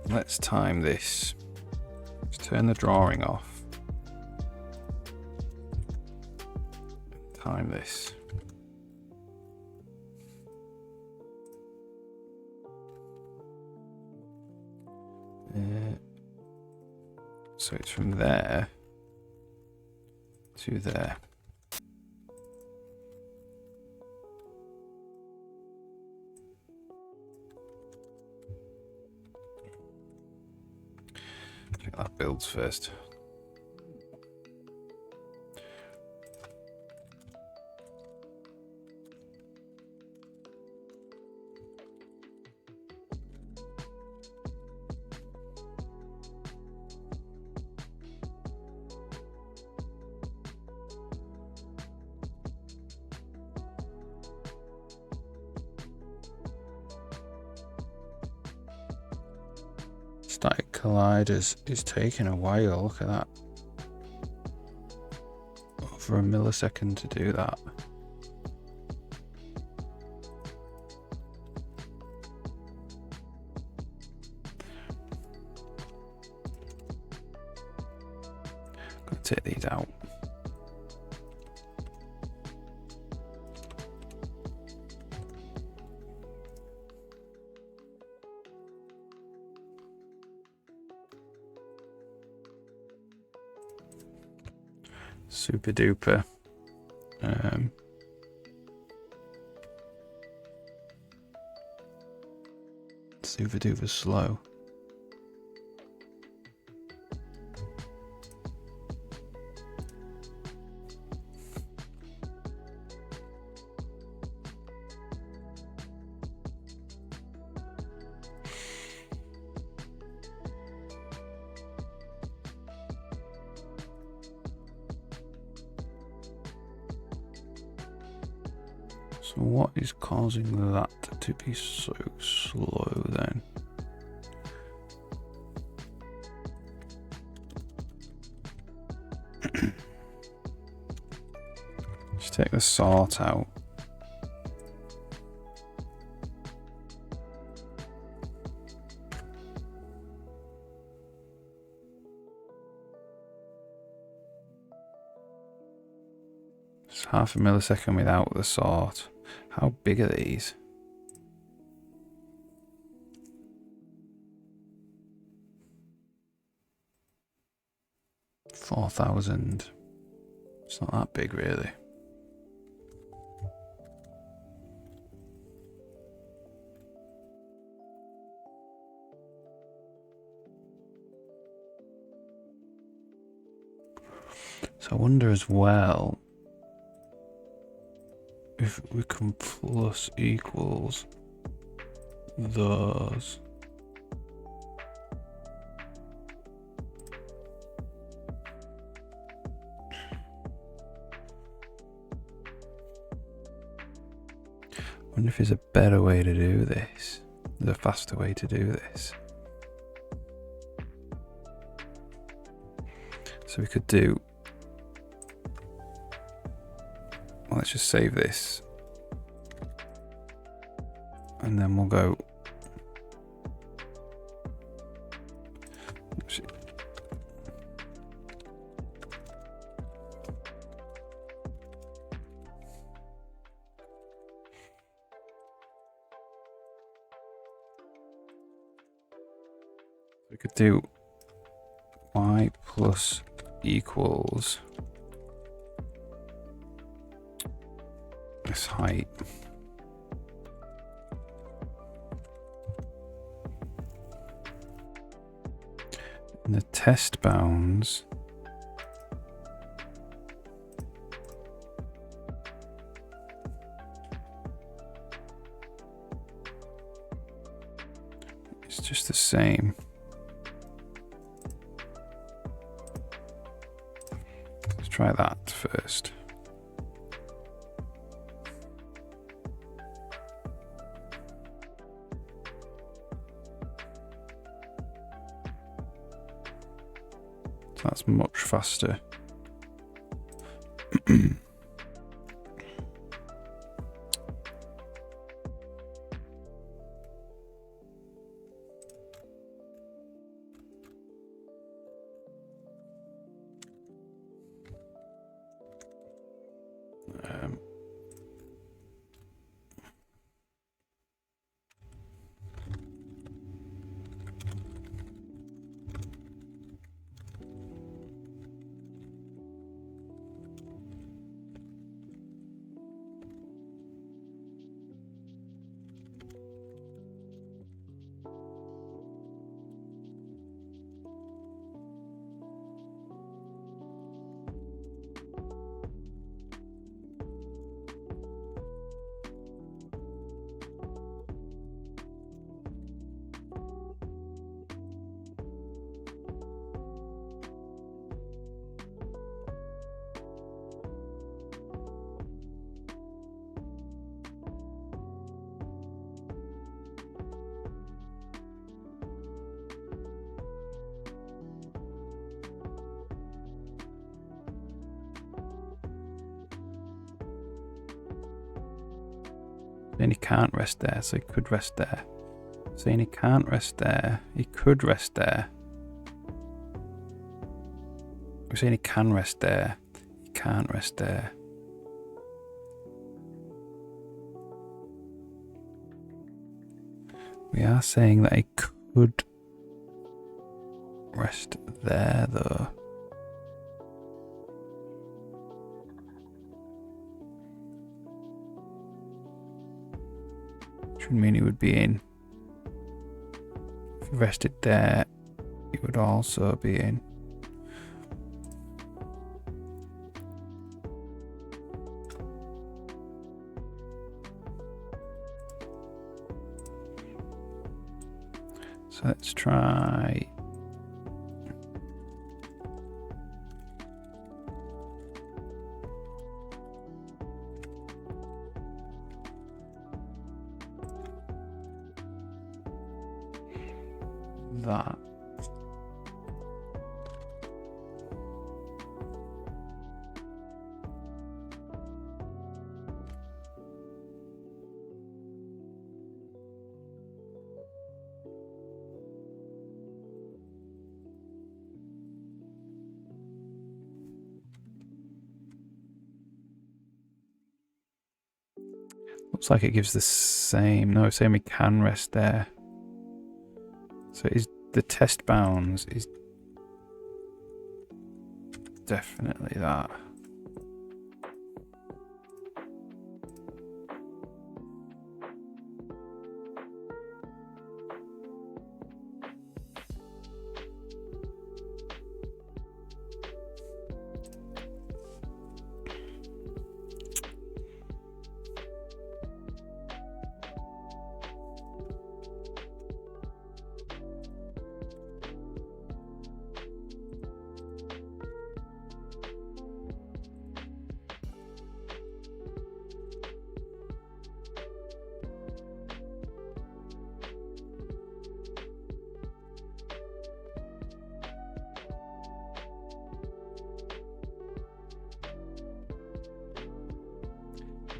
Let's time this. Let's turn the drawing off. Time this. So it's from there to there. Check that builds first. Static colliders is taking a while. Look at that. Over a millisecond to do that. Gonna take these out. Super duper. Super duper slow. So what is causing that to be so slow then? Just take the sort out. It's half a millisecond without the sort. How big are these? $4,000. It's not that big, really. So I wonder as well if we can plus equals those. I wonder if there's a better way to do this. There's a faster way to do this. So we could do... Well, let's just save this. And then we'll go... We could do y plus equals this height. And the test bounds is just the same. Let's try that first. That's much faster. Saying he can't rest there, so he could rest there. Saying he can't rest there, he could rest there. We're saying he can rest there, he can't rest there. We are saying that he could rest there, though. Which would mean he would be in. If he rested there, he would also be in. So let's try that. Looks like it gives the same. No, same. We can rest there. So is the test bounds is definitely that.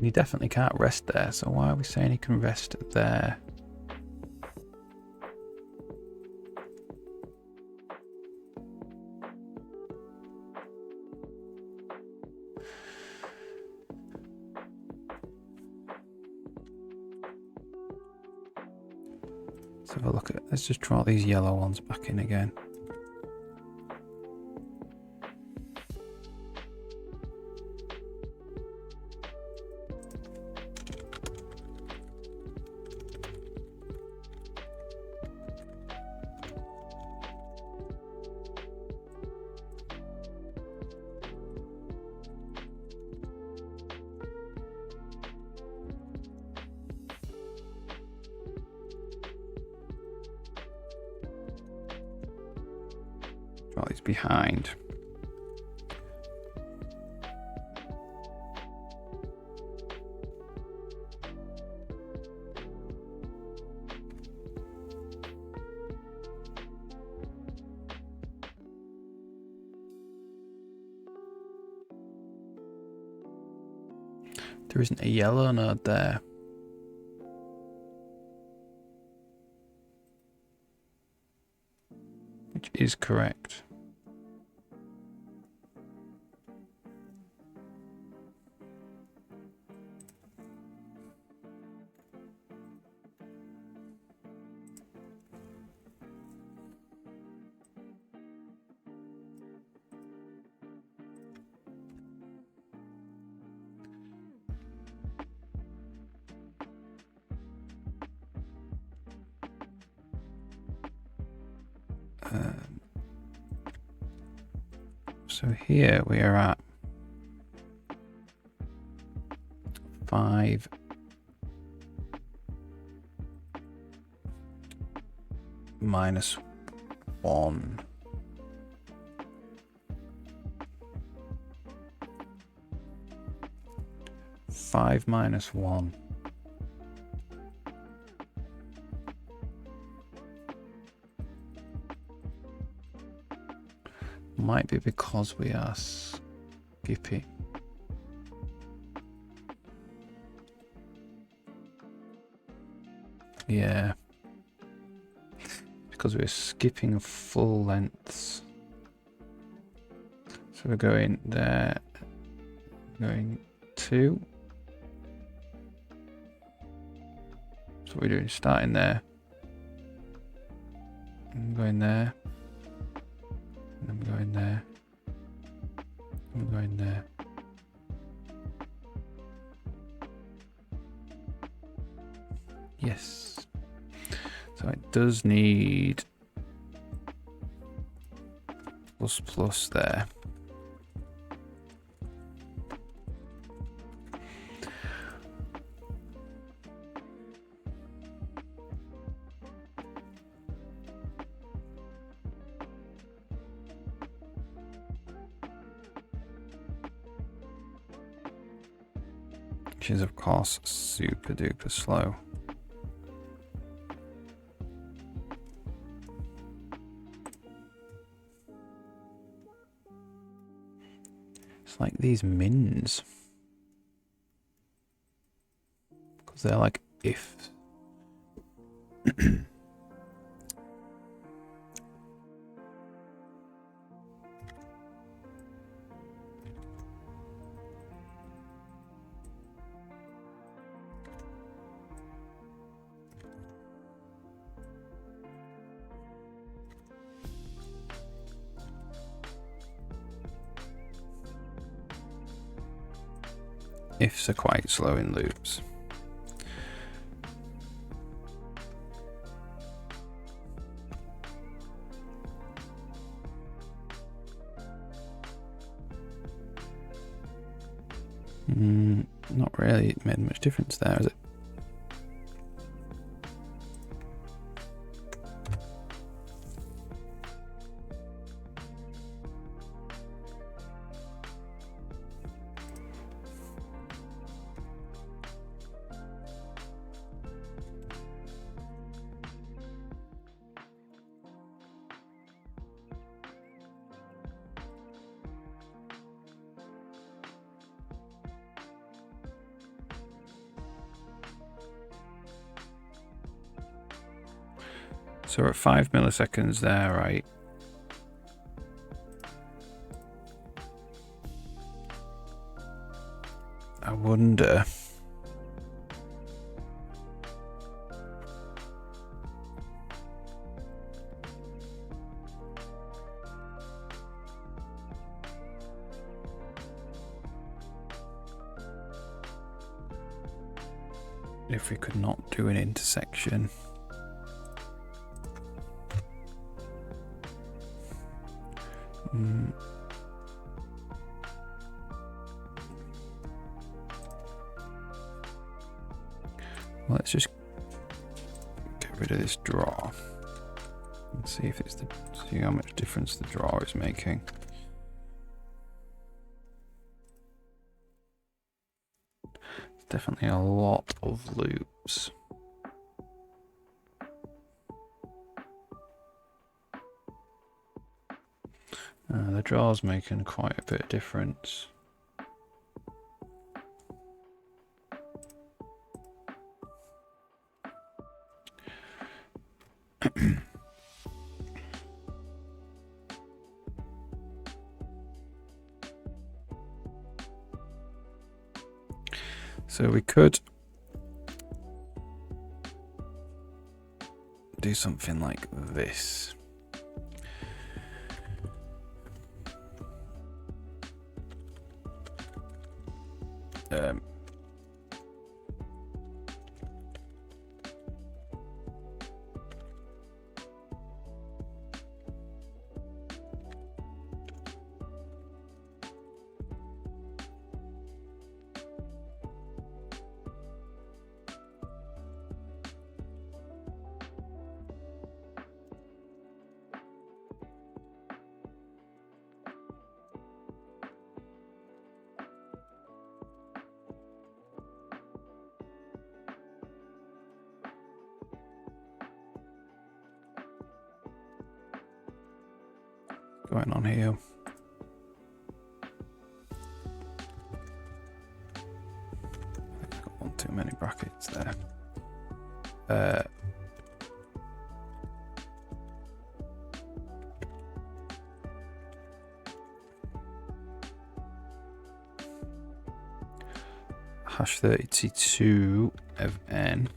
He definitely can't rest there, so why are we saying he can rest there? Let's have a look at, let's just draw these yellow ones back in again. Draw these behind. There isn't a yellow node there. Which is correct. So here we are at 5 minus 1. Five minus 1. Might be because we are skipping. Yeah. Because we're skipping full lengths. So we're going there. Going 2. So we're doing starting there. I'm going there. And I'm going there. I'm going there. Yes. So it does need plus there. Which is of course super duper slow. It's like these mins. Because they're like ifs. Ifs are quite slow in loops. Not really made much difference there, is it? So we're at 5 milliseconds there, right? I wonder if we could not do an intersection. Let's just get rid of this draw and see if it's see how much difference the draw is making. It's definitely a lot of loops. The draw's making quite a bit of difference. So we could do something like this. Going on here. I've got one too many brackets there. hash 32 of n.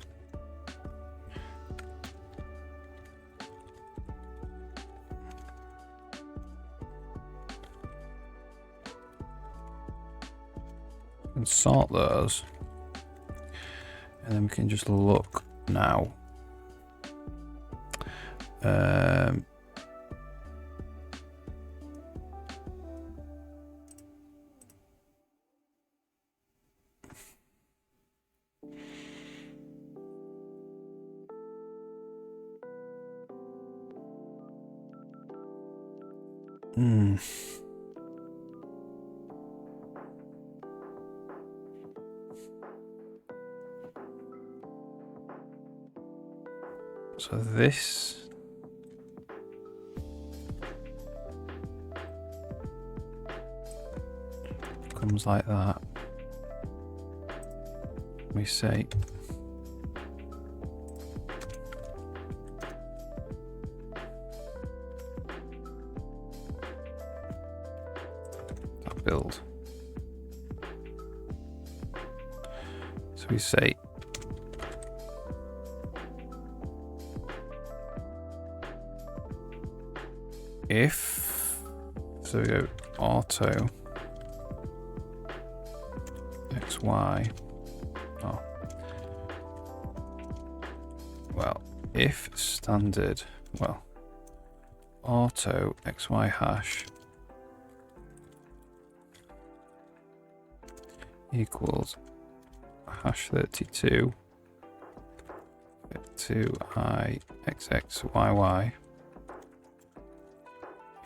And sort those. And then we can just look now. So this comes like that. We say that build. So we say if, so we go auto XY, oh, well, if standard, well, auto XY hash equals hash 32 to I XXYY.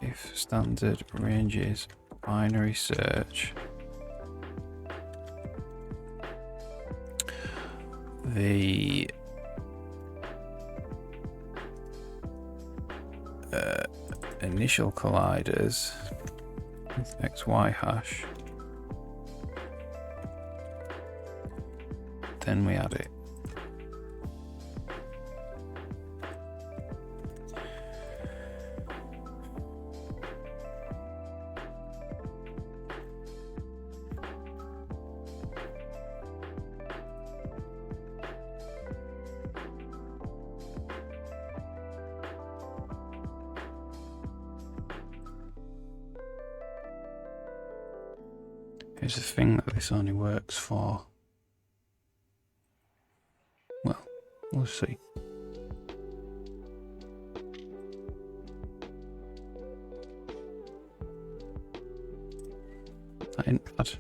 If standard ranges binary search, the initial colliders with XY hash, then we add it. Here's the thing that this only works for. Well, we'll see. That ain't bad.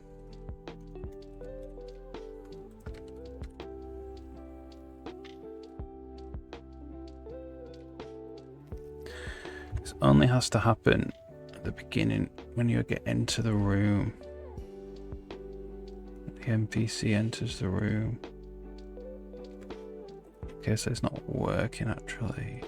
This only has to happen at the beginning when you get into the room. The NPC enters the room. Okay, so it's not working actually.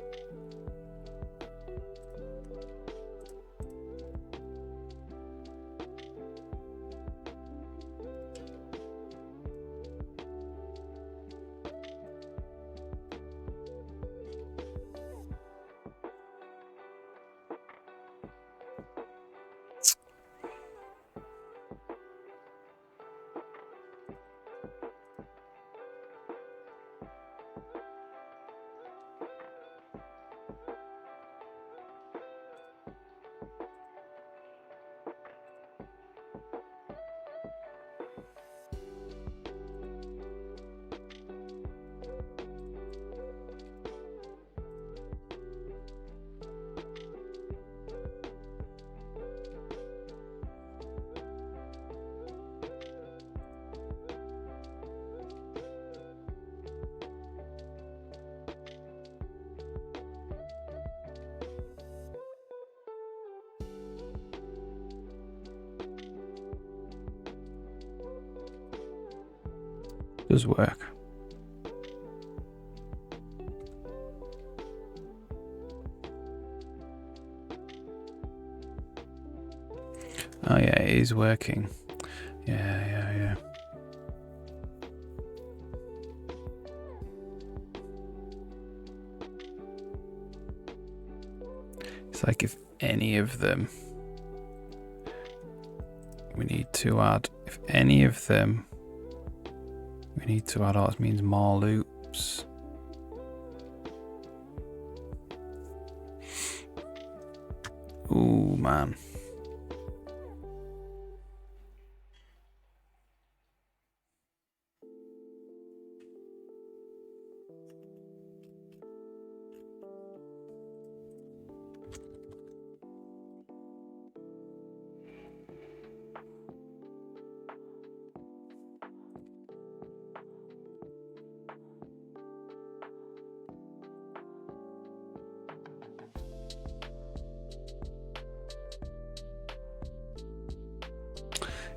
Does work. Oh yeah, it is working. Yeah. It's like if any of them, we need to add, if any of them We need to add odds means more loops. Ooh, man.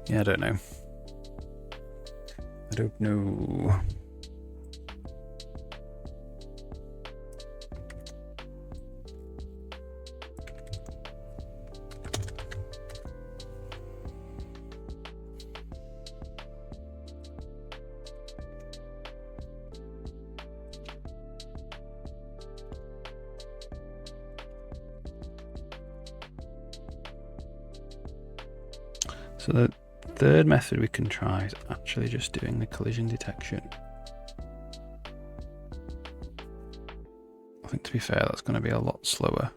Yeah, I don't know. I don't know. So the third method we can try is actually just doing the collision detection. I think, to be fair, that's going to be a lot slower.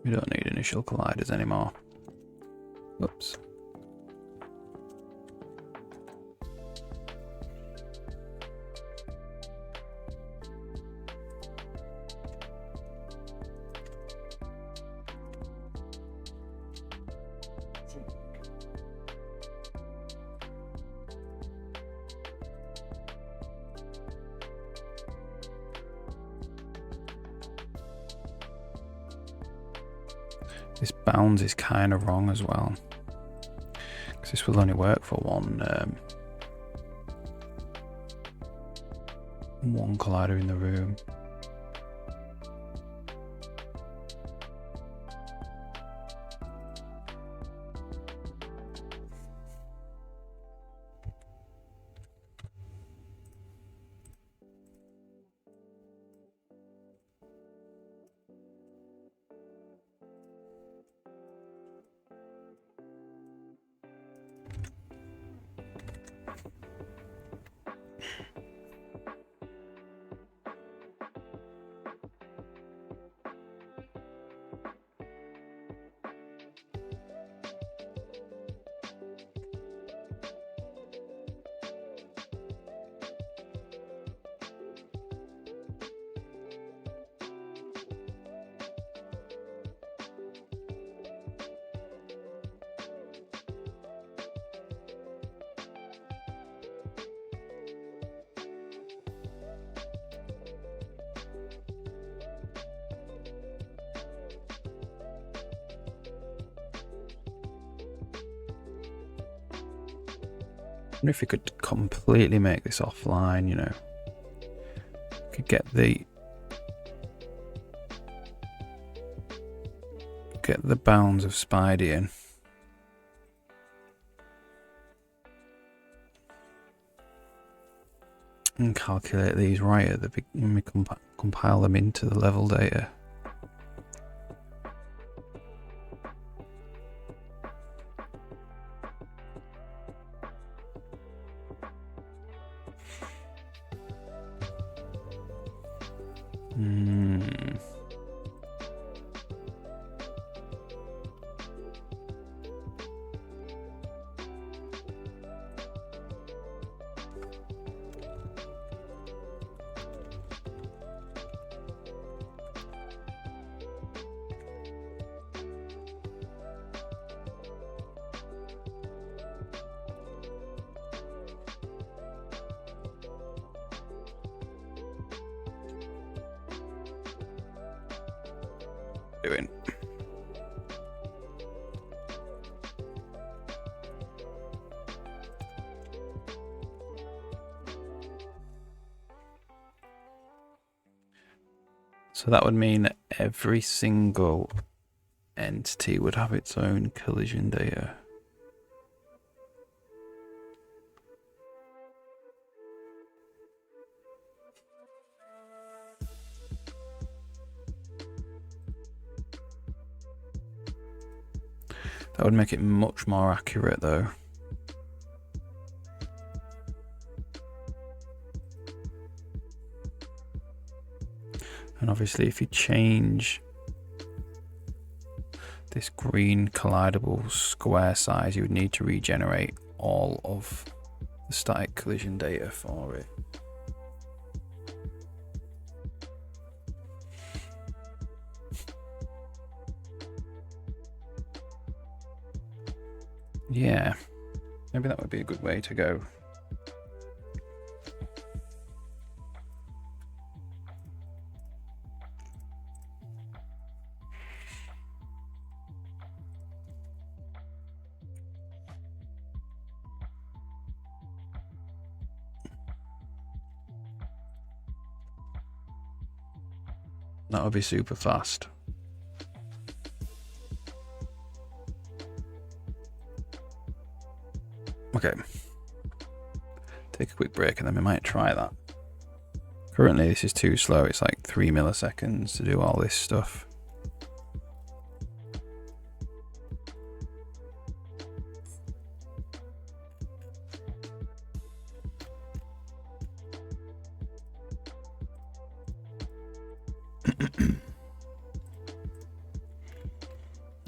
We don't need initial colliders anymore. Oops. This bounds is kind of wrong as well, because this will only work for one collider in the room. I wonder if we could completely make this offline, you know. Could get the bounds of Spidey in. And calculate these right at the when we compile them into the level data. Doing. So that would mean that every single entity would have its own collision data. That would make it much more accurate though. And obviously if you change this green collidable square size, you would need to regenerate all of the static collision data for it. Yeah, maybe that would be a good way to go. That would be super fast. Okay. Take a quick break and then we might try that. Currently this is too slow, it's like 3 milliseconds to do all this stuff.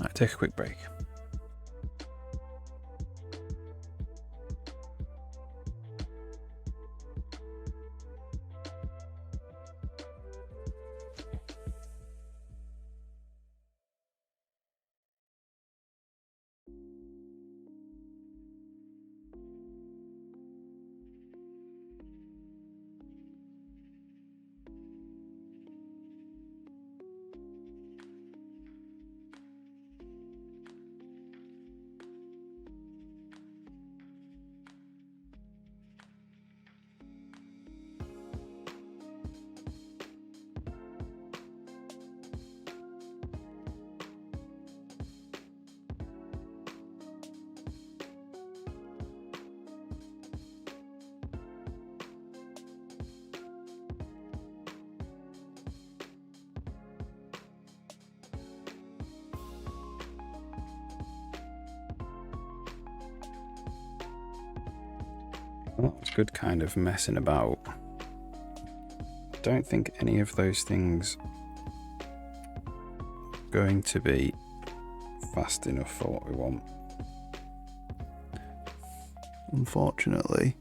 Alright, take a quick break. Well, that was good kind of messing about. Don't think any of those things are going to be fast enough for what we want. Unfortunately.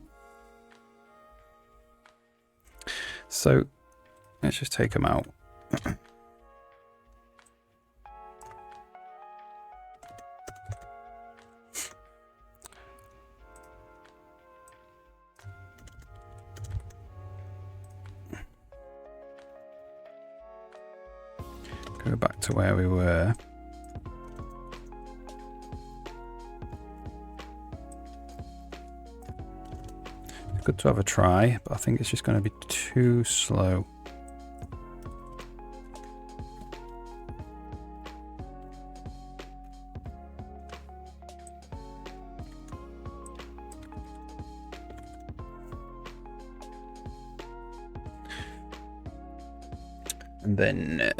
So let's just take them out. Go back to where we were. It's good to have a try, but I think it's just going to be too slow. And then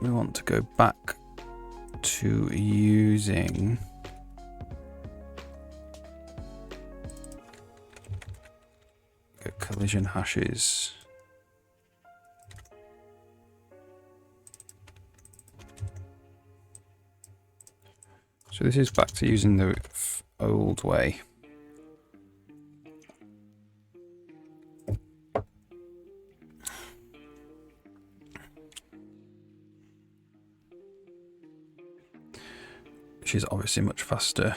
we want to go back to using collision hashes. So this is back to using the old way. Which is obviously much faster.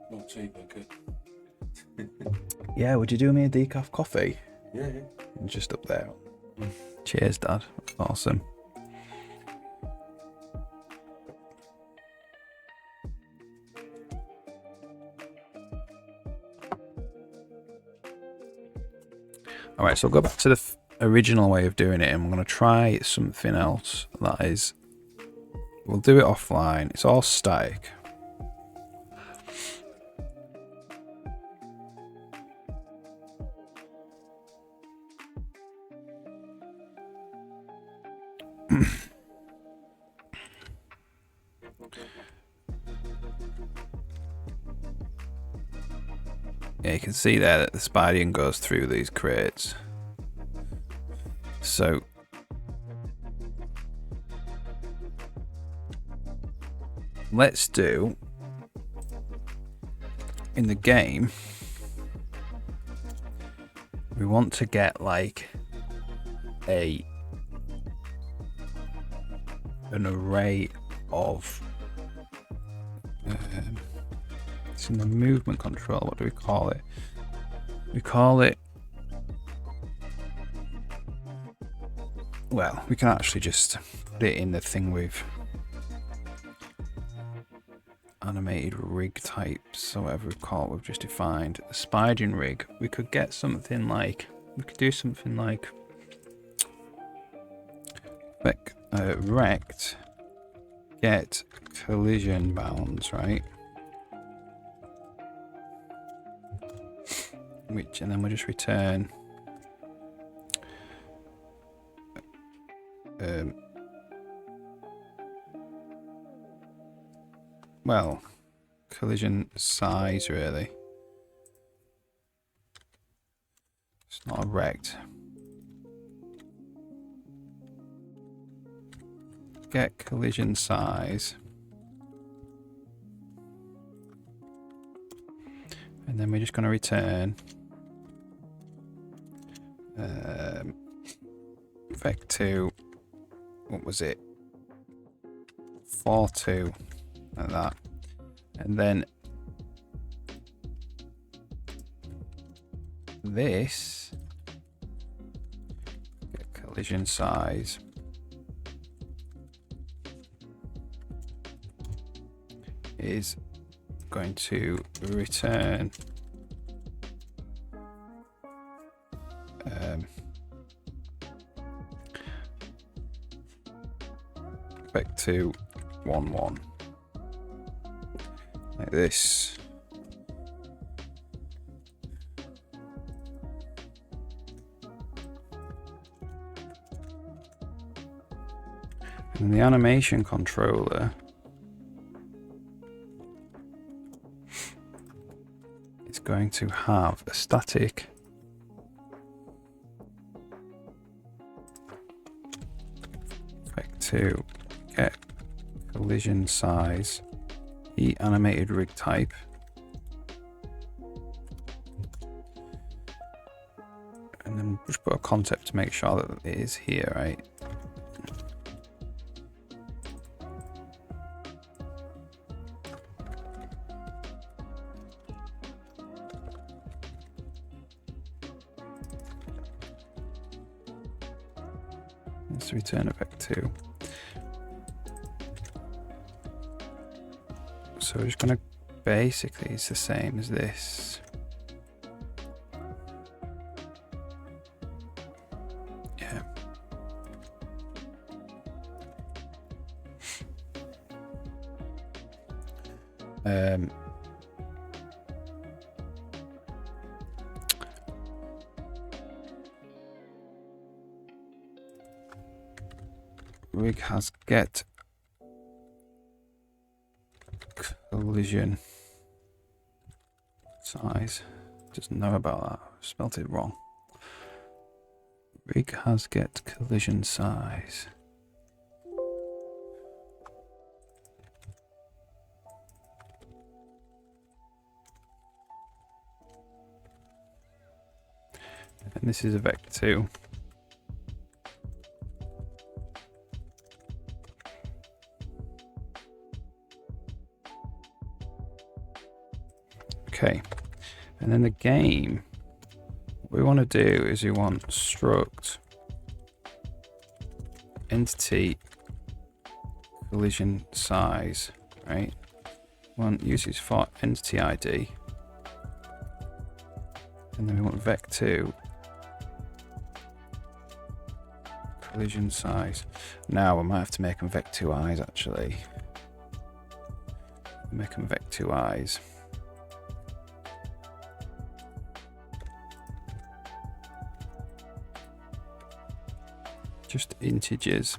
No tea, Becky. Yeah, would you do me a decaf coffee? Yeah, yeah. Just up there. Cheers, Dad. Awesome. Alright, Right, so we'll go back to the original way of doing it, and we're going to try something else. That is, we'll do it offline. It's all static. Yeah, you can see there that the Spiding goes through these crates. So let's do in the game, we want to get like an array of it's in the movement control. What do we call it? We call it, well, we can actually just put it in the thing with animated rig types, or whatever we call it. We've just defined a spiding rig. We could get something like, we could do something like rect get collision bounds, right? Which, and then we'll just return well, collision size, really. It's not a rect. Get collision size. And then we're just going to return vec2, what was it? 42, like that. And then this, get collision size, is going to return vec2 1 like this. And the animation controller is going to have a static vec2 get collision size, the animated rig type, and then just put a concept to make sure that it is here, right? Let's return a vec2. So we're just going to, basically it's the same as this. Yeah. Rig has get collision size. Doesn't know about that. Spelt it wrong. Rig has get collision size. And this is a vec2. Okay, and then the game, what we want to do is we want struct entity collision size, right? We want uses for entity ID, and then we want vec2 collision size. Now we might have to make them Vec2 eyes actually. Make them Vec2 eyes. Just integers.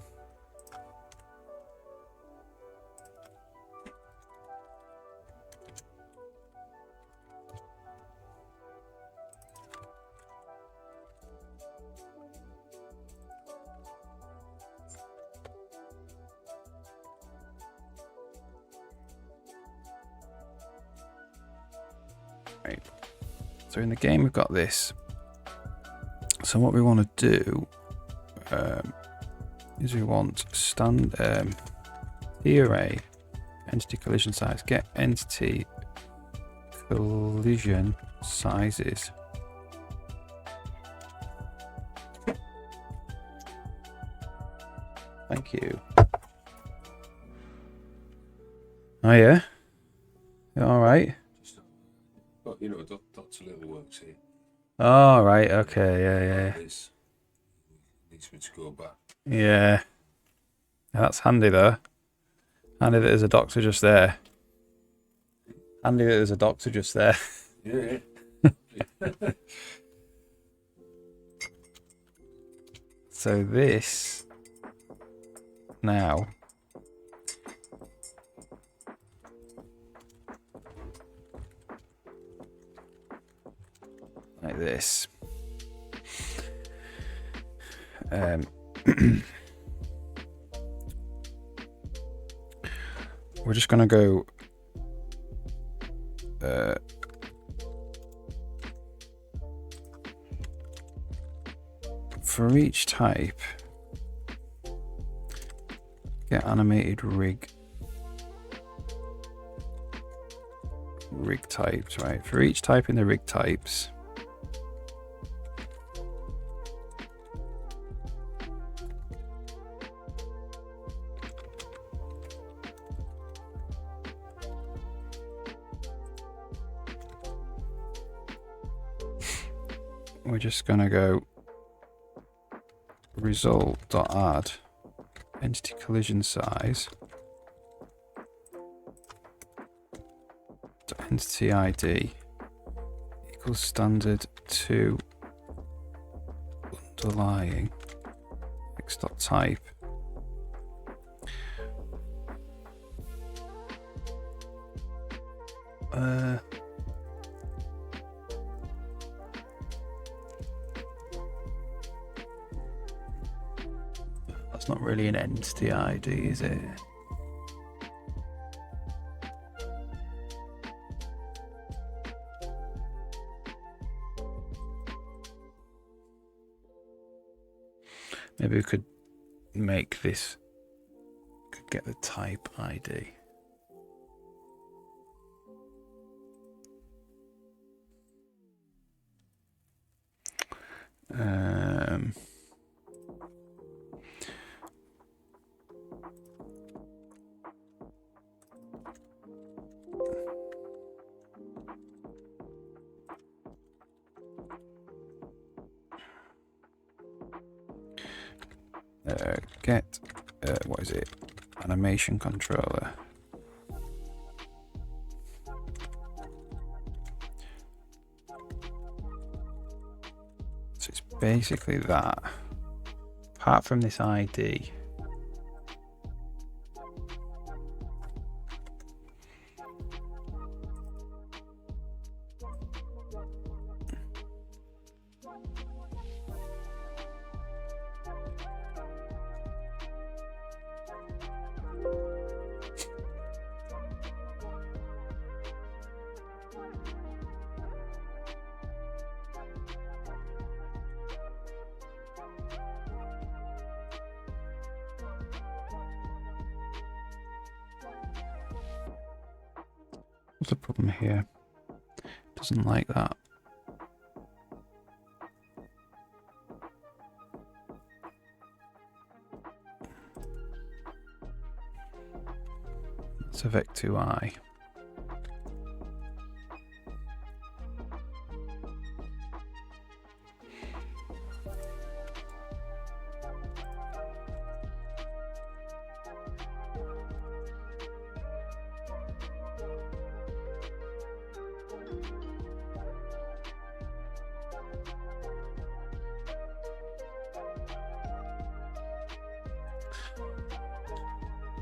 Right. So in the game we've got this. So what we want to do is we want array entity collision size, get entity collision sizes. Thank you. Oh yeah? You alright? But you know, Dr. Little works here. Oh right, okay, yeah. This needs me to go back. Yeah. That's handy though. Handy that there's a doctor just there. Handy that there's a doctor just there. Yeah. So this now like this. We're just gonna go for each type, get animated rig types, right? For each type in the rig types, we're just gonna go result.add entity collision size to entity ID equals standard to underlying x.type. That's not really an entity ID, is it? Maybe we could make this, could get the type ID. Get what is it? Animation controller. So it's basically that. Apart from this ID. What's the problem here? It doesn't like that. It's a Vec2i.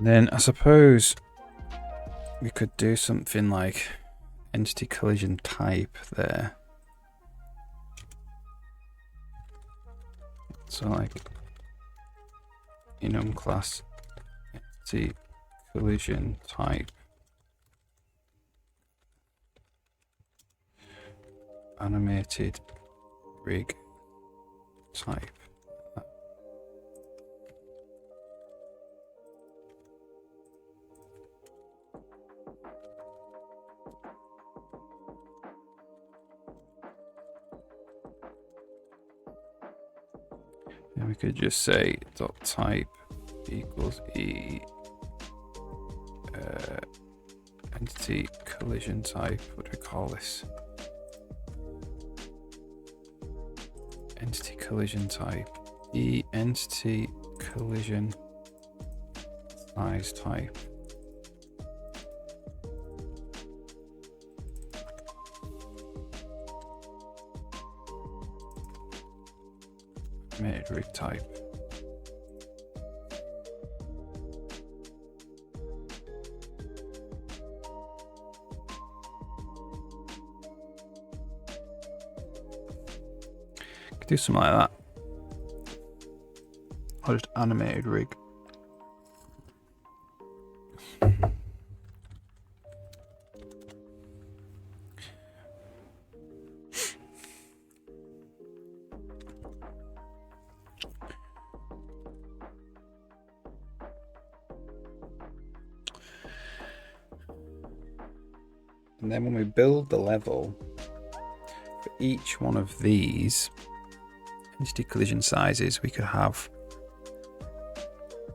Then I suppose we could do something like entity collision type there. So like enum class entity collision type animated rig type. And we could just say dot type equals entity collision type. What do we call this? Entity collision type. Entity collision size type. Animated rig type. Could do something like that. Or just animated rig. And then when we build the level, for each one of these entity collision sizes, we could have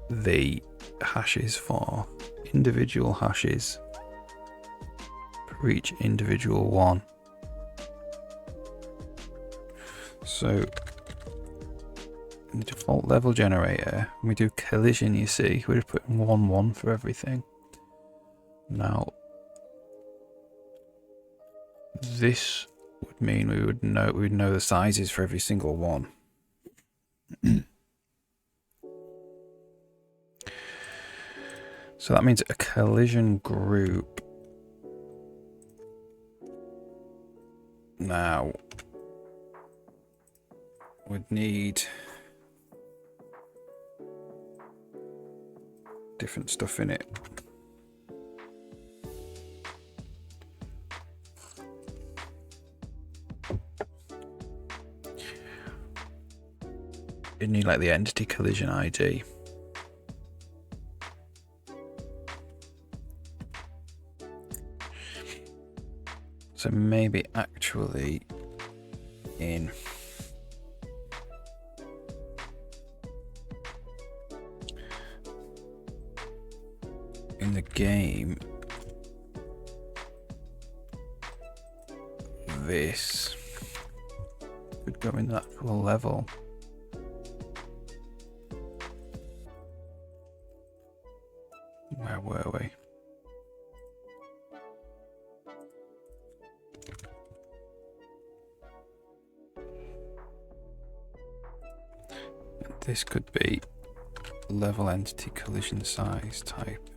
the hashes for individual hashes for each individual one. So in the default level generator, when we do collision, you see, we're just putting 1, 1 for everything. Now, this would mean we'd know the sizes for every single one. So that means a collision group now would need different stuff in it. You need like the entity collision ID. So maybe actually in the game, this could go in the actual level. Where were we? This could be level entity collision size type.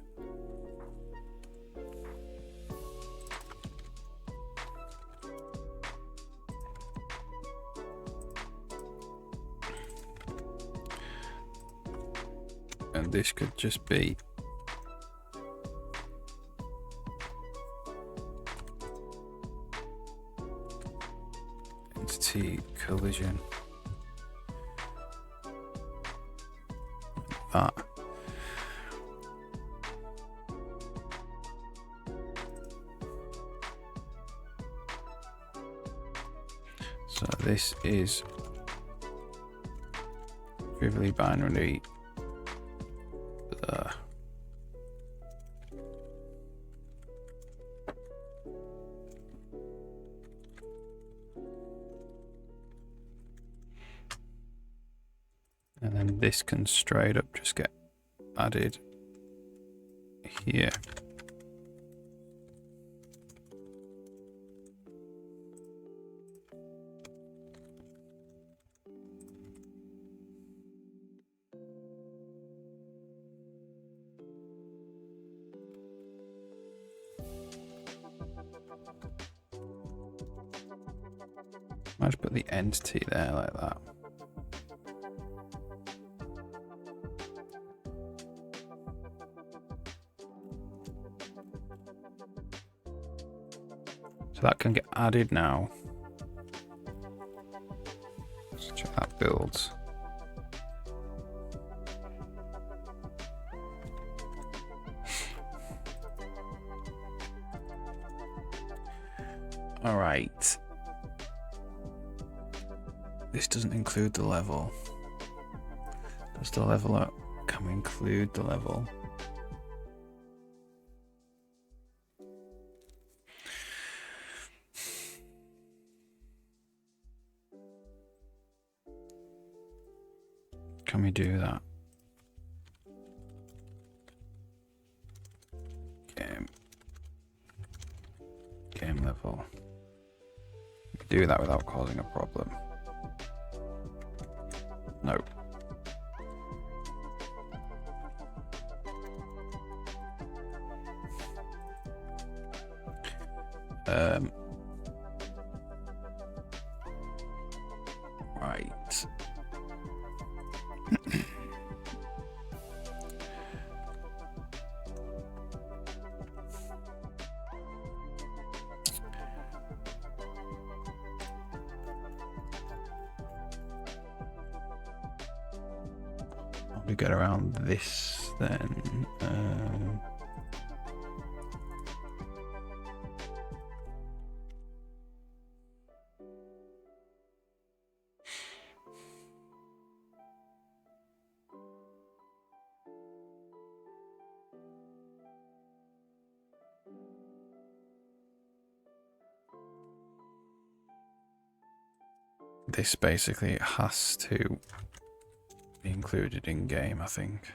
And this could just be entity collision. That. So this is trivially binary. And then this can straight up just get added here. Might just put the entity there like that. So that can get added now. Let's check that builds. All right. This doesn't include the level. Does the level can we include the level? Can we do that? Game level. Do that without causing a problem. No. Right. How do we get around this then? This basically has to be included in game, I think.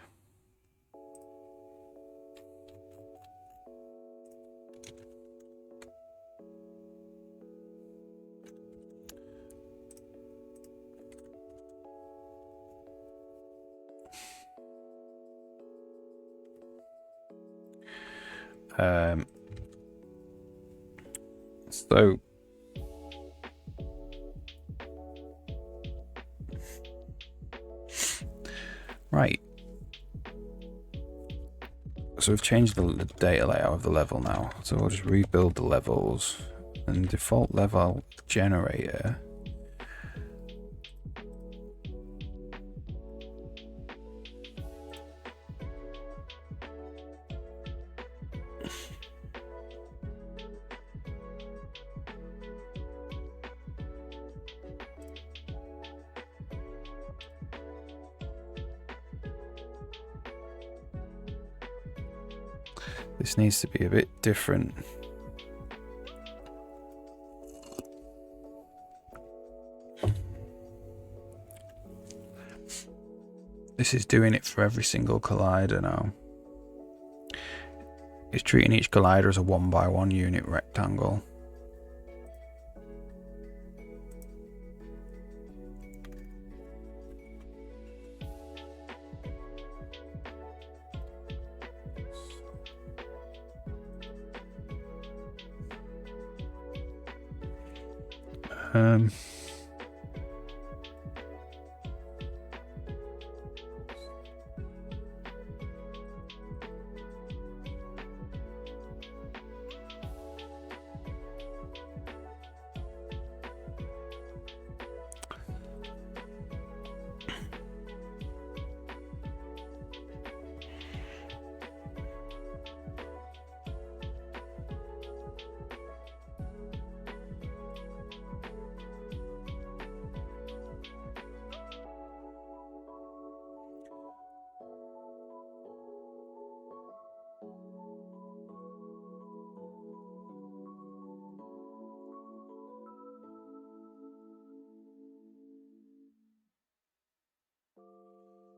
So right. So we've changed the data layout of the level now. So we'll just rebuild the levels and default level generator. This needs to be a bit different. This is doing it for every single collider now. It's treating each collider as a 1x1 unit rectangle.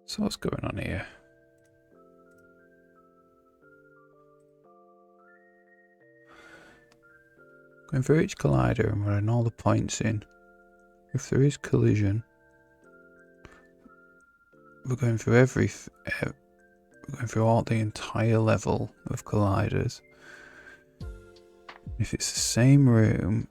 So what's going on here? Going through each collider and running all the points in. If there is collision, we're going through we're going through all the entire level of colliders. If it's the same room,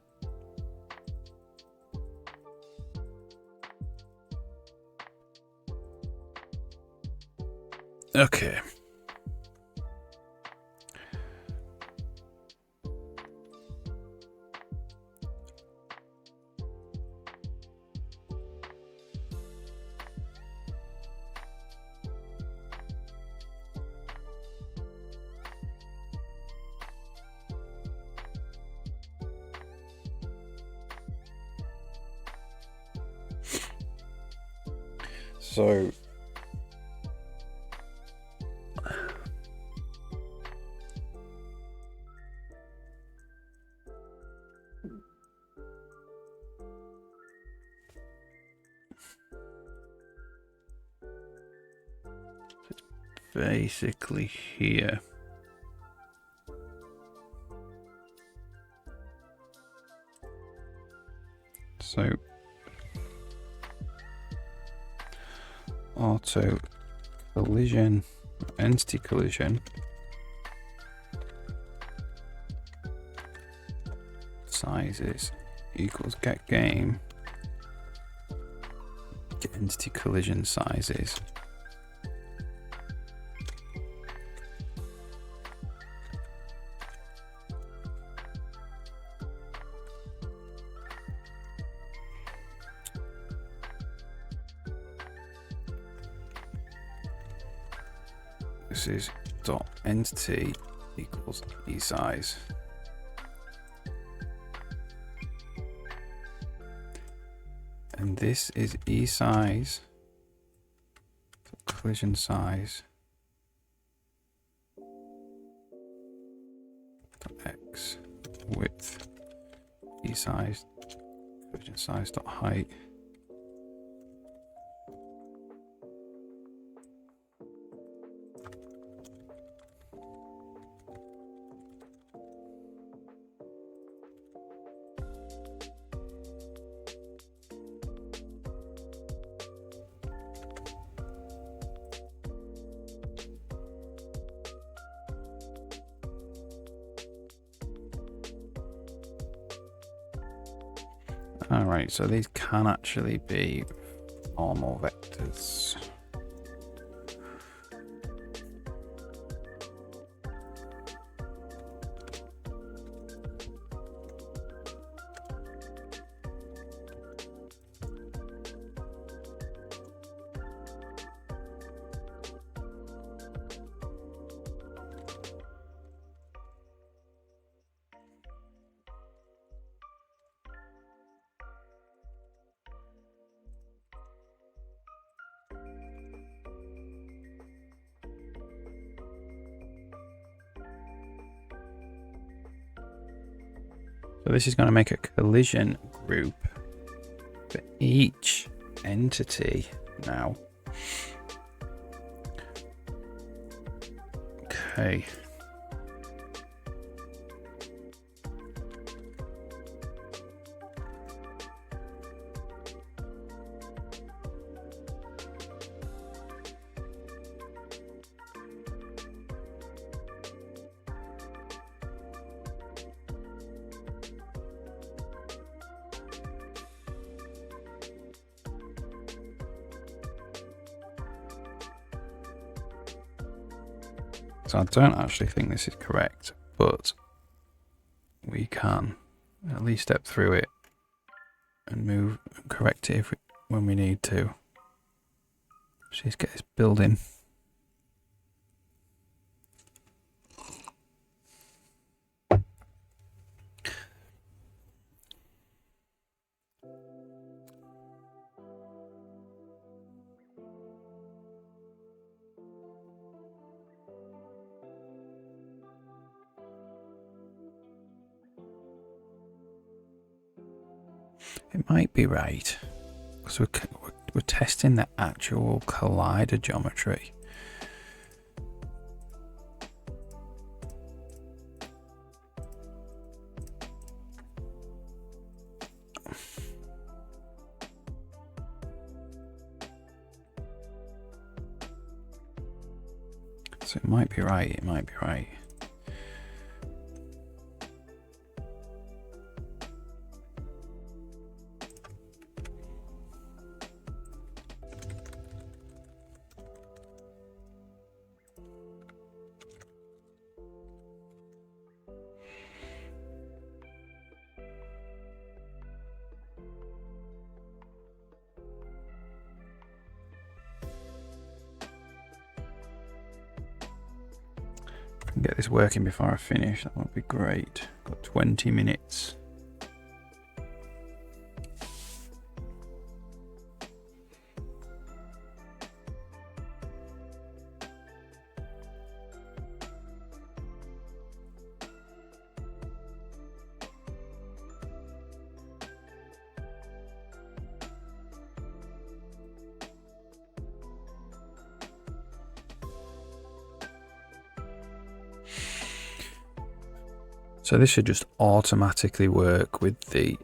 Okay. So basically here. So auto collision, entity collision sizes equals get game, get entity collision sizes. This is dot entity equals e size. And this is e size, collision size, x width, e size, collision size dot height. Alright, so these can actually be formal vectors. So this is going to make a collision group for each entity now. Okay. So I don't actually think this is correct, but we can at least step through it and move and correct it when we need to. Let's get this building. It might be right, because we're testing the actual collider geometry. So it might be right, it might be right. get this working before I finish, that would be great. Got 20 minutes. So this should just automatically work with the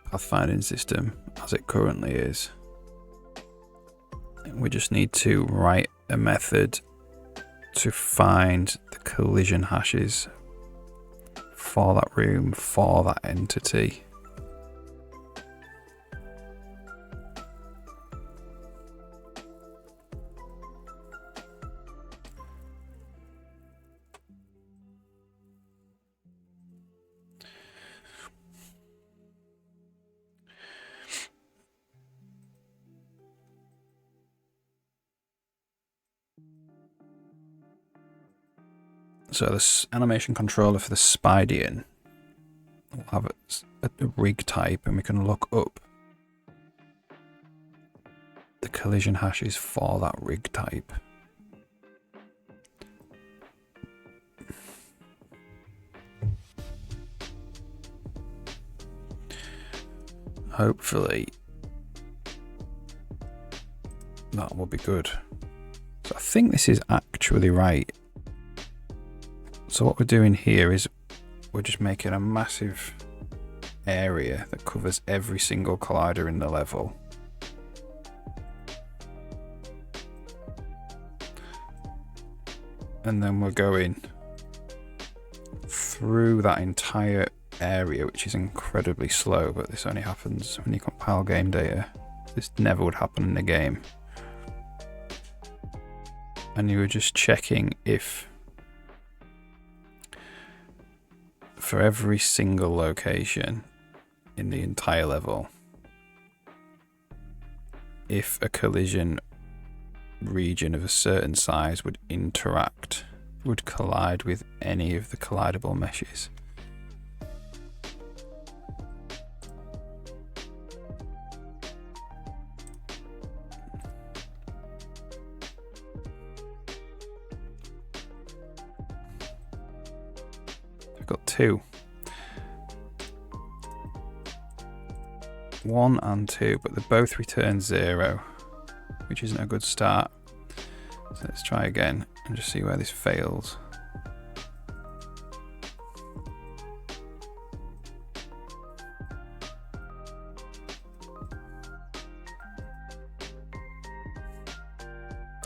pathfinding system as it currently is. We just need to write a method to find the collision hashes for that room, for that entity. So this animation controller for the Spidean will have a rig type, and we can look up the collision hashes for that rig type. Hopefully that will be good. So I think this is actually right. So what we're doing here is we're just making a massive area that covers every single collider in the level. And then we're going through that entire area, which is incredibly slow, but this only happens when you compile game data. This never would happen in the game. And you were just checking if for every single location in the entire level, if a collision region of a certain size would collide with any of the collidable meshes. I've got 2. 1 and 2, but they both return 0, which isn't a good start. So let's try again and just see where this fails.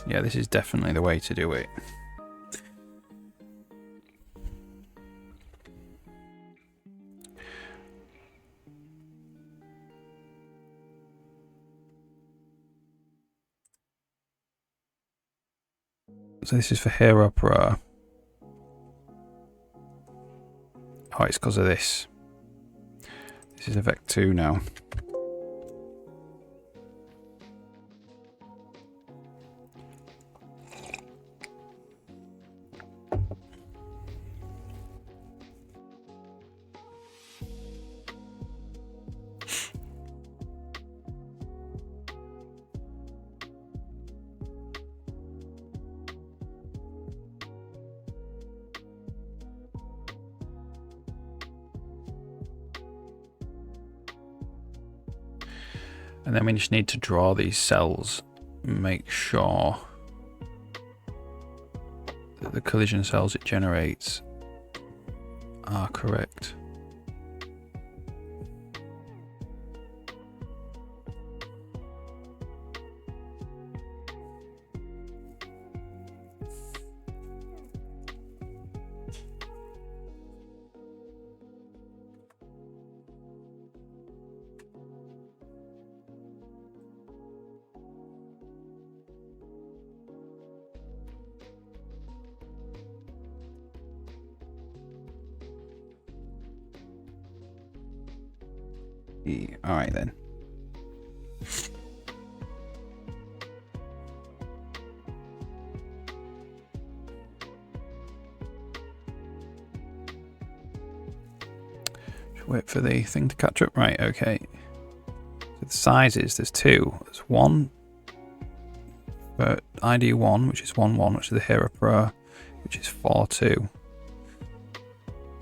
Yeah, this is definitely the way to do it. So this is for Hero Pro. Oh, it's because of this. This is a Vec 2 now. And then we just need to draw these cells and make sure that the collision cells it generates are correct. All right then. Wait for the thing to catch up. Right, okay. So the sizes, there's two. There's one for ID 1, which is 1.1, which is the Hero Pro, which is 4.2.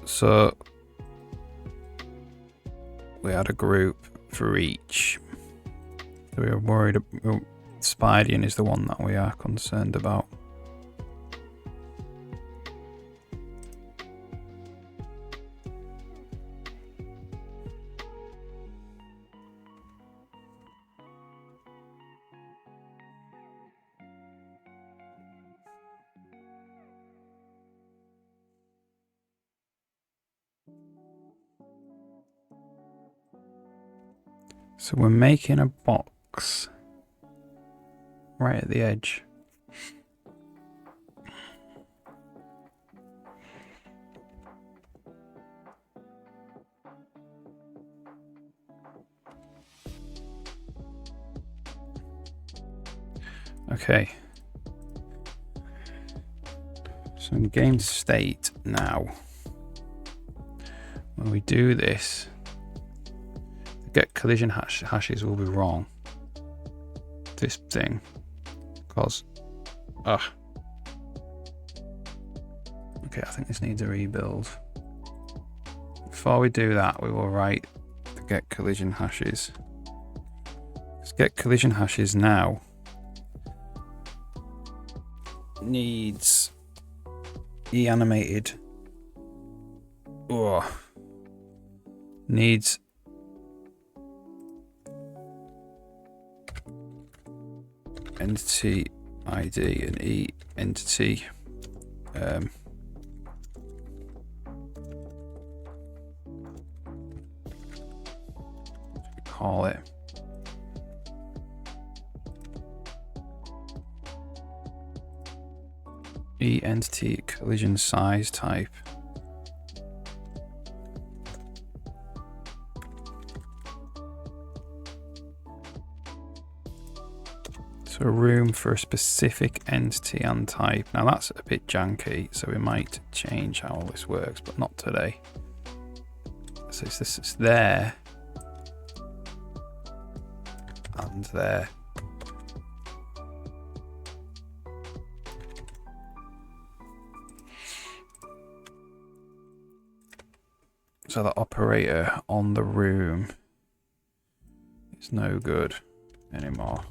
So we had a group for each. So we were worried. Spidey is the one that we are concerned about. So we're making a box right at the edge. Okay. So in game state now, when we do this, the get collision hashes will be wrong. This thing, because okay, I think this needs a rebuild. Before we do that, we will write the get collision hashes. Let's get collision hashes now. Needs animated. Needs entity ID and entity call it entity collision size type. So room for a specific entity and type. Now that's a bit janky, so we might change how all this works, but not today. So it's there and there. So the operator on the room is no good anymore.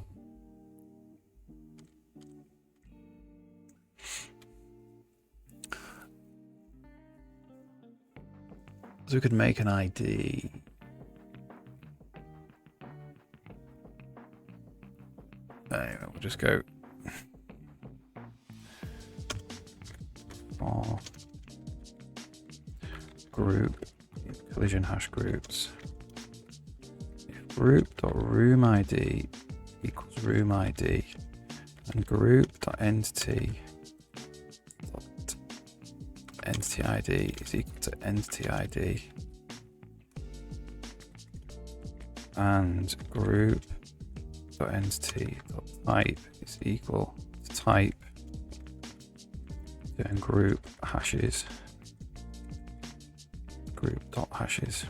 So we could make an ID. Anyway, we'll just go for group collision hash groups. If group.room ID equals room ID and group.entity entity ID is equal to entity ID and group.entity.type is equal to type, then group hashes group.hashes.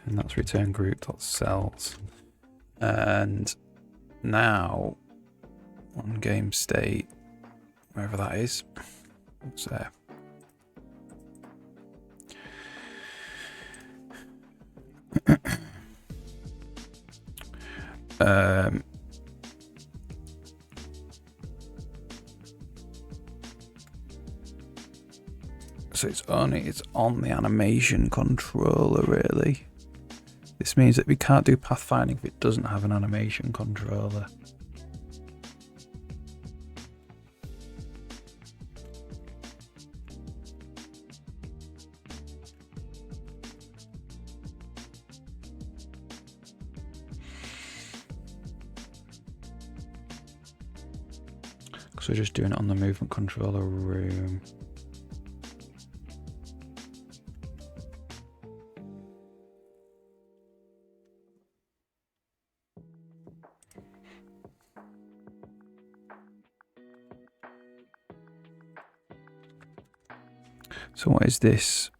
And that's return group.cells. And now on game state, wherever that is, it's there. So it's on the animation controller really. This means that we can't do pathfinding if it doesn't have an animation controller. Because we're just doing it on the movement controller room. So what is this?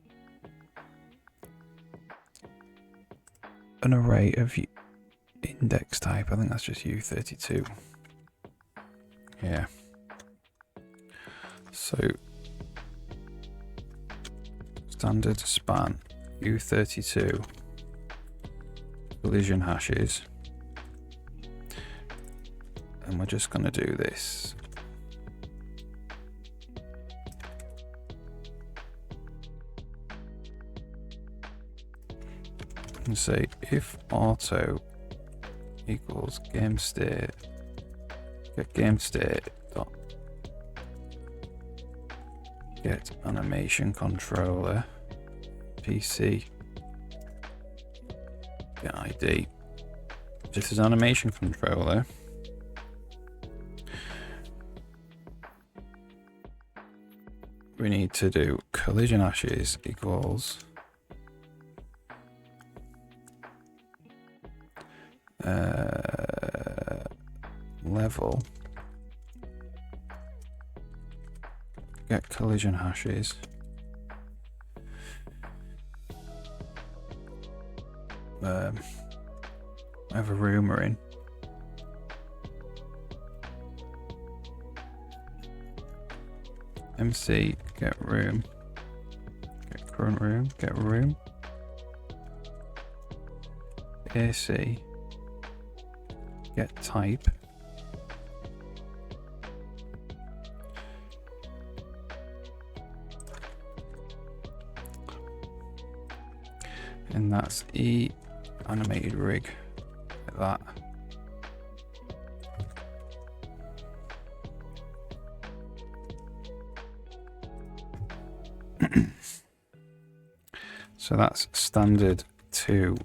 An array of index type. I think that's just U32. Yeah. So standard span U32 collision hashes, and we're just going to do this. And say if auto equals game state, get game state dot get animation controller PC get ID. This is animation controller. We need to do collision hashes equals level get collision hashes I have a rumor in MC get room get current room get room AC get type and that's E animated rig like that. So that's standard to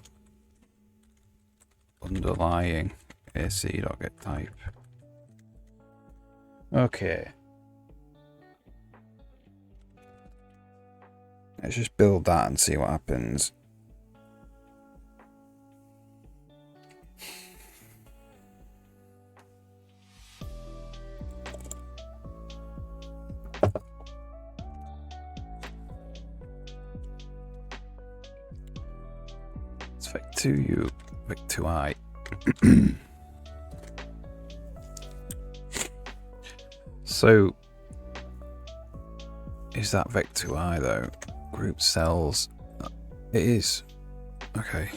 underlying AC.getType. Okay. Let's just build that and see what happens. It's vec2u, vec2i. So, is that vec2i though? Group cells. It is. Okay.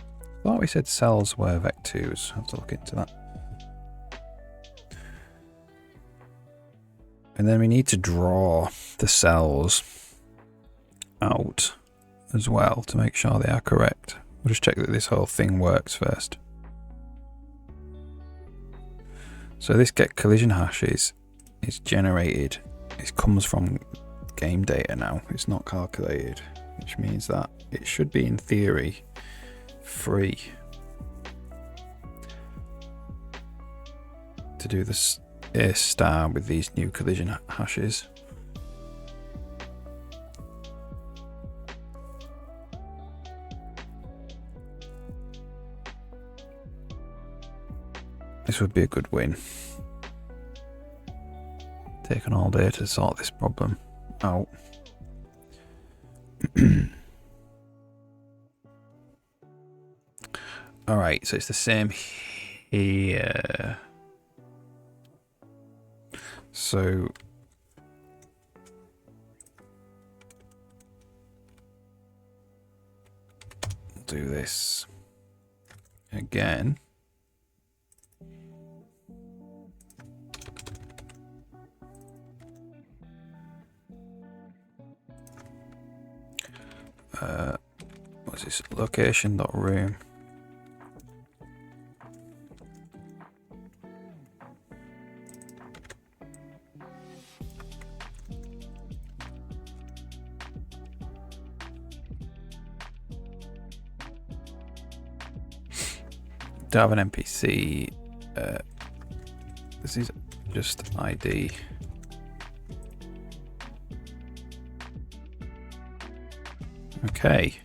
I thought we said cells were vec2s. I'll have to look into that. And then we need to draw the cells out as well to make sure they are correct. We'll just check that this whole thing works first. So this get collision hashes is generated. It comes from game data now. It's not calculated, which means that it should be in theory free to do this A star with these new collision hashes. This would be a good win. Taken all day to sort this problem out. Alright, so it's the same here. So we'll do this again. What's this? Location.room. Don't have an NPC. This is just ID. Okay.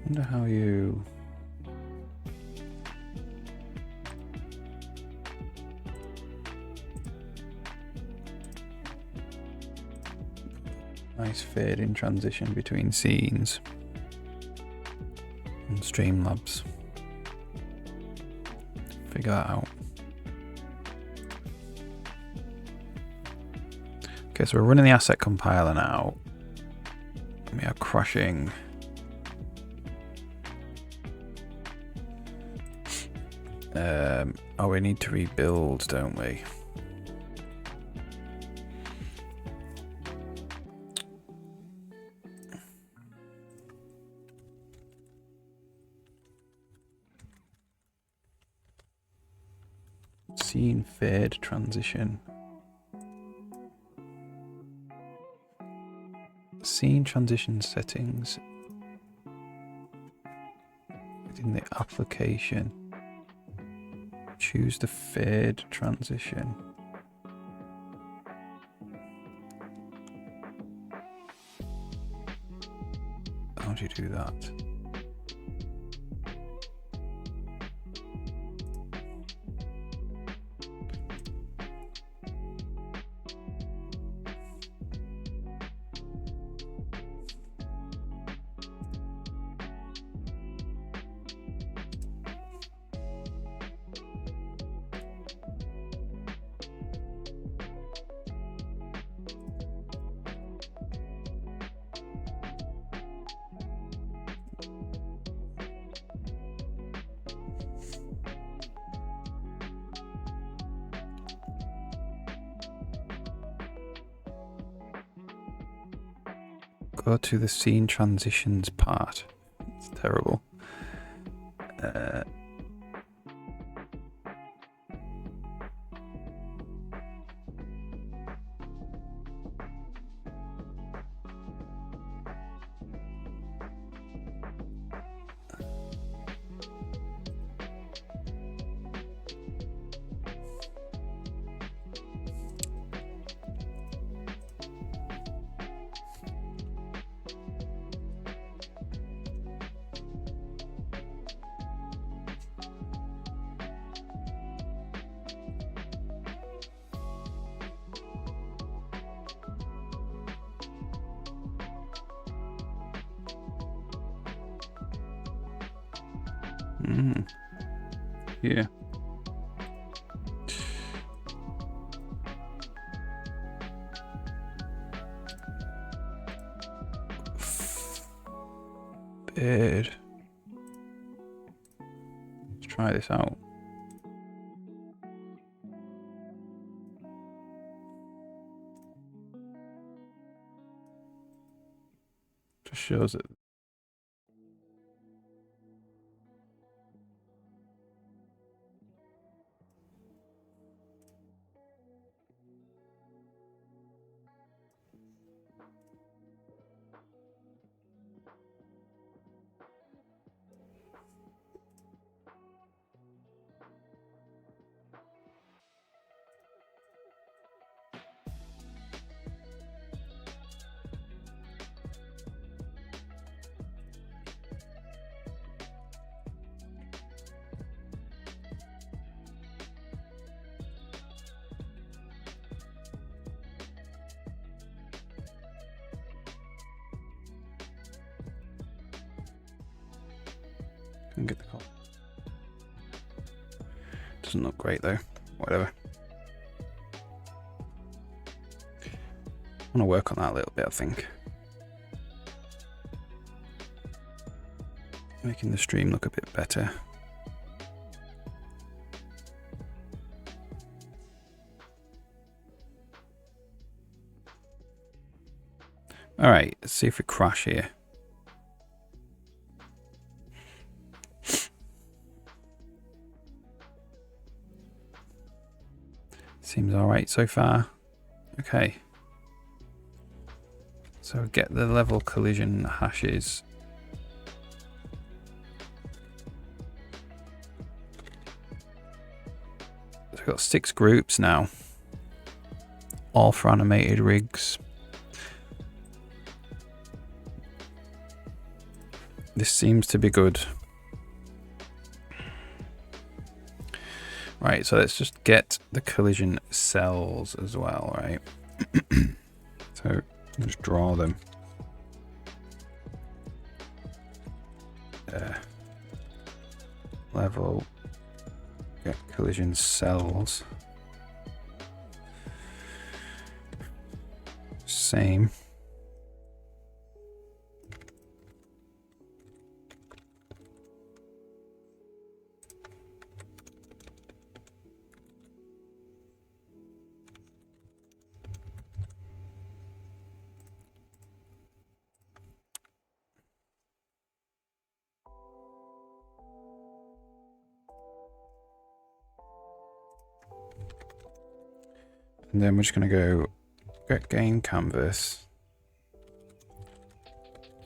Wonder how you... Nice fade in transition between scenes and Streamlabs. Figure that out. Okay, so we're running the asset compiler now. We are crashing. Oh, we need to rebuild, don't we? Scene fade transition. Scene transition settings within the application. Choose the fade transition. How do you do that? Go to the scene transitions part. It's terrible. Yeah. Bid. Let's try this out. Just shows it. Can get the call. Doesn't look great though. Whatever. I want to work on that a little bit, I think. Making the stream look a bit better. Alright, let's see if we crash here. Seems alright so far. Okay. So get the level collision hashes. So we've got 6 groups now. All for animated rigs. This seems to be good. Right, so let's just get the collision cells as well, right? So just draw them. Level, get collision cells. Same. And then we're just going to go get game canvas,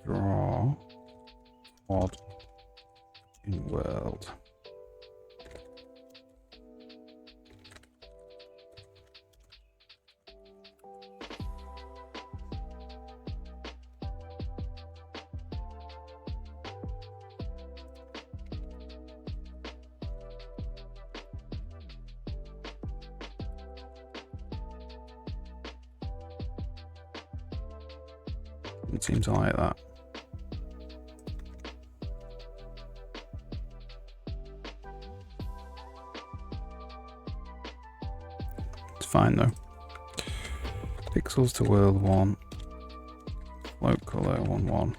draw, quad in world. It seems like that. It's fine though. Pixels to world 1. Float color 1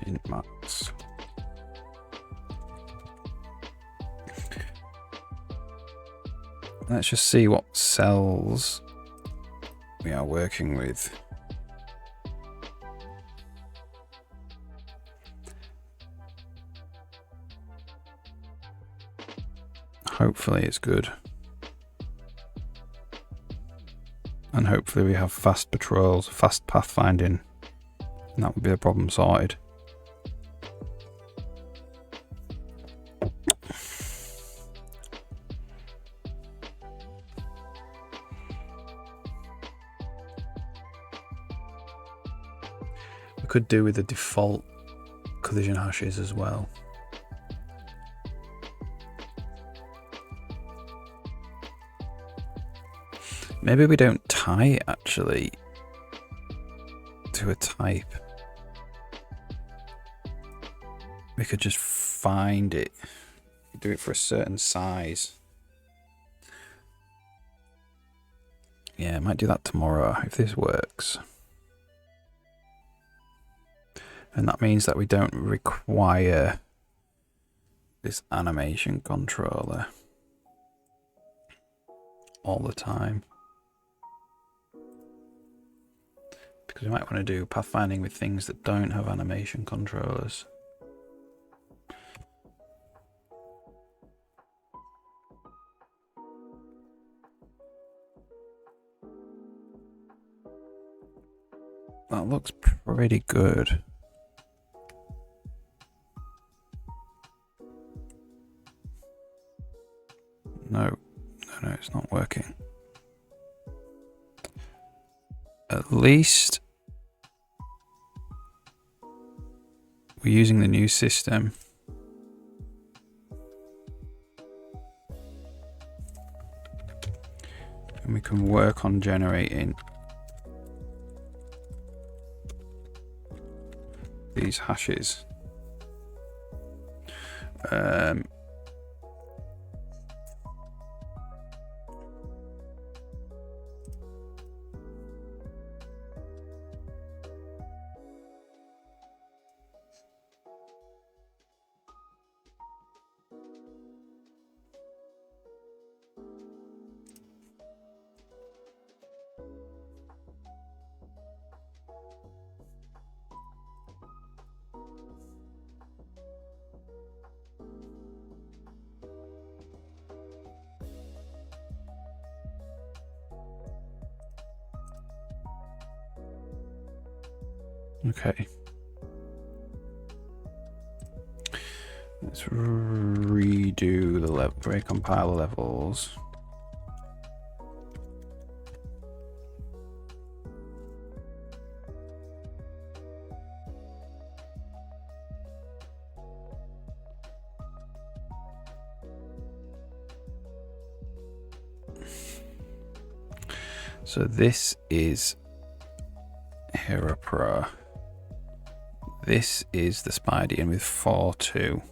in max. Let's just see what cells we are working with. Hopefully it's good. And hopefully we have fast patrols, fast pathfinding, and that would be a problem sorted. We could do with the default collision hashes as well. Maybe we don't tie it actually to a type. We could just find it, do it for a certain size. Yeah, I might do that tomorrow if this works. And that means that we don't require this animation controller all the time. Because we might want to do pathfinding with things that don't have animation controllers. That looks pretty good. No, it's not working. At least we're using the new system. And we can work on generating these hashes. Okay. Let's redo the level, recompile the levels. So this is Hero Pro. This is the Spidey with 4-2.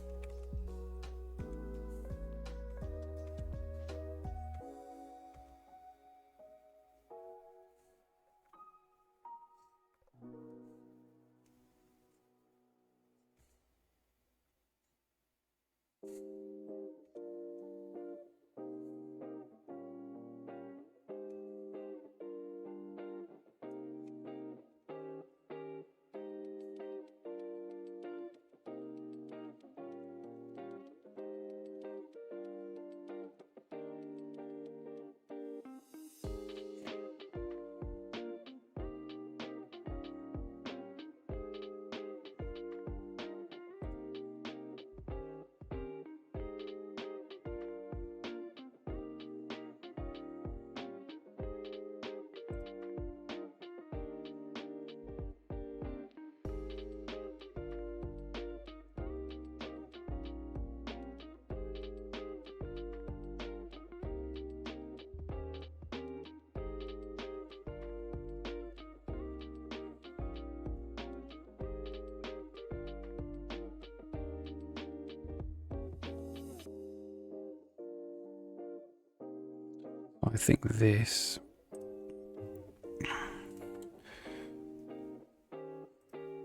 I think this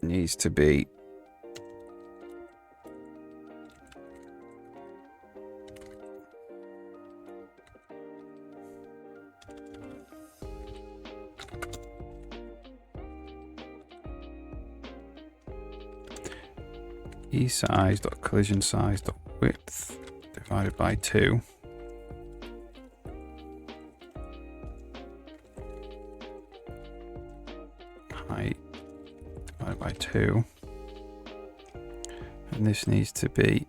needs to be e size dot collision size dot width divided by 2. Height divided by 2. And this needs to be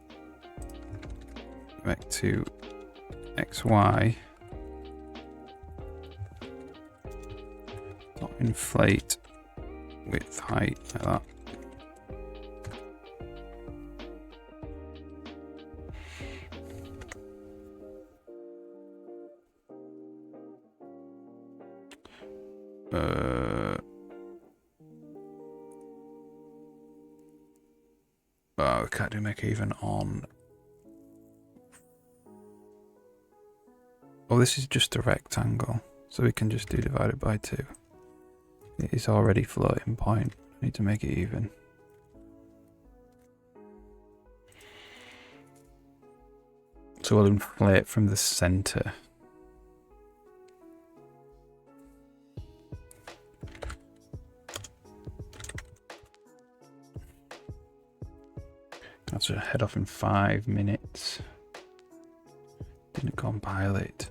back to xy dot inflate width height like that. Oh, we can't do make even on. Oh, this is just a rectangle, so we can just do divided by 2. It is already floating point. I need to make it even. So we'll inflate from the center. That's a head off in 5 minutes. Didn't compile it.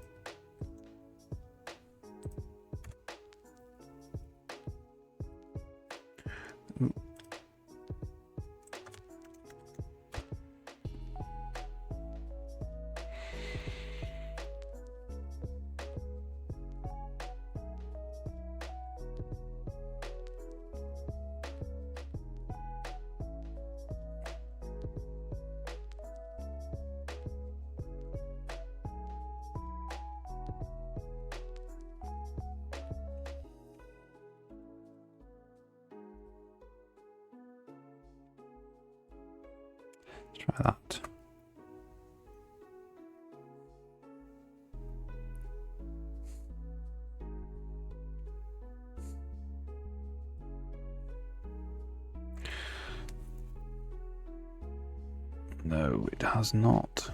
Ooh. Try that. No, it has not.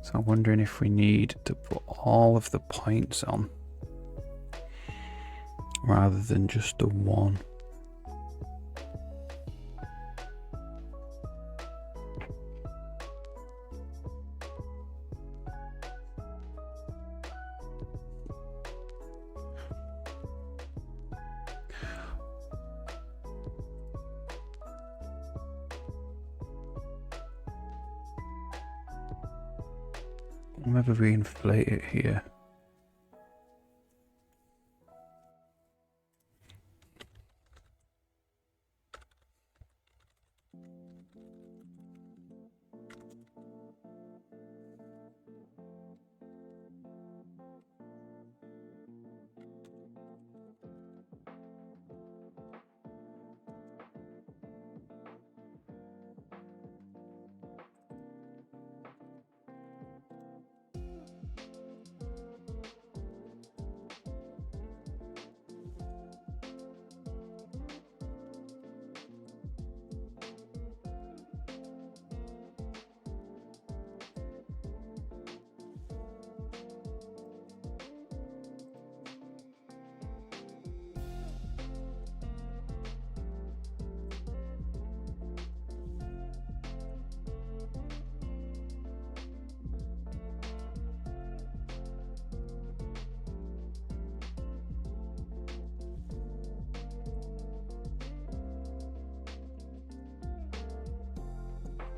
So I'm wondering if we need to put all of the points on rather than just the one. Maybe we inflate it here.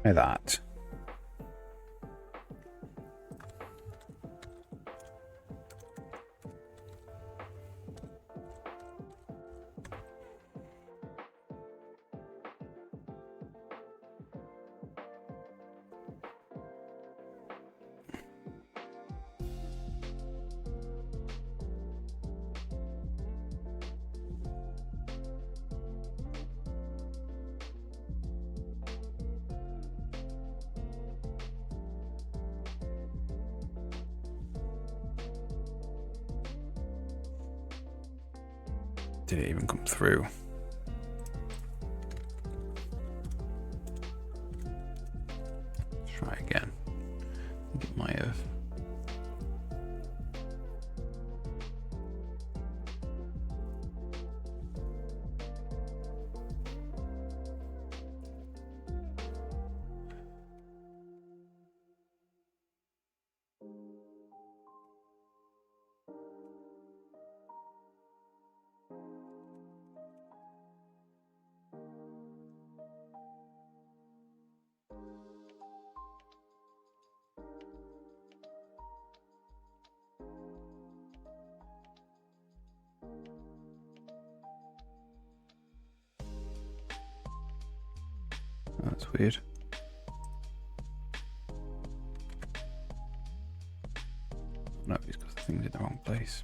Try that. Did it even come through? Try again. I think it might have. That's weird. No, he's got the things in the wrong place.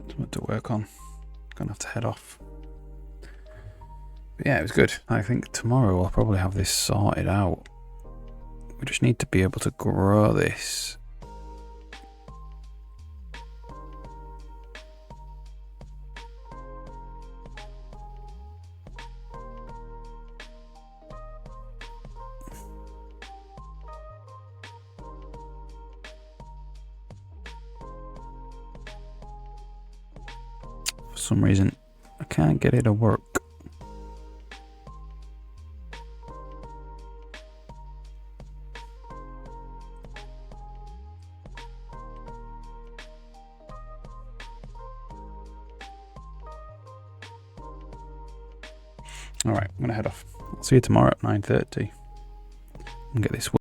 Something to work on. Gonna have to head off. But yeah, it was good. I think tomorrow I'll probably have this sorted out. We just need to be able to grow this. For some reason, I can't get it to work. All right, I'm gonna head off. I'll see you tomorrow at 9:30 and get this